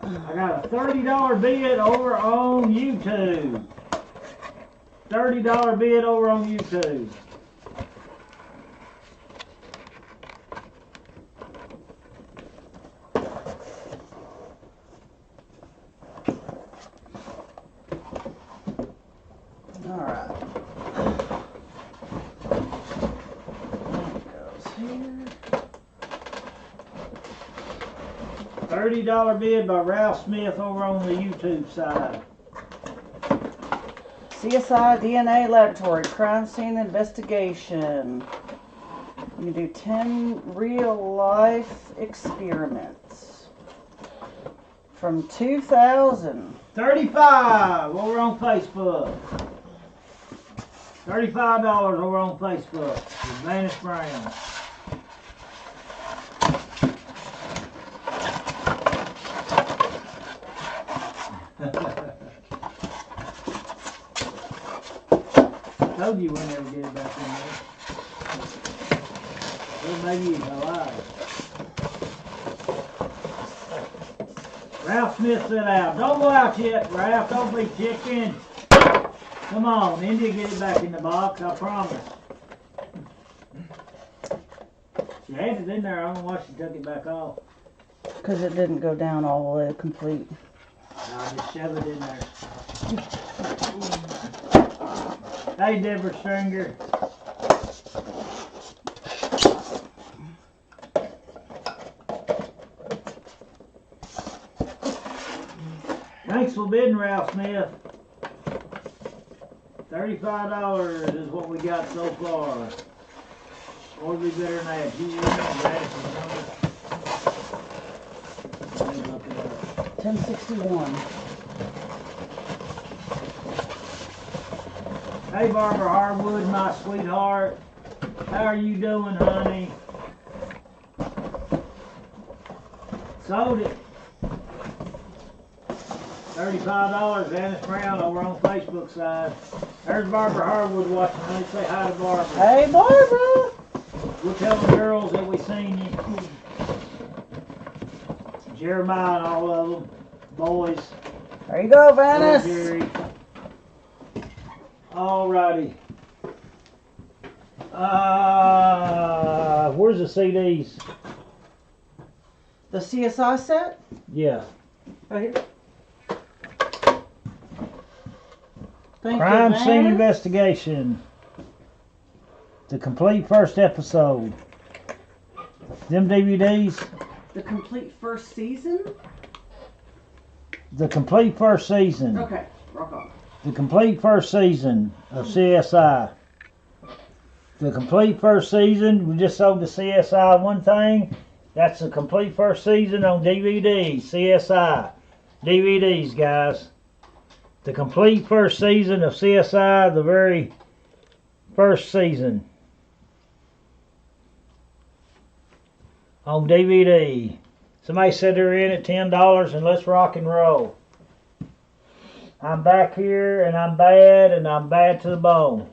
I got a $30 bid over on YouTube. $30 bid over on YouTube. Alright. That goes here. $30 bid by Ralph Smith over on the YouTube side. CSI DNA Laboratory, crime scene investigation. You can do 10 real life experiments. from 2000. 35 over on Facebook. $35 over on Facebook. With Vanis Brown. Told you we'll never get it back in there. Well, maybe he's alive. Ralph Smith said out. Don't go out yet, Ralph. Don't be chicken. Come on, India, get it back in the box. I promise. She had it in there. I don't know why she took it back off. Because it didn't go down all the way complete. I just shove it in there. Hey, Deborah Stringer. Thanks for bidding, Ralph Smith. $35 is what we got so far. Or be better than that. You know Gladys's number. Let me look it up. 1061. Hey, Barbara Harwood, my sweetheart. How are you doing, honey? Sold it. $35, Vanis Brown over on Facebook side. There's Barbara Harwood watching. Let me say hi to Barbara. Hey, Barbara! We'll tell the girls that we seen you. Jeremiah and all of them. Boys. There you go, Little Vanis. Jerry. Alrighty. Where's the CDs? The CSI set? Yeah. Right here. Thank Crime you, Scene Vanis. Investigation. The complete first episode. Them DVDs. The complete first season? The complete first season. Okay, rock on. The complete first season of CSI. The complete first season. We just sold the CSI one thing. That's the complete first season on DVD. CSI. DVDs, guys. The complete first season of CSI. The very first season. On DVD. Somebody said they're in at $10 and let's rock and roll. I'm back here and I'm bad to the bone.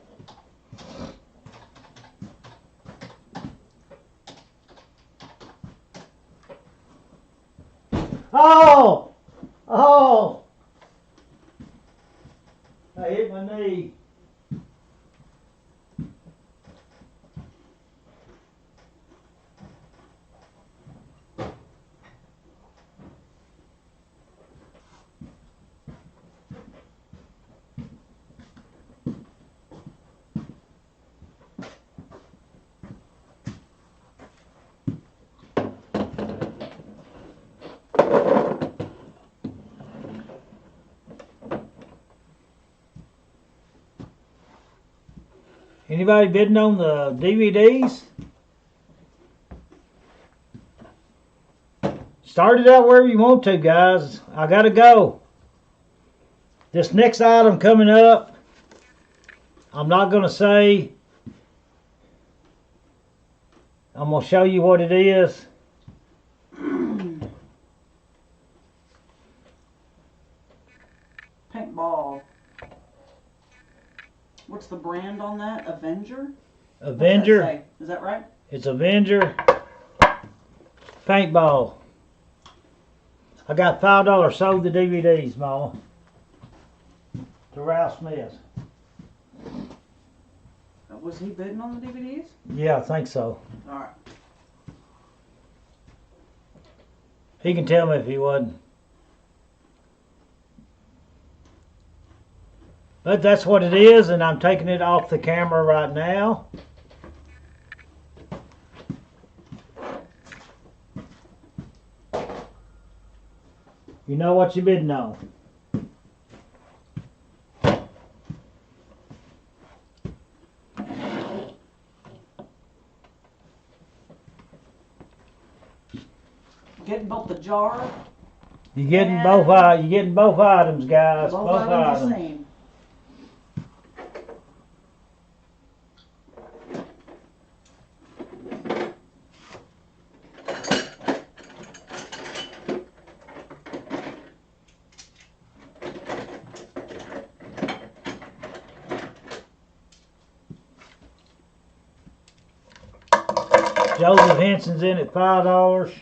Oh! Oh! I hit my knee. Anybody bidding on the DVDs? Start it out wherever you want to, guys. I gotta go. This next item coming up, I'm not gonna say. I'm gonna show you what it is. Paintball. What's the brand on that? Avenger? What's that Avenger. say? Is that right? It's Avenger paintball. I got $5 sold the DVDs, Ma. To Ralph Smith. Was he bidding on the DVDs? Yeah, I think so. Alright. He can tell me if he wasn't. But that's what it is, and I'm taking it off the camera right now. You know what you bidding on. Getting both the jar You getting And- both you getting both items, guys. Both Both items the items. same. Joseph Henson's in at $5.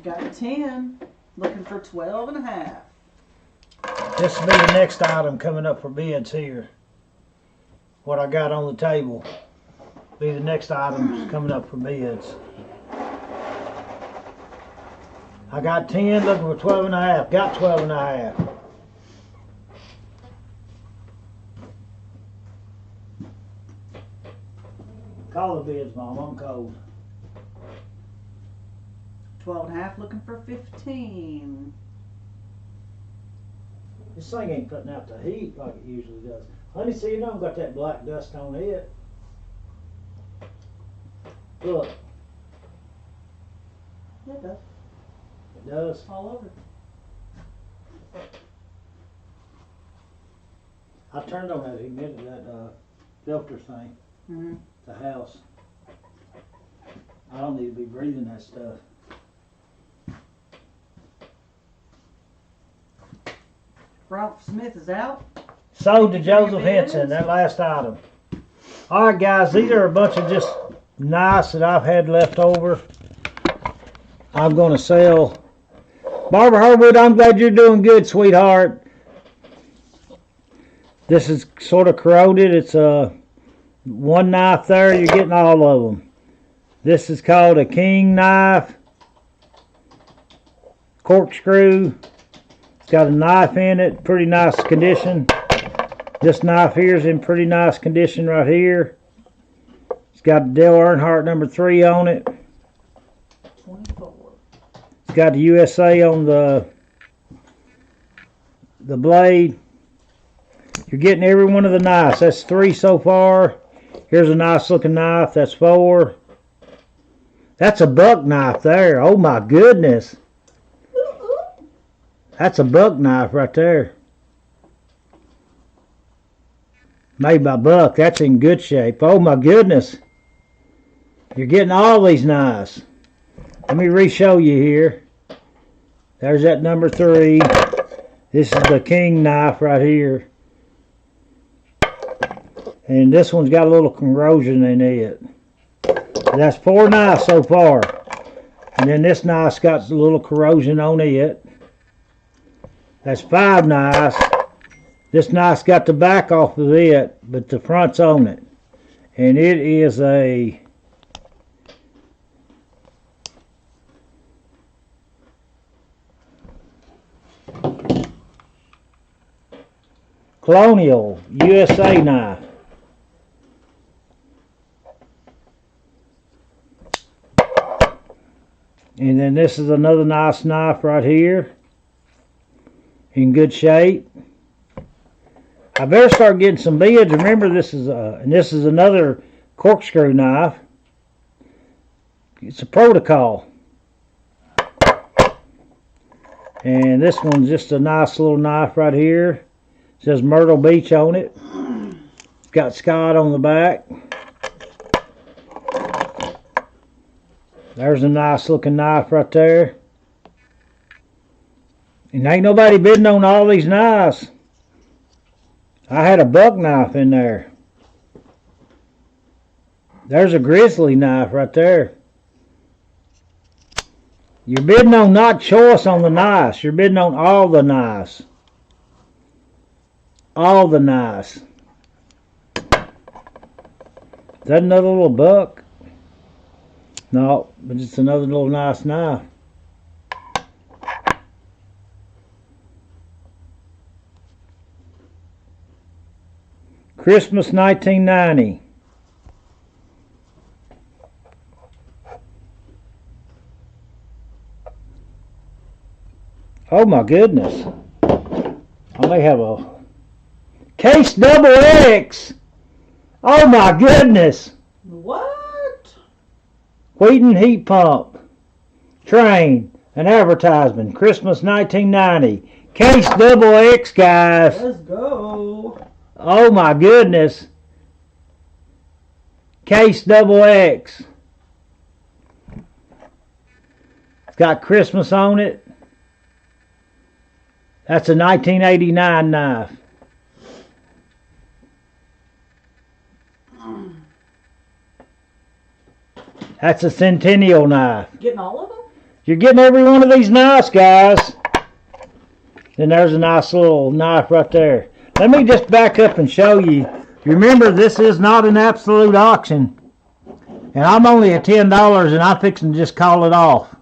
Got 10. Looking for 12 and a half. This will be the next item coming up for bids here. What I got on the table be the next items coming up for bids. I got 10 looking for 12 and a half. Got 12 and a half. Call the bids, Mom. I'm cold. 12 and a half. Looking for 15. This thing ain't putting out the heat like it usually does. Honey, see, you don't got that black dust on it. Look, Yeah, it does. it does. All over. I turned on that humidity, that filter thing, Mm-hmm. the house. I don't need to be breathing that stuff. Ralph Smith is out. Sold to Thank you for your Joseph bids. Henson, that last item. All right, guys, these are a bunch of just nice that I've had left over. I'm going to sell. Barbara Harwood, I'm glad you're doing good, sweetheart. This is sort of corroded. It's one knife there. You're getting all of them. This is called a king knife. Corkscrew. It's got a knife in it. Pretty nice condition. This knife here is in pretty nice condition right here. It's got Dale Earnhardt number 3 on it. 24. It's got the USA on the blade. You're getting every one of the knives. That's 3 so far. Here's a nice looking knife. That's 4. That's a buck knife there. Oh my goodness. That's a buck knife right there. Made by Buck. That's in good shape. Oh my goodness. You're getting all these knives. Let me re-show you here. There's that number 3. This is the king knife right here. And this one's got a little corrosion in it. That's 4 knives so far. And then this knife's got a little corrosion on it. That's 5 knives. This knife's got the back off of it, but the front's on it. And it is a Colonial USA knife. And then this is another nice knife right here. In good shape. I better start getting some bids. Remember, this is another corkscrew knife. It's a protocol. And this one's just a nice little knife right here. It says Myrtle Beach on it. It's got Scott on the back. There's a nice looking knife right there. And ain't nobody bidding on all these knives. I had a buck knife in there. There's a grizzly knife right there. You're bidding on not choice on the knives. You're bidding on all the knives. All the knives. Is that another little buck? No, but it's another little nice knife. Christmas 1990. Oh my goodness. I may have a Case Double X. Oh my goodness. What? Wheaton Heat Pump. Train. An advertisement. Christmas 1990. Case Double X, guys. Let's go. Oh my goodness. Case Double X. It's got Christmas on it. That's a 1989 knife. That's a Centennial knife. Getting all of them? You're getting every one of these knives, guys. Then there's a nice little knife right there. Let me just back up and show you. Remember, this is not an absolute auction. And I'm only at $10 and I'm fixing to just call it off.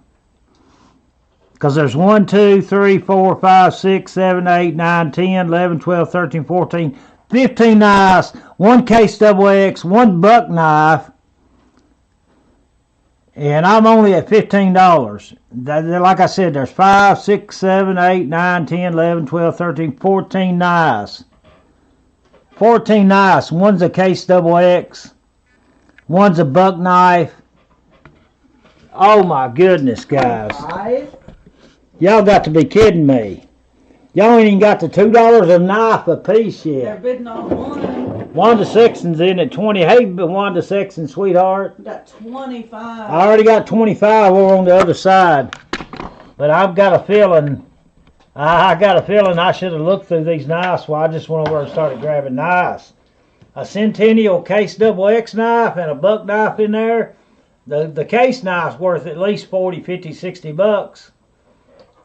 Because there's 1, 2, 3, 4, 5, 6, 7, 8, 9, 10, 11, 12, 13, 14, 15 knives, 1 Case Double X, 1 buck knife, and I'm only at $15. Like I said, there's 5, 6, 7, 8, 9, 10, 11, 12, 13, 14 knives. 14 knives. One's a Case Double X, one's a buck knife. Oh my goodness, guys. 5? Y'all got to be kidding me. Y'all ain't even got the $2 a knife a piece They're yet. bidding on one. Wanda Sexton's in at 20. Hey, Wanda Sexton, sweetheart. We got 25. I already got 25 over on the other side. But I've got a feeling, I got a feeling I should have looked through these knives, so I just went over and started grabbing knives. A Centennial Case Double X knife and a buck knife in there. The case knife's worth at least 40, 50, 60 bucks.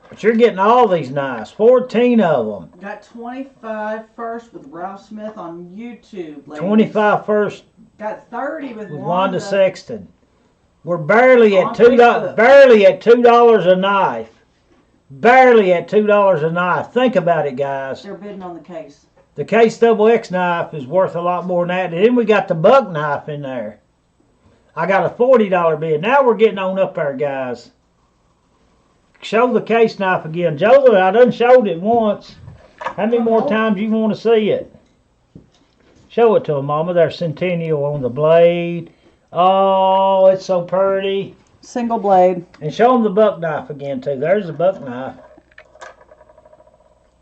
But you're getting all these knives, 14 of them. Got 25 first with Ralph Smith on YouTube. Ladies. 25 first Got 30 with with Wanda. Wanda Sexton. We're barely On at $2. Facebook. Barely at $2 a knife. Barely at $2 a knife. Think about it, guys. They're bidding on the case. The Case Double X knife is worth a lot more than that. And then we got the buck knife in there. I got a $40 bid. Now we're getting on up there, guys. Show the case knife again. Joseph, I done showed it once. How many more times you want to see it? Show it to them, Mama. There's Centennial on the blade. Oh, it's so pretty. Single blade. And show them the buck knife again, too. There's the buck knife.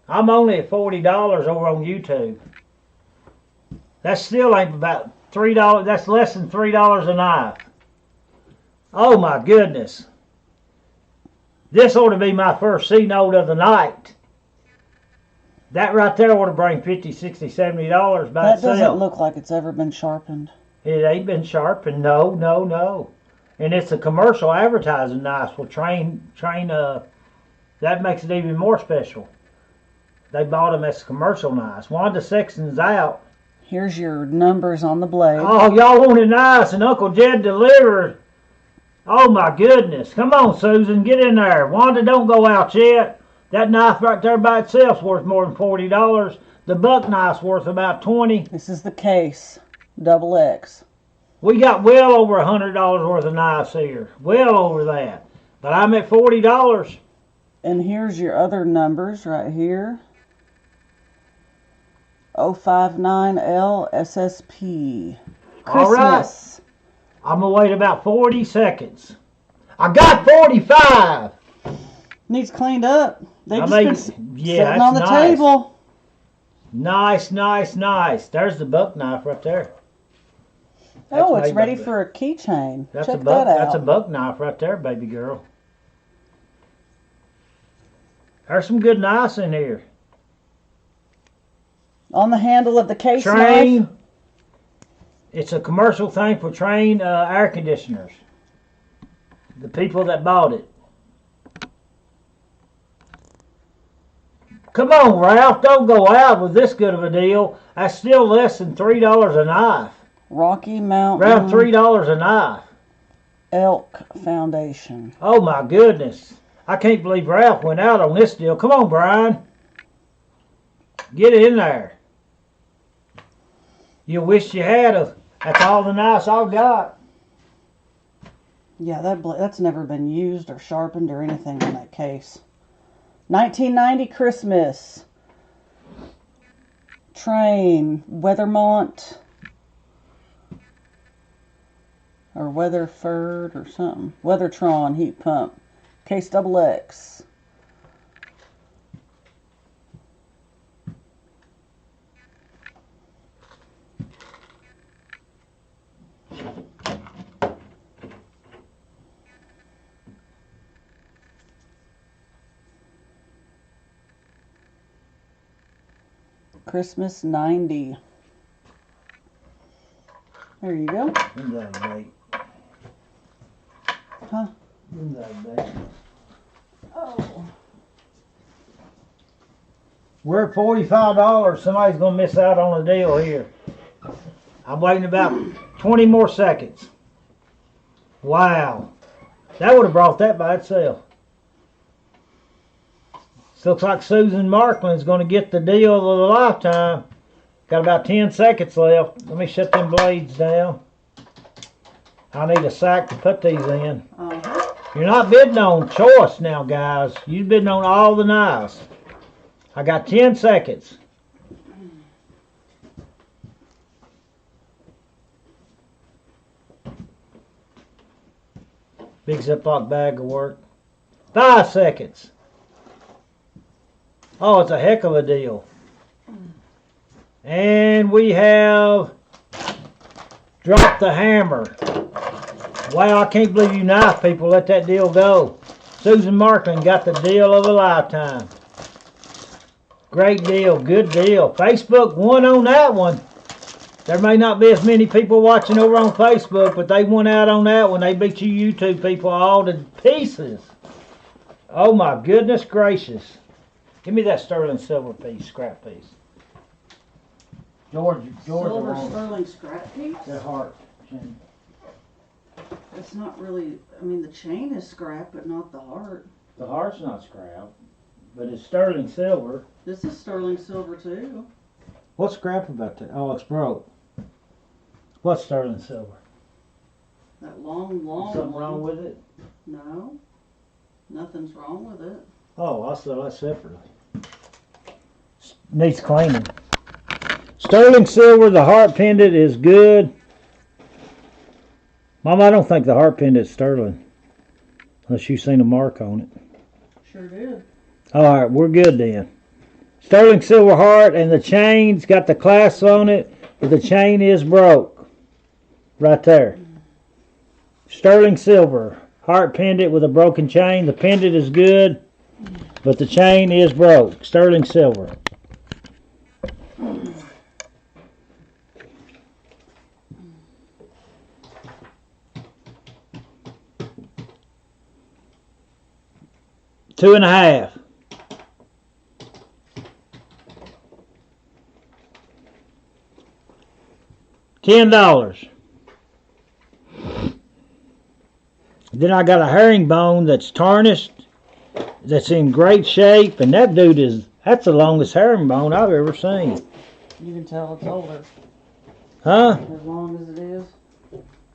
I'm only at $40 over on YouTube. That still ain't about $3. That's less than $3 a knife. Oh, my goodness. This ought to be my first C-note of the night. That right there ought to bring $50, $60, $70 by That itself. doesn't look like it's ever been sharpened. It ain't been sharpened. No, no, no. And it's a commercial advertising knife. Well, that makes it even more special. They bought them as commercial knives. Wanda Sexton's out. Here's your numbers on the blade. Oh, y'all wanted nice, and Uncle Jed delivered. Oh, my goodness. Come on, Susan, get in there. Wanda, don't go out yet. That knife right there by itself's worth more than $40. The buck knife's worth about $20. This is the Case Double X. We got well over $100 worth of knives here. Well over that. But I'm at $40. And here's your other numbers right here. 059L SSP. All right. Christmas. I'm going to wait about 40 seconds. I got 45. Needs cleaned up. They've I just mean, been yeah, sitting on the that's nice. table. Nice, nice, nice. There's the buck knife right there. Oh, That's it's made ready by- for a keychain. That's Check a buck. that out. That's a buck knife right there, baby girl. There's some good knives in here. On the handle of the Case Train. knife. It's a commercial thing for Train air conditioners. The people that bought it. Come on, Ralph. Don't go out with this good of a deal. That's still less than $3 a knife. Rocky Mountain Around $3 a knife. Elk Foundation. Oh my goodness. I can't believe Ralph went out on this deal. Come on, Brian. Get it in there. You wish you had a. That's all the knives I've got. Yeah, that's never been used or sharpened or anything on that case. 1990 Christmas. Train, Weathermont. Or Weatherford or something. Weathertron heat pump. Case XX. Christmas 90. There you go. When's that date? Huh? When's that date? Oh. We're at $45. Somebody's gonna miss out on a deal here. I'm waiting about 20 more seconds. Wow. That would have brought that by itself. Looks like Susan Marklin's going to get the deal of a lifetime. Got about 10 seconds left. Let me shut them blades down. I need a sack to put these in. Uh-huh. You're not bidding on choice now, guys. You're bidding on all the knives. I got 10 seconds. Big Ziploc bag will work. 5 seconds. Oh, it's a heck of a deal. And we have dropped the hammer. Wow, I can't believe you knife people let that deal go. Susan Marklin got the deal of a lifetime. Great deal, good deal. Facebook won on that one. There may not be as many people watching over on Facebook, but they won out on that one. They beat you YouTube people all to pieces. Oh my goodness gracious. Give me that sterling silver piece, scrap piece. George Silver won. sterling scrap piece? That heart. It's not really, I mean, the chain is scrap, but not the heart. The heart's not scrap, but it's sterling silver. This is sterling silver too. What's scrap about that? Oh, it's broke. What's sterling silver? That long Something one. wrong with it? No. Nothing's wrong with it. Oh, I'll sell that separately. Needs cleaning. Sterling silver, the heart pendant is good. Mom, I don't think the heart pendant's sterling. Unless you've seen a mark on it. Sure did. Alright, we're good then. Sterling silver heart, and the chain's got the clasp on it, but the chain is broke. Right there. Sterling silver. Heart pendant with a broken chain. The pendant is good, but the chain is broke. Sterling silver. $2.50. $10. Then I got a herringbone that's tarnished, that's in great shape, and that dude that's the longest herringbone I've ever seen. You can tell it's older. Huh? As long as it is.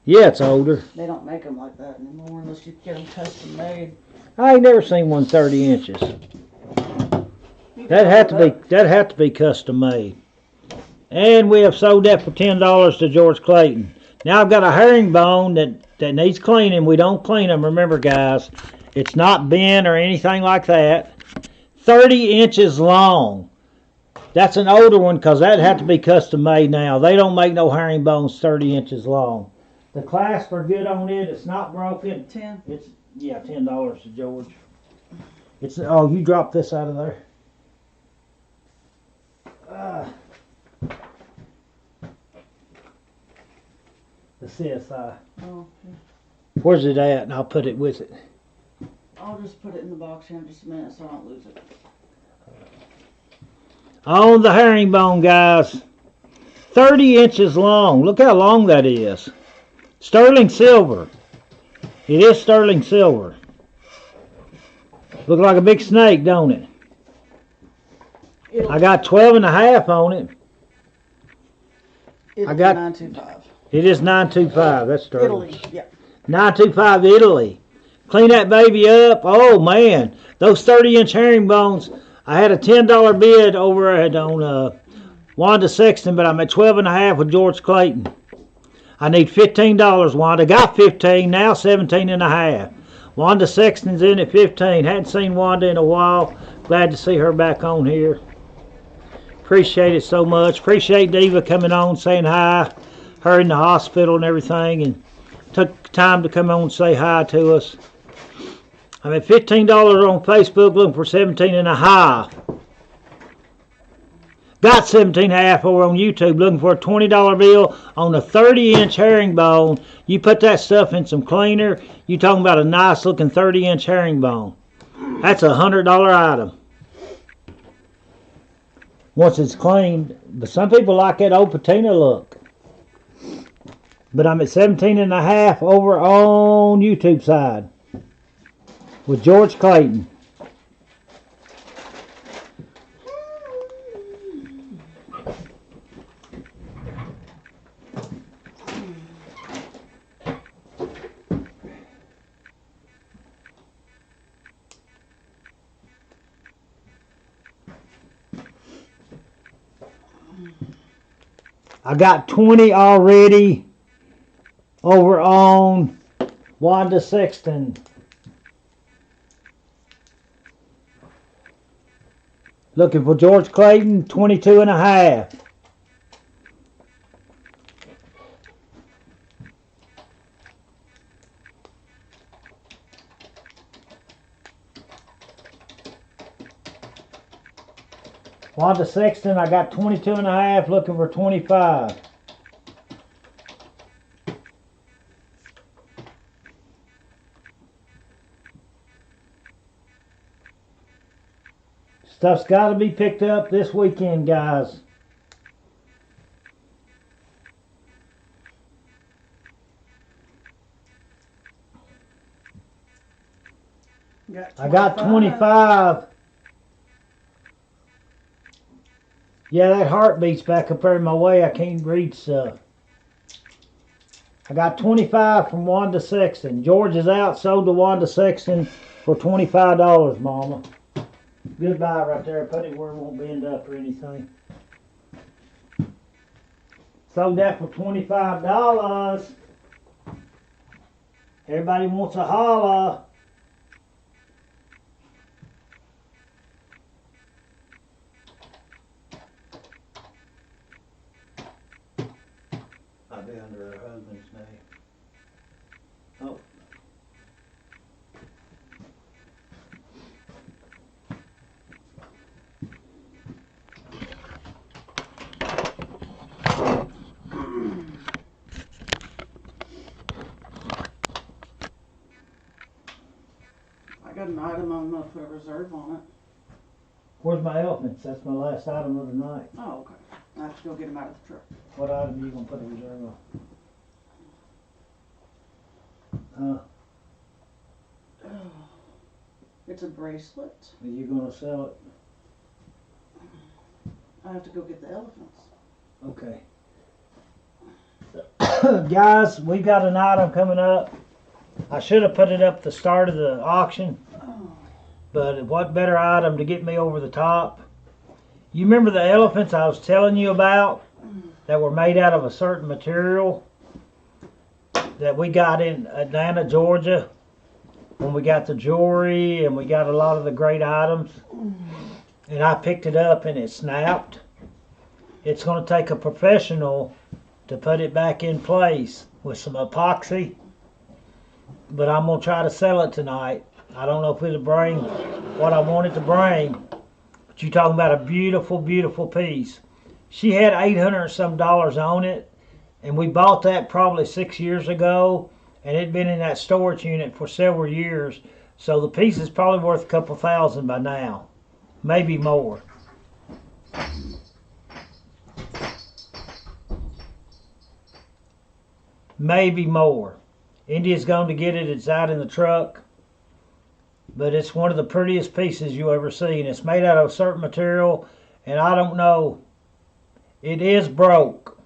Yeah, it's older. They don't make them like that anymore unless you get them custom made. I ain't never seen one 30 inches. That'd have to be custom made. And we have sold that for $10 to George Clayton. Now I've got a herringbone that needs cleaning. We don't clean them, remember guys. It's not bent or anything like that. 30 inches long. That's an older one because that'd have to be custom made now. They don't make no herringbones 30 inches long. The clasps are good on it. It's not broken. 10. It's $10 to George. Oh, you dropped this out of there. The CSI. Oh, Where's it at? And I'll put it with it. I'll just put it in the box here in just a minute so I don't lose it. On the herringbone, guys. 30 inches long. Look how long that is. Sterling silver. It is sterling silver. Look like a big snake, don't it? I got 12.5 on it. Italy, I got- 925. It is 925. That's sterling. Italy, yeah. 925 Italy. Clean that baby up. Oh man, those 30-inch herringbones. I had a $10 bid over on Wanda Sexton, but I'm at 12.5 with George Clayton. I need $15, Wanda. Got 15, now 17.5. Wanda Sexton's in at 15. Hadn't seen Wanda in a while. Glad to see her back on here. Appreciate it so much. Appreciate Diva coming on, saying hi. Her in the hospital and everything, and took time to come on and say hi to us. I'm at $15 on Facebook, looking for 17.5. Got 17.5 over on YouTube, looking for a $20 bill on a 30-inch herringbone. You put that stuff in some cleaner, you talking about a nice looking 30-inch herringbone. That's a $100 item. Once it's cleaned, but some people like that old patina look. But I'm at 17.5 over on YouTube side with George Clayton. I got 20 already over on Wanda Sexton. Looking for George Clayton, 22.5. Wanda Sexton, I got 22.5, looking for 25. Stuff's got to be picked up this weekend, guys. I got 25. Yeah, that heartbeat's back up there in my way. I can't read stuff. I got 25 from Wanda Sexton. George is out, sold to Wanda Sexton for $25, Mama. Goodbye right there. Put it where it won't bend up or anything. Sold that for $25. Everybody wants a holla. I'll be under her husband's name. Oh. I got an item, I don't know if I reserve on it. Where's my elephants? That's my last item of the night. Oh, okay. I have to go get them out of the truck. What item are you going to put a reserve on? It's a bracelet. Are you going to sell it? I have to go get the elephants. Okay. Guys, we got an item coming up. I should have put it up at the start of the auction, but what better item to get me over the top? You remember the elephants I was telling you about that were made out of a certain material that we got in Atlanta, Georgia, when we got the jewelry and we got a lot of the great items? And I picked it up and it snapped. It's going to take a professional to put it back in place with some epoxy, but I'm going to try to sell it tonight. I don't know if it'll bring what I want it to bring, but you're talking about a beautiful, beautiful piece. She had $800 some on it, and we bought that probably 6 years ago, and it'd been in that storage unit for several years, so the piece is probably worth a couple thousand by now, maybe more. Maybe more. India's going to get it. It's out in the truck. But it's one of the prettiest pieces you ever see. And it's made out of a certain material. And I don't know. It is broke.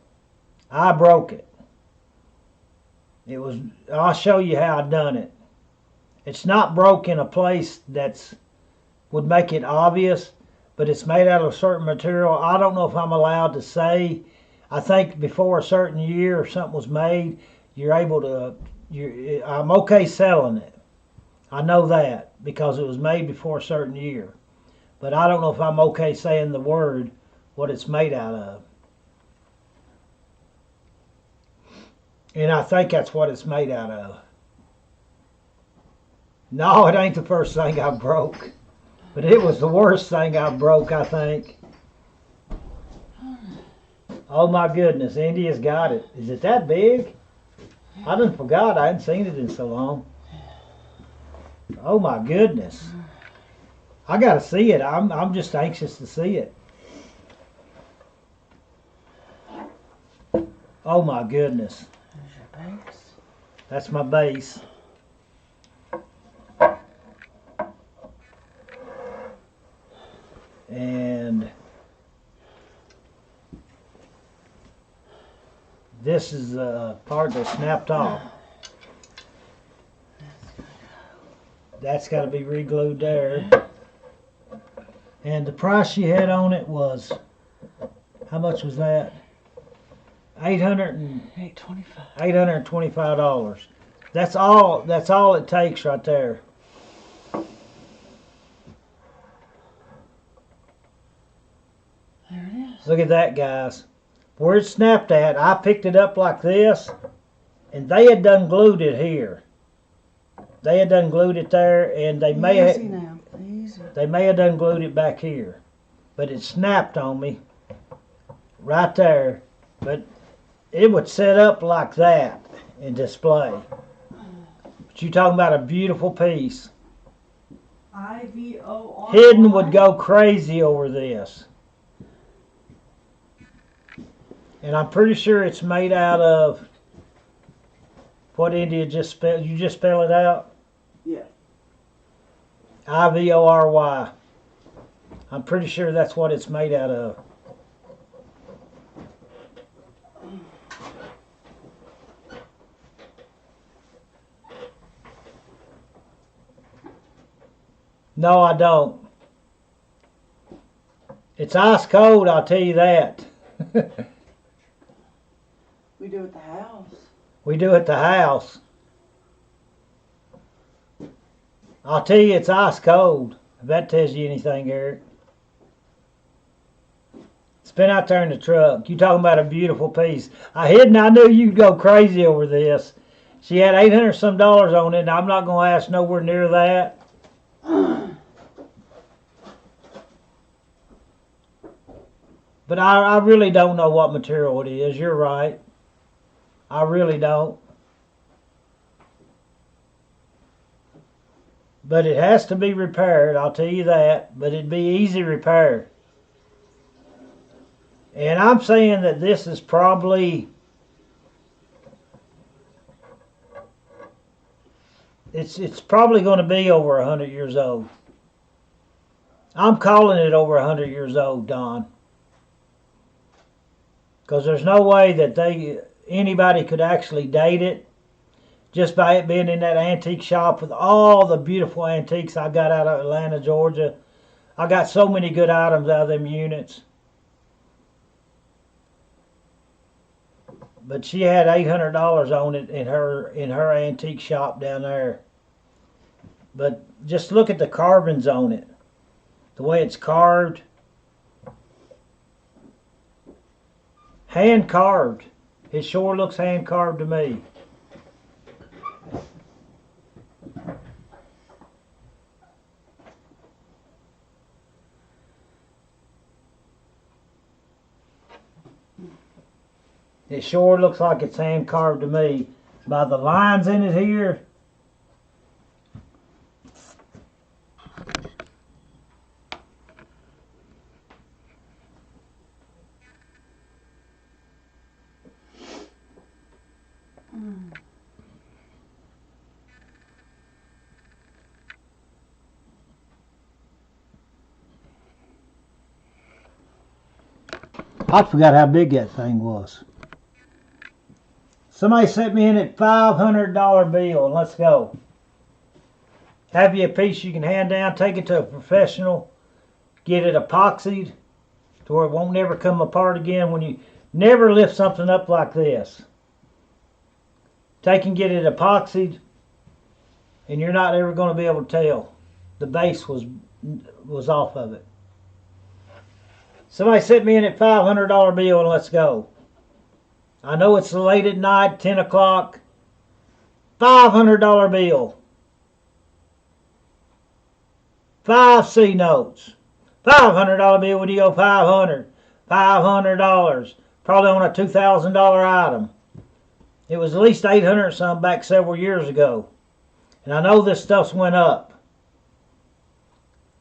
I broke it. I'll show you how I done it. It's not broke in a place that's would make it obvious, but it's made out of a certain material. I don't know if I'm allowed to say. I think before a certain year or something was made, you're able to. I'm okay selling it. I know that because it was made before a certain year, but I don't know if I'm okay saying the word what it's made out of. And I think that's what it's made out of. No, it ain't the first thing I broke. But it was the worst thing I broke, I think. Oh my goodness, India's got it. Is it that big? I done forgot. I hadn't seen it in so long. Oh my goodness. I gotta see it. I'm just anxious to see it. Oh my goodness. There's your base. That's my base. And this is the part that snapped off. That's got to be re-glued there. And the price she had on it was, how much was that? $825. That's all it takes right there. There it is. Look at that, guys. Where it snapped at, I picked it up like this, and they had done glued it here. They had done glued it there, and they may Easy now. Easy. have done glued it back here. But it snapped on me right there. But it would set up like that and display. But you talking about a beautiful piece. IVOR. Hidden would go crazy over this. And I'm pretty sure it's made out of what India just spelled. You just spell it out? Yeah. IVORY. I'm pretty sure that's what it's made out of. No, I don't. It's ice cold, I'll tell you that. We do at the house. We do at the house. I'll tell you it's ice cold. If that tells you anything, Eric. It's been out there in the truck. You talking about a beautiful piece. I knew you'd go crazy over this. She had $800 some on it, and I'm not going to ask nowhere near that. But I really don't know what material it is. You're right. I really don't. But it has to be repaired, I'll tell you that. But it'd be easy repair. And I'm saying that this is probably... It's probably going to be over 100 years old. I'm calling it over 100 years old, Don. Because there's no way that anybody could actually date it just by it being in that antique shop with all the beautiful antiques I got out of Atlanta, Georgia. I got so many good items out of them units. But she had $800 on it in her antique shop down there. But just look at the carvings on it. The way it's carved. Hand carved. It sure looks hand carved to me. It sure looks like it's hand carved to me. By the lines in it here. I forgot how big that thing was. Somebody sent me in a $500 bill, and let's go. have you a piece you can hand down, take it to a professional, get it epoxied to where it won't never come apart again. When you never lift something up like this, take and get it epoxied, and you're not ever going to be able to tell. The base was off of it. Somebody sent me in at $500 bill and let's go. I know it's late at night, 10 o'clock. $500 bill. 5 C notes. $500 bill, would you go 500? $500. Probably on a $2,000 item. It was at least 800 something back several years ago. And I know this stuff's went up.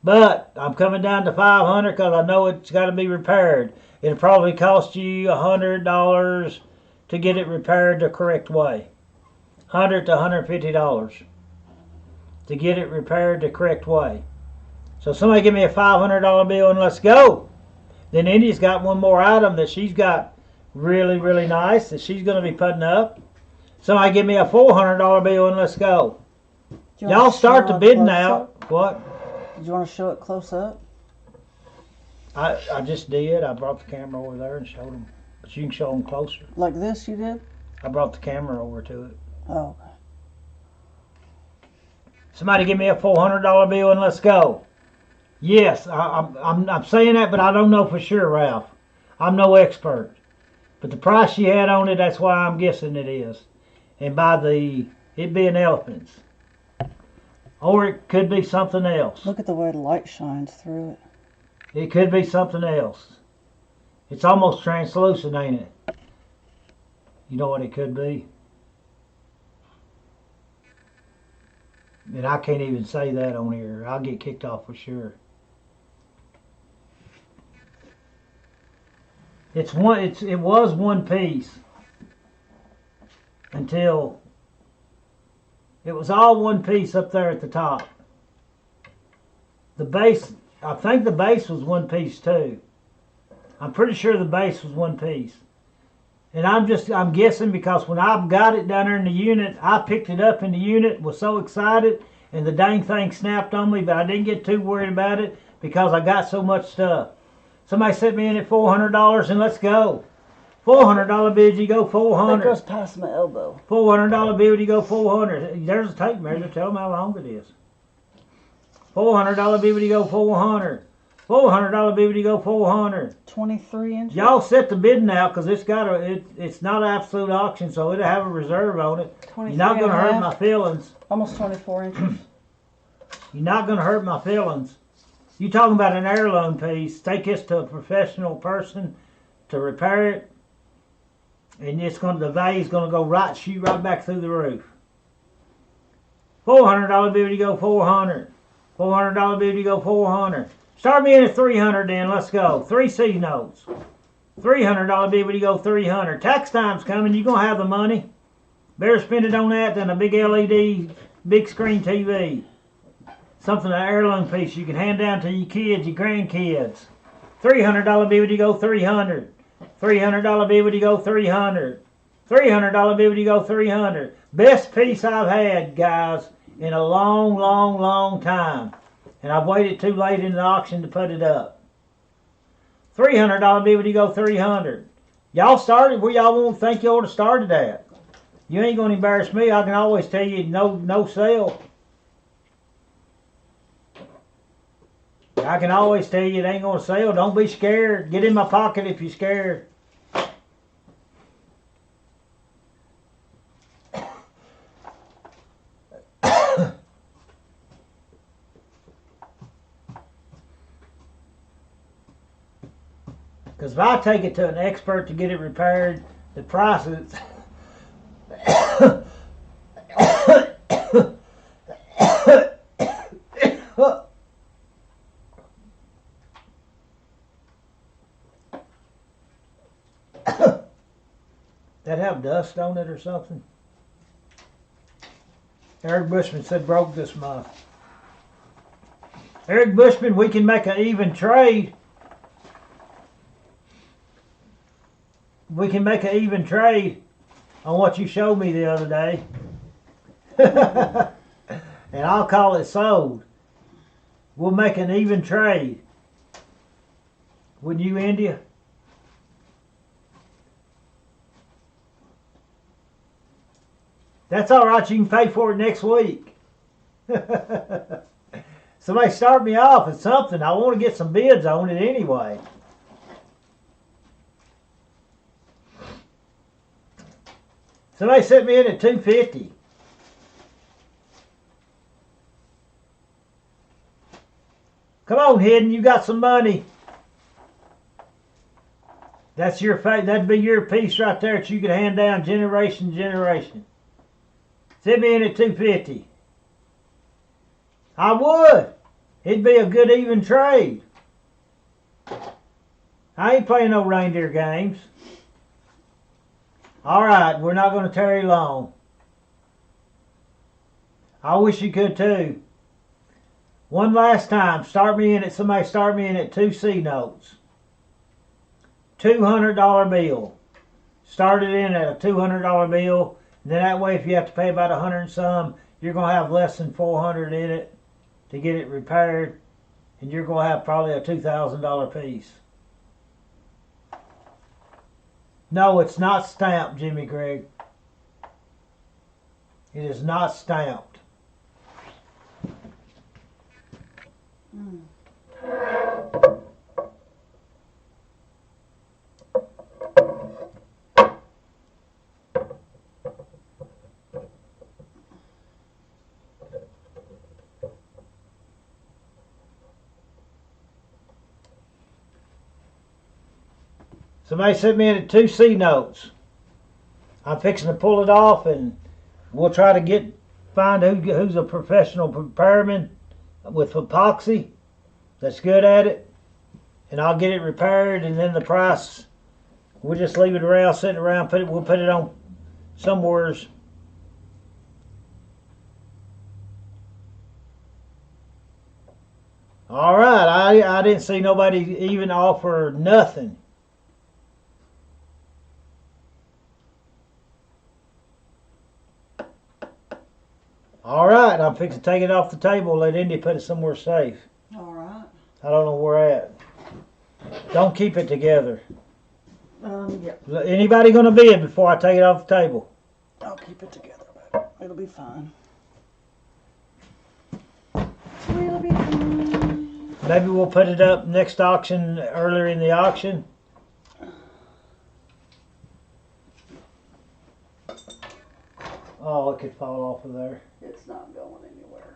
But I'm coming down to 500 because I know it's got to be repaired. It'll probably cost you $100 to get it repaired the correct way. $100 to $150 to get it repaired the correct way. So somebody give me a $500 bill and let's go. Then Indy's got one more item that she's got really, really nice that she's going to be putting up. Somebody give me a $400 bill and let's go. Y'all start the bidding out. What? Did you want to show it close up? I just did. I brought the camera over there and showed them. But you can show them closer. Like this you did? I brought the camera over to it. Oh, okay. Somebody give me a $400 bill and let's go. Yes, I'm saying that, but I don't know for sure, Ralph. I'm no expert. But the price you had on it, that's why I'm guessing it is. And by it being elephants. Or it could be something else. Look at the way the light shines through it. It could be something else. It's almost translucent, ain't it? You know what it could be? And I can't even say that on here. I'll get kicked off for sure. It was one piece until it was all one piece up there at the top. The base, I think the base was one piece too. I'm pretty sure the base was one piece. And I'm guessing because when I got it down there in the unit, I picked it up in the unit, was so excited, and the dang thing snapped on me, but I didn't get too worried about it because I got so much stuff. Somebody sent me in at $400 and let's go. $400 bid, you go 400. That goes past my elbow. $400 bill, you go 400. There's a tape measure. Tell them how long it is. $400 bill, you go 400. $400 bill, you go 400. 23 inches. Y'all set the bidding out because it's not an absolute auction, so it'll have a reserve on it. You're not going to hurt my feelings. Almost 24 inches. You're not going to hurt my feelings. You talking about an heirloom piece? Take this to a professional person to repair it, and the value's going to go shoot right back through the roof. $400 bill, you go 400. $400 bill, you go 400. Start me in at 300 then, let's go. 3 C notes. $300 bill, you go 300. Tax time's coming, you're going to have the money. Better spend it on that than a big LED, big screen TV. Something, an heirloom piece you can hand down to your kids, your grandkids. $300 bill, you go 300. $300 bill, you go 300. $300 bill, you go 300. Best piece I've had, guys, in a long, long, long time. And I've waited too late in the auction to put it up. $300 bill, you go 300. Y'all started where y'all won't think you ought to start it at. You ain't going to embarrass me. I can always tell you no sale. I can always tell you it ain't going to sell. Don't be scared. Get in my pocket if you're scared. Because if I take it to an expert to get it repaired, the price is... That have dust on it or something? Eric Bushman said broke this month. Eric Bushman, we can make an even trade. We can make an even trade on what you showed me the other day. And and I'll call it sold. We'll make an even trade. Wouldn't you, India? That's all right. You can pay for it next week. Somebody start me off at something. I want to get some bids on it anyway. Somebody set me in at $250. Come on, Hidden. You got some money. That's your that'd be your piece right there that you could hand down generation to generation. Set me in at $250. I would. It'd be a good even trade. I ain't playing no reindeer games. All right, we're not going to tarry long. I wish you could too. One last time, somebody start me in at 2 C notes. $200 bill. Start it in at a $200 bill. And then that way, if you have to pay about 100 and some, you're going to have less than 400 in it to get it repaired. And you're going to have probably a $2,000 piece. No, it's not stamped, Jimmy Greg. It is not stamped. Somebody sent me in at 2 C notes. I'm fixing to pull it off, and we'll try to find who's a professional repairman with epoxy that's good at it, and I'll get it repaired. And then the price, we'll just leave it around, sitting around. We'll put it on somewheres. All right, I didn't see nobody even offer nothing. All right, I'm fixing to take it off the table. Let Indy put it somewhere safe. All right. I don't know where at. Don't keep it together. Yeah. Anybody gonna bid before I take it off the table? I'll keep it together, but it'll be fine. It'll be fine. Maybe we'll put it up next auction, earlier in the auction. Oh, it could fall off of there. It's not going anywhere,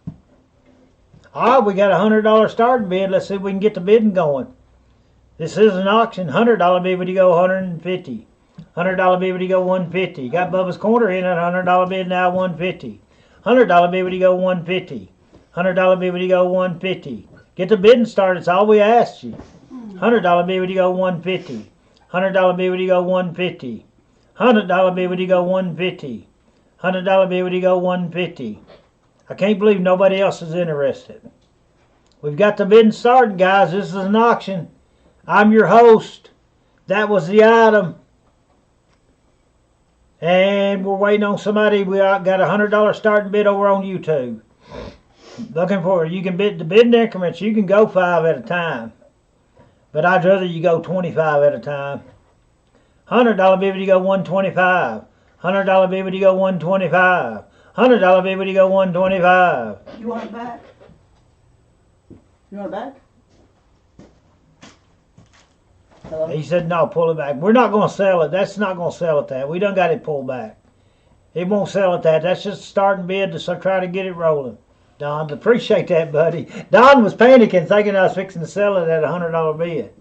honey. All right, we got a $100 starting bid. Let's see if we can get the bidding going. This is an auction. $100 bid would you go 150. $100 bid would you go 150. Got Bubba's Corner in at $100 bid now 150. $100 bid would you go 150. $100 bid would you go 150. Get the bidding started. It's all we asked you. $100 bid would you go 150. $100 bid would you go 150. $100 bid would you go 150. $100 bid would you go 150. I can't believe nobody else is interested. We've got the bidding started, guys. This is an auction. I'm your host. That was the item. And we're waiting on somebody. We got a $100 starting bid over on YouTube. Looking for it. You can bid the bidding increments. You can go 5 at a time. But I'd rather you go 25 at a time. $100 bid would you go 125. $100 bid would you go 125. $100 bid would you go 125. You want it back? You want it back? Hello? He said, no, pull it back. We're not going to sell it. That's not going to sell it that. We done got it pulled back. It won't sell it that. That's just a starting bid to try to get it rolling. Don, appreciate that, buddy. Don was panicking, thinking I was fixing to sell it at a $100 bid.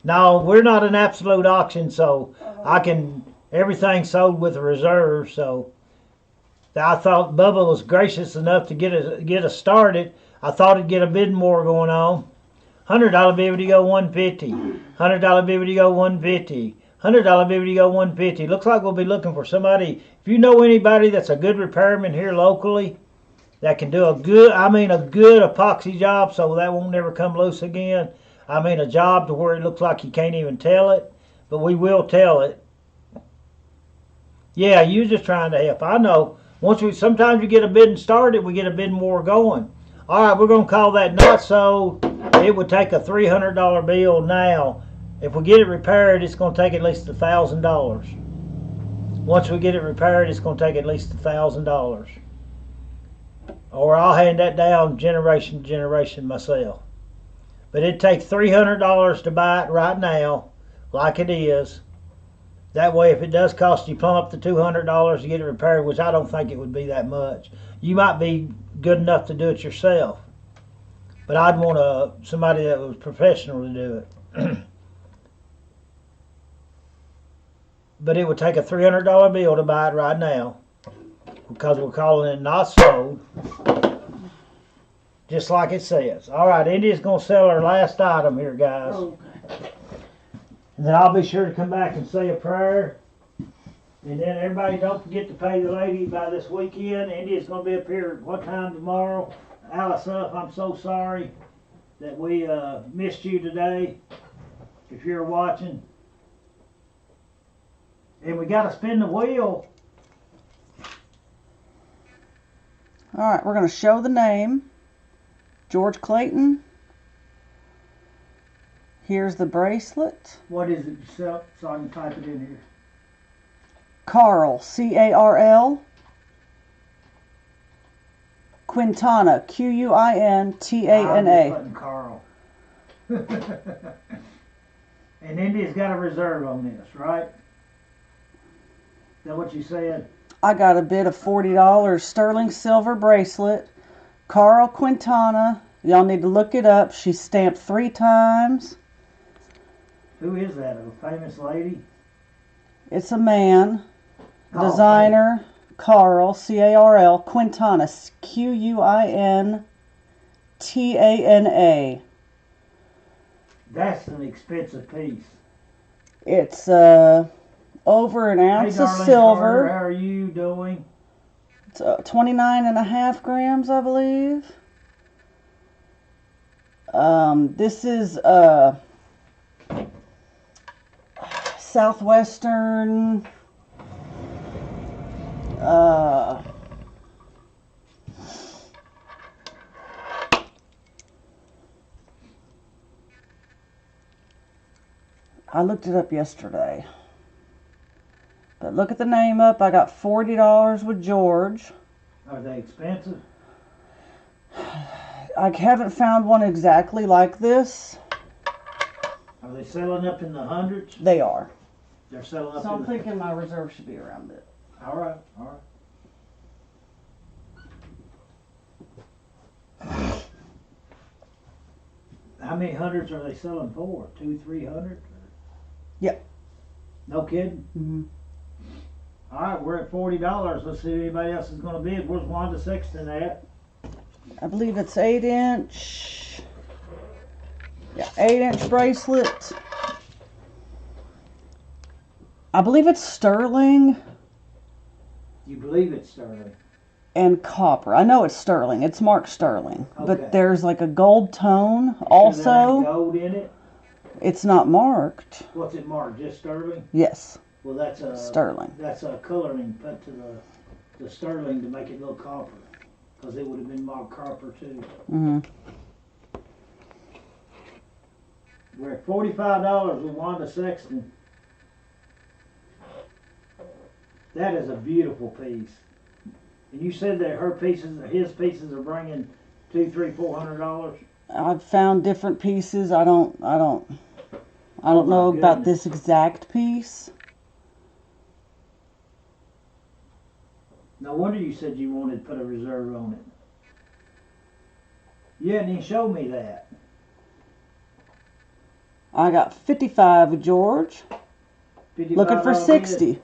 No, we're not an absolute auction, so everything's sold with a reserve, so I thought Bubba was gracious enough to get us started. I thought it'd get a bid more going on. $100 bid would you go 150. $100 bid would you go 150. $100 bid would you go 150. Looks like we'll be looking for somebody. If you know anybody that's a good repairman here locally that can do a good epoxy job so that won't never come loose again. I mean a job to where it looks like you can't even tell it, but we will tell it. Yeah, you just trying to help. I know. Sometimes you get a bidding started, we get a bid more going. All right, we're gonna call that not sold. It would take a $300 bill now. If we get it repaired, it's gonna take at least $1,000. Once we get it repaired, it's gonna take at least $1,000. Or I'll hand that down generation to generation myself. But it'd take $300 to buy it right now, like it is. That way, if it does cost you plumb up to $200 to get it repaired, which I don't think it would be that much, you might be good enough to do it yourself. But I'd want somebody that was professional to do it. But it would take a $300 bill to buy it right now, because we're calling it not sold, just like it says. All right, India's gonna sell her last item here, guys. Okay. And then I'll be sure to come back and say a prayer. And then everybody don't forget to pay the lady by this weekend. India's going to be up here what time tomorrow? Alice up, I'm so sorry that we missed you today, if you're watching. And we got to spin the wheel. All right, we're going to show the name. George Clayton. Here's the bracelet. What is it, so I can type it in here? Carl, C-A-R-L. Quintana, Q-U-I-N-T-A-N-A. I'm just putting Carl. And India's got a reserve on this, right? Is that what you said? I got a bid of $40 sterling silver bracelet. Carl Quintana. Y'all need to look it up. She's stamped 3 times. Who is that? A famous lady? It's a man. Oh, Designer Carl, C-A-R-L. Quintana, Q-U-I-N-T-A-N-A. That's an expensive piece. It's over an ounce of Darlene silver. Carter, how are you doing? It's 29.5 grams, I believe. This is Southwestern. I looked it up yesterday. But look at the name up. I got $40 with George. Are they expensive? I haven't found one exactly like this. Are they selling up in the hundreds? They are. They're selling up So in I'm the... thinking my reserve should be around it. All right, all right. How many hundreds are they selling for? 200, 300? Yep. No kidding? Mm-hmm. All right, we're at $40. Let's see if anybody else is going to bid. Where's Wanda Sexton at? I believe it's 8-inch. Yeah, 8-inch bracelet. I believe it's sterling You believe it's sterling? and copper. I know it's sterling. It's marked sterling. Okay. But there's like a gold tone Is there also. any gold in it? It's not marked. What's it marked? Just sterling? Yes, Well, that's a sterling. That's a coloring put to the sterling to make it look copper, because it would have been marked copper too. Mm-hmm. We're at $45 with Wanda Sexton. That is a beautiful piece. And you said that his pieces are bringing $200, $300, $400. I've found different pieces. I don't Oh my know about goodness. this exact piece. No wonder you said you wanted to put a reserve on it. You hadn't even showed me that. I got 55 with George. Looking for $55 60.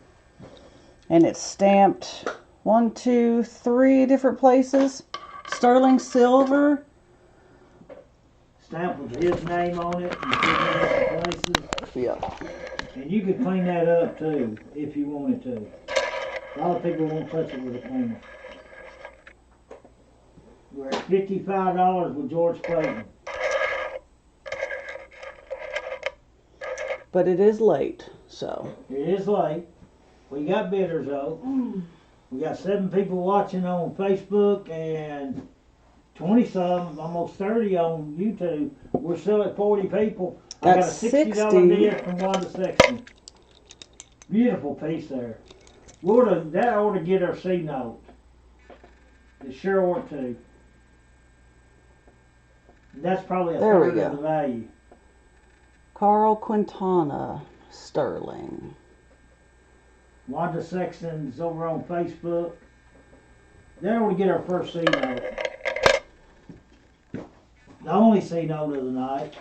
And it's stamped 1, 2, 3 different places. Sterling silver. Stamp with his name on it and put it in different places. Yeah. And you could clean that up too, if you wanted to. A lot of people won't touch it with a cleaner. We're at $55 with George Clayton. But it is late, so. It is late. We got bidders though. We got 7 people watching on Facebook and 20 some, almost 30 on YouTube. We're still at 40 people. I got a That's $60 60. bid from Wanda Sexton. Beautiful piece there. That ought to get our C note. It sure ought to. And that's probably a There we third go. of the value. Carl Quintana, sterling. Wanda Sexton's over on Facebook. They ought to get our first C note. The only C note of the night.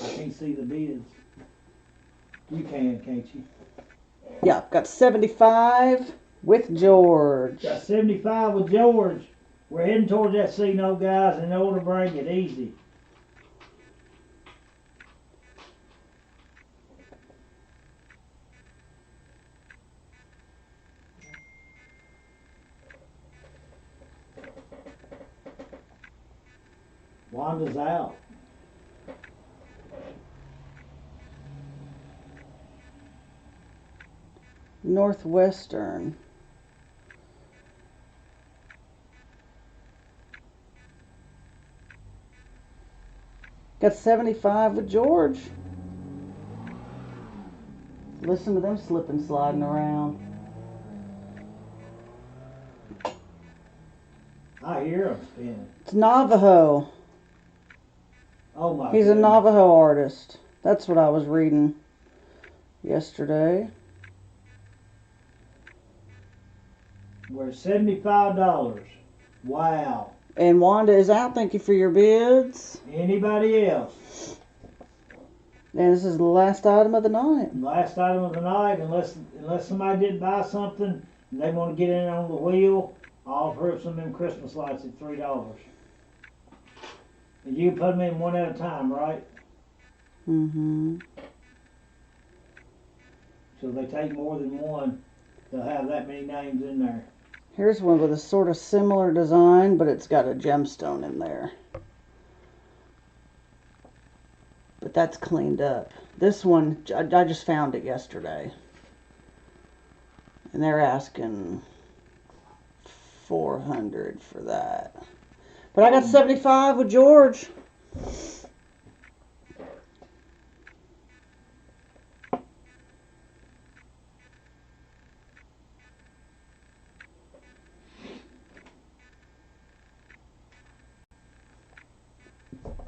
I can't see the bids. You can, can't you? Yeah, got 75 with George. Got 75 with George. We're heading towards that C note, guys, and they ought to bring it easy. Wanda's out. Northwestern. Got 75 with George. Listen to them slipping, sliding around. I hear him spinning. It's Navajo. Oh my He's a goodness. Navajo artist. That's what I was reading yesterday. We're at $75. Wow. And Wanda is out. Thank you for your bids. Anybody else? And this is the last item of the night. Last item of the night, unless somebody didn't buy something and they want to get in on the wheel, I'll offer up some of them Christmas lights at $3. And you put them in one at a time, right? Mm-hmm. So if they take more than one, they'll have that many names in there. Here's one with a sort of similar design, but it's got a gemstone in there. But that's cleaned up. This one, I just found it yesterday. And they're asking $400 for that. But I got 75 with George.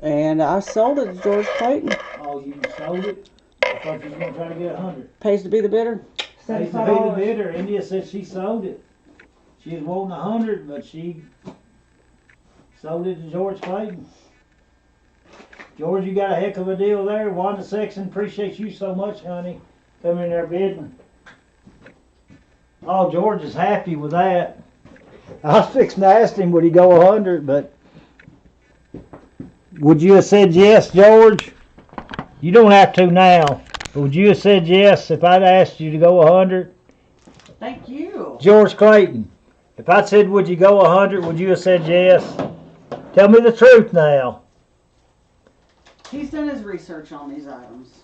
And I sold it to George Clayton. Oh, you sold it? I thought you was going to try to get 100. Pays to be the bidder. Pays to be the bidder. India said she sold it. She was wanting 100, but she sold it to George Clayton. George, you got a heck of a deal there. Wanda Sexton, appreciate you so much, honey, coming in there bidding. Oh, George is happy with that. I was fixing to ask him, would he go 100, but would you have said yes, George? You don't have to now, but would you have said yes if I'd asked you to go 100? Thank you. George Clayton, if I said, would you go 100, would you have said yes? Tell me the truth now. He's done his research on these items.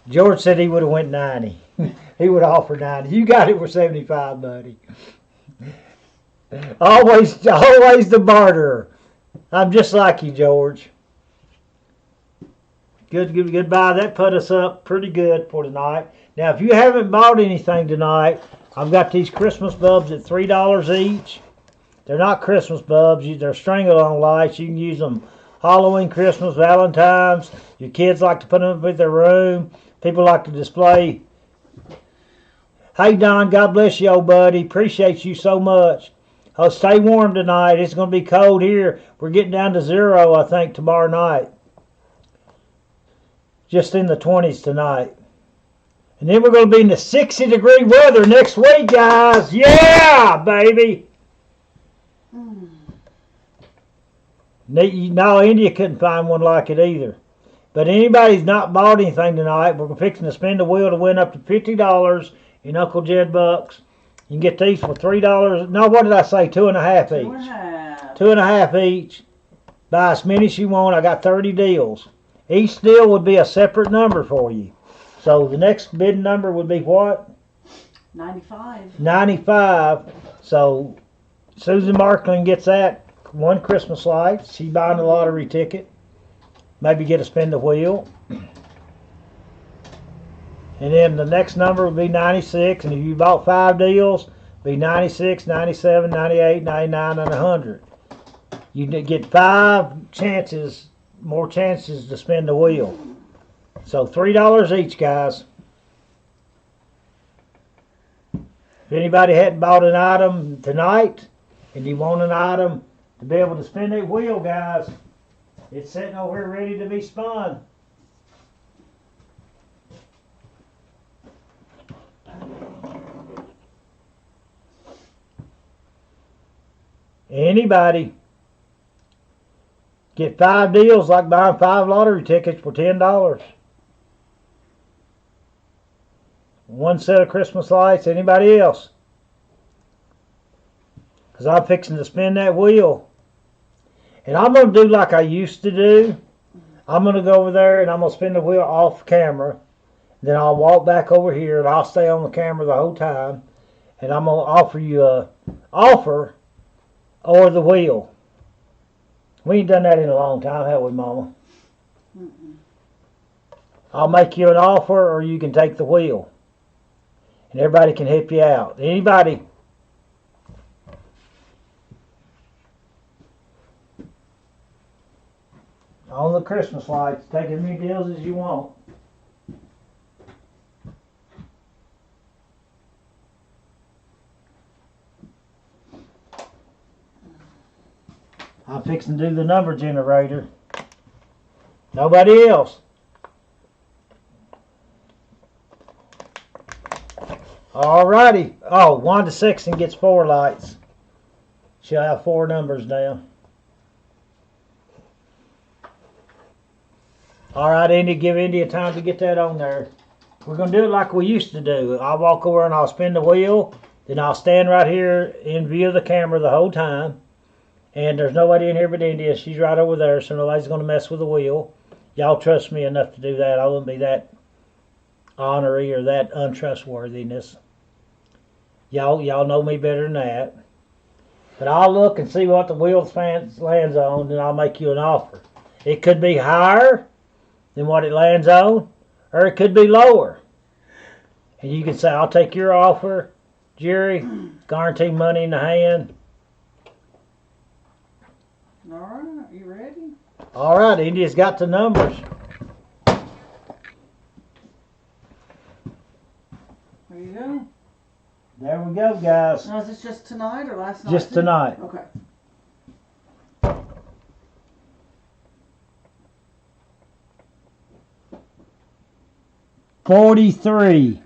George said he would have went 90. He would offer 90. You got it for 75, buddy. Always the barterer. I'm just like you, George. Goodbye. That put us up pretty good for tonight. Now, if you haven't bought anything tonight, I've got these Christmas bulbs at $3 each. They're not Christmas bulbs. They're string-along lights. You can use them Halloween, Christmas, Valentine's. Your kids like to put them up in their room. People like to display. Hey, Don, God bless you, old buddy. Appreciate you so much. Oh, stay warm tonight. It's going to be cold here. We're getting down to 0, I think, tomorrow night. Just in the 20s tonight. And then we're going to be in the 60-degree weather next week, guys. Yeah, baby. No, India couldn't find one like it either. But anybody's not bought anything tonight, we're fixing to spin the wheel to win up to $50 in Uncle Jed bucks. You can get these for $3. No, what did I say? 2.5 each. 2.5. 2.5 each. Buy as many as you want. I got 30 deals. Each deal would be a separate number for you. So the next bid number would be what? 95. 95. So Susan Markland gets that one Christmas light. She's buying a lottery ticket. Maybe get a spin the wheel. And then the next number would be 96. And if you bought 5 deals, it'd be 96, 97, 98, 99, and 100. You get 5 chances, more chances to spin the wheel. So $3 each, guys. If anybody hadn't bought an item tonight and you want an item to be able to spin that wheel, guys, it's sitting over here ready to be spun. Anybody get 5 deals like buying 5 lottery tickets for $10. One set of Christmas lights. Anybody else? Because I'm fixing to spin that wheel. And I'm going to do like I used to do. I'm going to go over there and I'm going to spin the wheel off camera. Then I'll walk back over here and I'll stay on the camera the whole time. And I'm going to offer you a offer or the wheel. We ain't done that in a long time, have we, Mama? Mm-mm. I'll make you an offer or you can take the wheel. And everybody can help you out. Anybody? On the Christmas lights, take as many deals as you want. I'm fixing to do the number generator. Nobody else. Alrighty. Oh, Wanda Sexton gets 4 lights. She'll have 4 numbers now. Alright, Indy, give Indy a time to get that on there. We're going to do it like we used to do. I'll walk over and I'll spin the wheel. Then I'll stand right here in view of the camera the whole time. And there's nobody in here but India. She's right over there, so nobody's going to mess with the wheel. Y'all trust me enough to do that. I wouldn't be that ornery or that untrustworthiness. Y'all know me better than that. But I'll look and see what the wheel lands on, and I'll make you an offer. It could be higher than what it lands on, or it could be lower. And you can say, I'll take your offer, Jerry. Guarantee money in the hand. All right, you ready? All right, India's got the numbers. There you go. There we go, guys. Now, is this just tonight or last night? Just too? tonight. Okay. $43.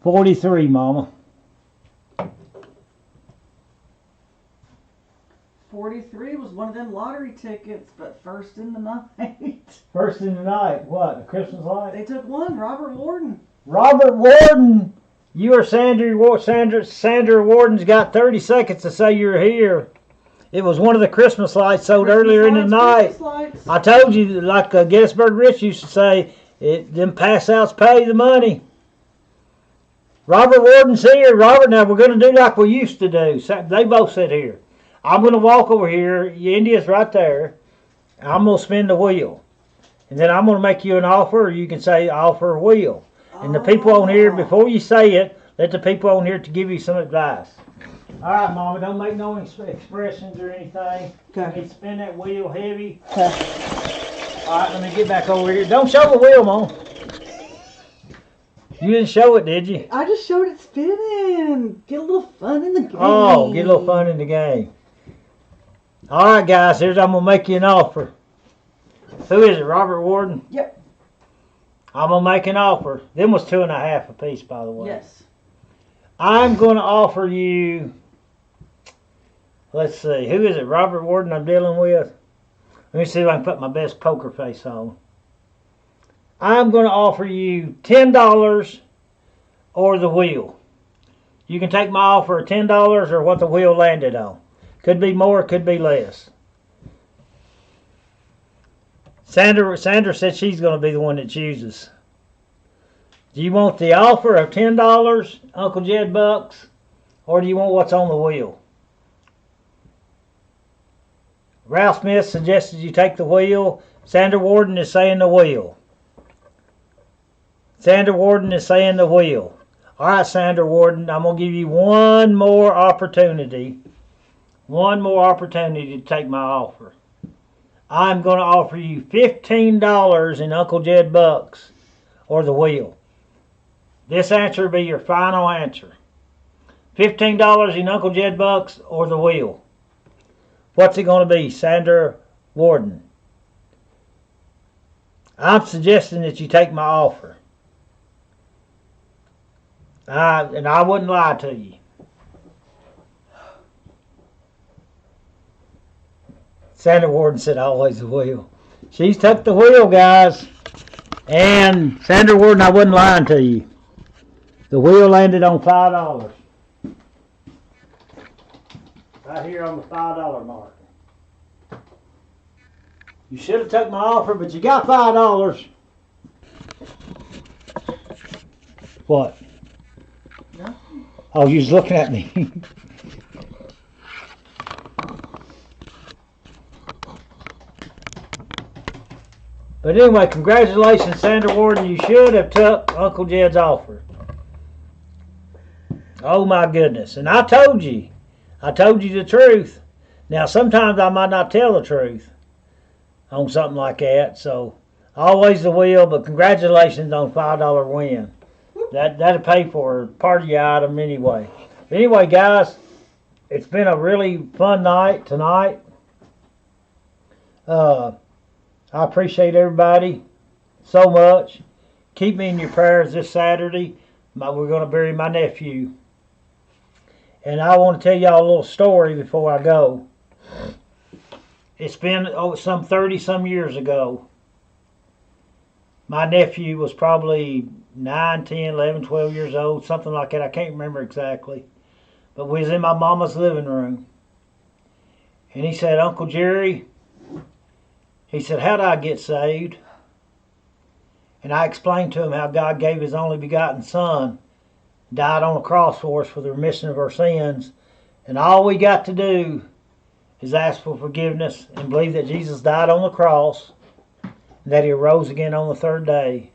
$43, Mama. 43 was one of them lottery tickets, but first in the night. First in the night. What? A Christmas light? They took one, Robert Warden. Robert Warden. You or Sandra Warden's got 30 seconds to say you're here. It was one of the Christmas lights sold earlier in the night. Christmas lights. I told you, like Gettysburg Rich used to say, them pass outs pay the money. Robert Warden's here. Robert, now we're going to do like we used to do. They both sit here. I'm going to walk over here. India's right there. I'm going to spin the wheel. And then I'm going to make you an offer, or you can say offer wheel. And the people on here, before you say it, let the people on here to give you some advice. All right, Mama, don't make no expressions or anything. Okay. You spin that wheel heavy. All right, let me get back over here. Don't show the wheel, Mom. You didn't show it, did you? I just showed it spinning. Get a little fun in the game. Oh, get a little fun in the game. All right, guys, I'm going to make you an offer. Who is it, Robert Warden? Yep. I'm going to make an offer. Them was 2.5 a piece, by the way. Yes. I'm going to offer you, let's see, who is it, Robert Warden I'm dealing with? Let me see if I can put my best poker face on. I'm going to offer you $10 or the wheel. You can take my offer of $10 or what the wheel landed on. Could be more, could be less. Sandra said she's going to be the one that chooses. Do you want the offer of $10, Uncle Jed Bucks, or do you want what's on the wheel? Ralph Smith suggested you take the wheel. Sandra Warden is saying the wheel. Sandra Warden is saying the wheel. All right, Sandra Warden, I'm going to give you one more opportunity. One more opportunity to take my offer. I'm going to offer you $15 in Uncle Jed Bucks or the wheel. This answer will be your final answer. $15 in Uncle Jed Bucks or the wheel. What's it going to be, Sandra Warden? I'm suggesting that you take my offer. And I wouldn't lie to you. Sandra Warden said always the wheel. She's took the wheel, guys. And Sandra Warden, I wasn't lying to you. The wheel landed on $5. Right here on the $5 mark. You should have took my offer, but you got $5. What? No. Oh, you was looking at me. But anyway, congratulations, Sandra Warden. You should have took Uncle Jed's offer. Oh my goodness. And I told you the truth. Now, sometimes I might not tell the truth on something like that. So, always the wheel, but congratulations on $5 win. That'll pay for part of your item anyway. Anyway, guys, it's been a really fun night tonight. I appreciate everybody so much. Keep me in your prayers this Saturday. We're going to bury my nephew. And I want to tell y'all a little story before I go. It's been some 30-some years ago. My nephew was probably 9, 10, 11, 12 years old, something like that. I can't remember exactly. But we was in my mama's living room. And he said, Uncle Jerry, he said, how'd I get saved? And I explained to him how God gave his only begotten son, died on the cross for us for the remission of our sins. And all we got to do is ask for forgiveness and believe that Jesus died on the cross, and that he arose again on the third day,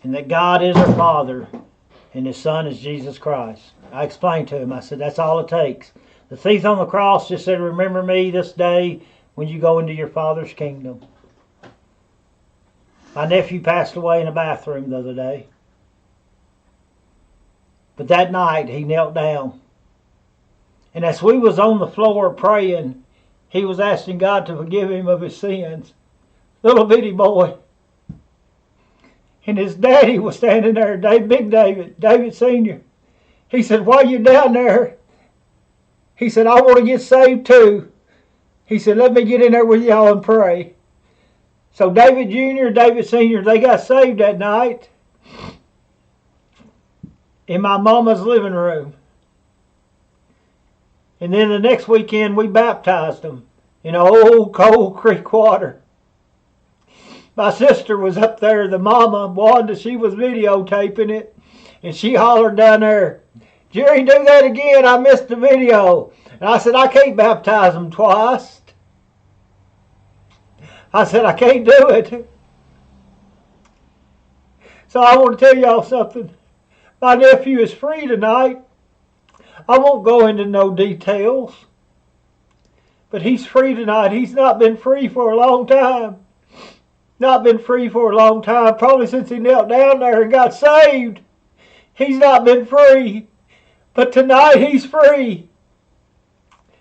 and that God is our Father, and his Son is Jesus Christ. I explained to him, I said, that's all it takes. The thief on the cross just said, remember me this day when you go into your Father's kingdom. My nephew passed away in a bathroom the other day. But that night, he knelt down. And as we was on the floor praying, he was asking God to forgive him of his sins. Little bitty boy. And his daddy was standing there, Big David Sr. He said, while you're down there, he said, I want to get saved too. He said, let me get in there with y'all and pray. So David Jr., David Sr., they got saved that night in my mama's living room. And then the next weekend we baptized them in old cold creek water. My sister was up there, the mama, Wanda, she was videotaping it. And she hollered down there, Jerry, do that again, I missed the video. And I said, I can't baptize them twice. I said, I can't do it. So I want to tell y'all something. My nephew is free tonight. I won't go into no details. But he's free tonight. He's not been free for a long time. Not been free for a long time. Probably since he knelt down there and got saved. He's not been free. But tonight he's free.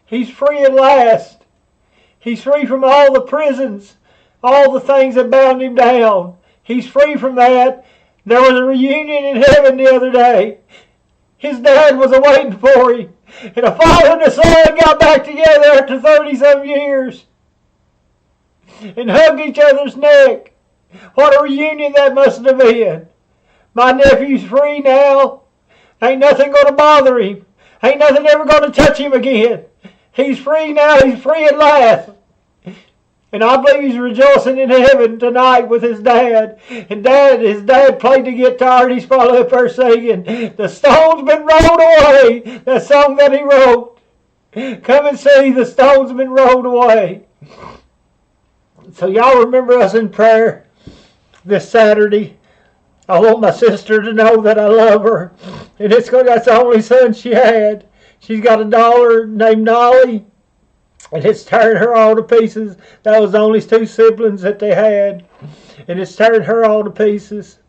He's free at last. He's free from all the prisons. All the things that bound him down. He's free from that. There was a reunion in heaven the other day. His dad was awaiting for him. And a father and a son got back together after 30-some years. And hugged each other's neck. What a reunion that must have been. My nephew's free now. Ain't nothing going to bother him. Ain't nothing ever going to touch him again. He's free now. He's free at last. And I believe he's rejoicing in heaven tonight with his dad. And his dad played the guitar and he's probably up there singing, "The stone's been rolled away." That song that he wrote. Come and see, the stone's been rolled away. So y'all remember us in prayer this Saturday. I want my sister to know that I love her. And that's the only son she had. She's got a daughter named Nolly. And it's tearing her all to pieces. That was the only two siblings that they had. And it's tearing her all to pieces.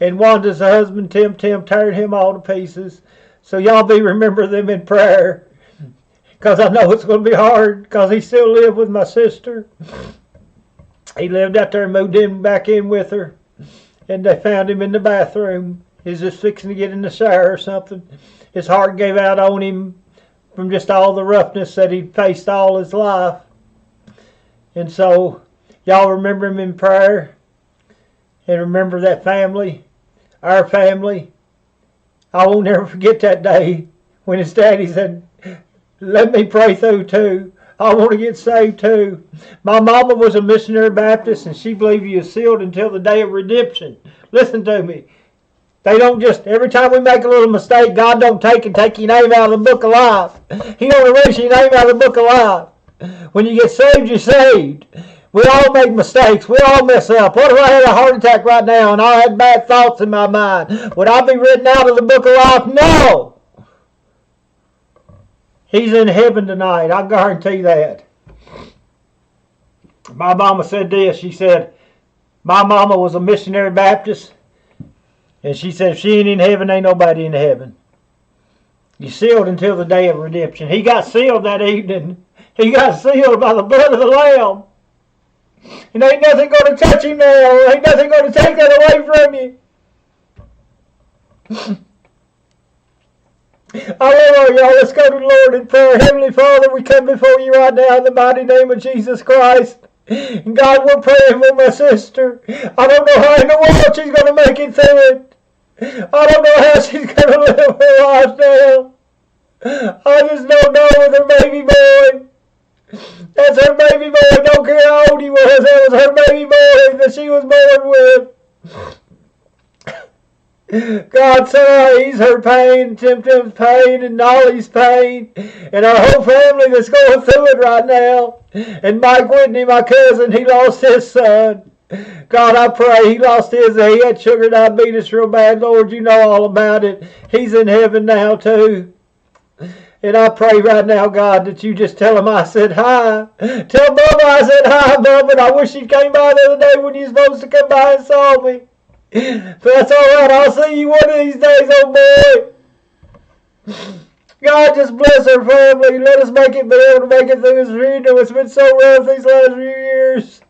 And Wanda's husband, Tim, tearing him all to pieces. So y'all be remember them in prayer. Because I know it's going to be hard. Because he still lived with my sister. He lived out there and moved back in with her. And they found him in the bathroom. He's just fixing to get in the shower or something. His heart gave out on him from just all the roughness that he'd faced all his life. And so, y'all remember him in prayer. And remember that family, our family. I won't never forget that day when his daddy said, "Let me pray through too. I want to get saved too." My mama was a missionary Baptist and she believed you are sealed until the day of redemption. Listen to me. They don't just, every time we make a little mistake, God don't take your name out of the book of life. He don't erase your name out of the book of life. When you get saved, you're saved. We all make mistakes. We all mess up. What if I had a heart attack right now and I had bad thoughts in my mind? Would I be written out of the book of life? No. He's in heaven tonight. I guarantee that. My mama said this. She said, my mama was a missionary Baptist. And she said, if she ain't in heaven, ain't nobody in heaven. You're sealed until the day of redemption. He got sealed that evening. He got sealed by the blood of the Lamb. And ain't nothing going to touch him now. Ain't nothing going to take that away from you. Hallelujah, y'all. Let's go to the Lord in prayer. Heavenly Father, we come before you right now in the mighty name of Jesus Christ. And God, we're praying for my sister. I don't know how in the world she's going to make it through it. I don't know how she's going to live her life now. I just don't know with her baby boy. That's her baby boy. Don't care how old he was. That was her baby boy that she was born with. God says her pain, Tim's pain, and Nolly's pain, and our whole family that's going through it right now. And Mike Whitney, my cousin, he lost his son. God, I pray he lost his. He had sugar diabetes real bad. Lord, you know all about it. He's in heaven now too. And I pray right now, God, that you just tell him I said hi. Tell Bubba I said hi, Bubba. And I wish he came by the other day when you were supposed to come by and saw me. But that's all right. I'll see you one of these days, old boy. God, just bless our family. Let us be able to make it through this funeral. It's been so rough these last few years.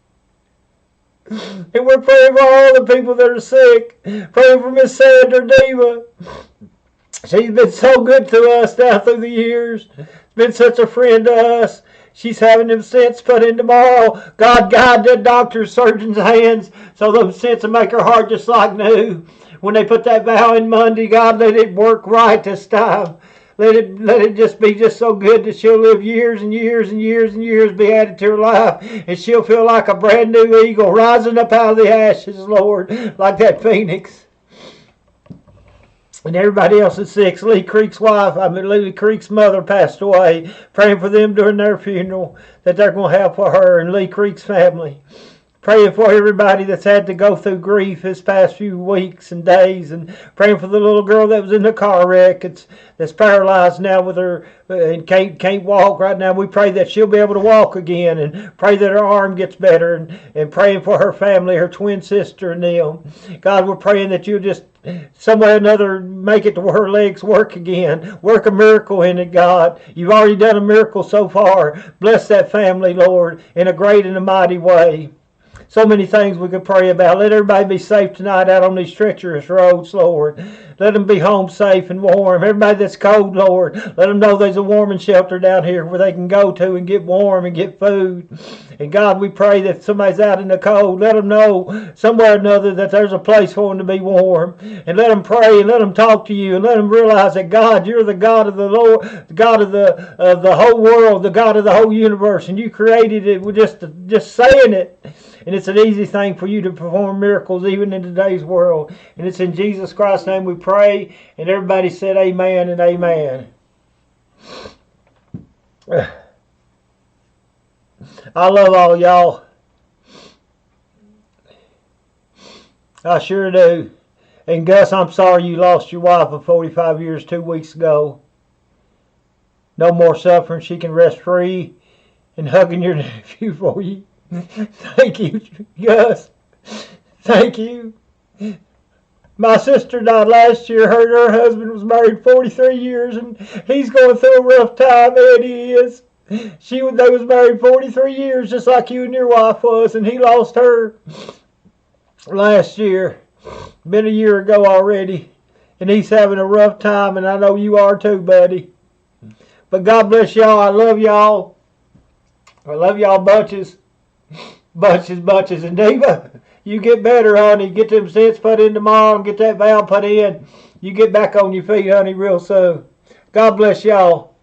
And we're praying for all the people that are sick. Praying for Miss Sandra Diva. She's been so good to us now through the years. Been such a friend to us. She's having them stents put in tomorrow. God, guide the doctor's, surgeon's hands so those stents will make her heart just like new. When they put that valve in Monday, God, let it work right this time. Let it just be just so good that she'll live years and years and years and years, be added to her life. And she'll feel like a brand new eagle rising up out of the ashes, Lord, like that phoenix. And everybody else is sick. Lee Creek's Lee Creek's mother passed away. Praying for them during their funeral that they're going to have for her and Lee Creek's family. Praying for everybody that's had to go through grief this past few weeks and days, and praying for the little girl that was in the car wreck that's paralyzed now with her and can't walk right now. We pray that she'll be able to walk again, and pray that her arm gets better, and praying for her family, her twin sister and them. God, we're praying that you'll just some way or another make it to where her legs work again. Work a miracle in it, God. You've already done a miracle so far. Bless that family, Lord, in a great and a mighty way. So many things we could pray about. Let everybody be safe tonight out on these treacherous roads, Lord. Let them be home safe and warm. Everybody that's cold, Lord, let them know there's a warming shelter down here where they can go to and get warm and get food. And God, we pray that if somebody's out in the cold, let them know somewhere or another that there's a place for them to be warm. And let them pray and let them talk to you and let them realize that God, you're the God of the Lord, the God of the whole world, the God of the whole universe, and you created it with just saying it. And it's an easy thing for you to perform miracles even in today's world. And it's in Jesus Christ's name we pray. And everybody said amen and amen. I love all y'all. I sure do. And Gus, I'm sorry you lost your wife of 45 years 2 weeks ago. No more suffering. She can rest free and hugging your nephew for you. Thank you, Gus. Thank you. My sister died last year. Her husband was married 43 years, and he's going through a rough time. Eddie is. They was married 43 years, just like you and your wife was, and he lost her last year. Been a year ago already, and he's having a rough time, and I know you are too, buddy. But God bless y'all. I love y'all. I love y'all bunches. Bunches. And Diva, you get better, honey. Get them stents put in tomorrow and get that valve put in. You get back on your feet, honey, real soon. God bless y'all.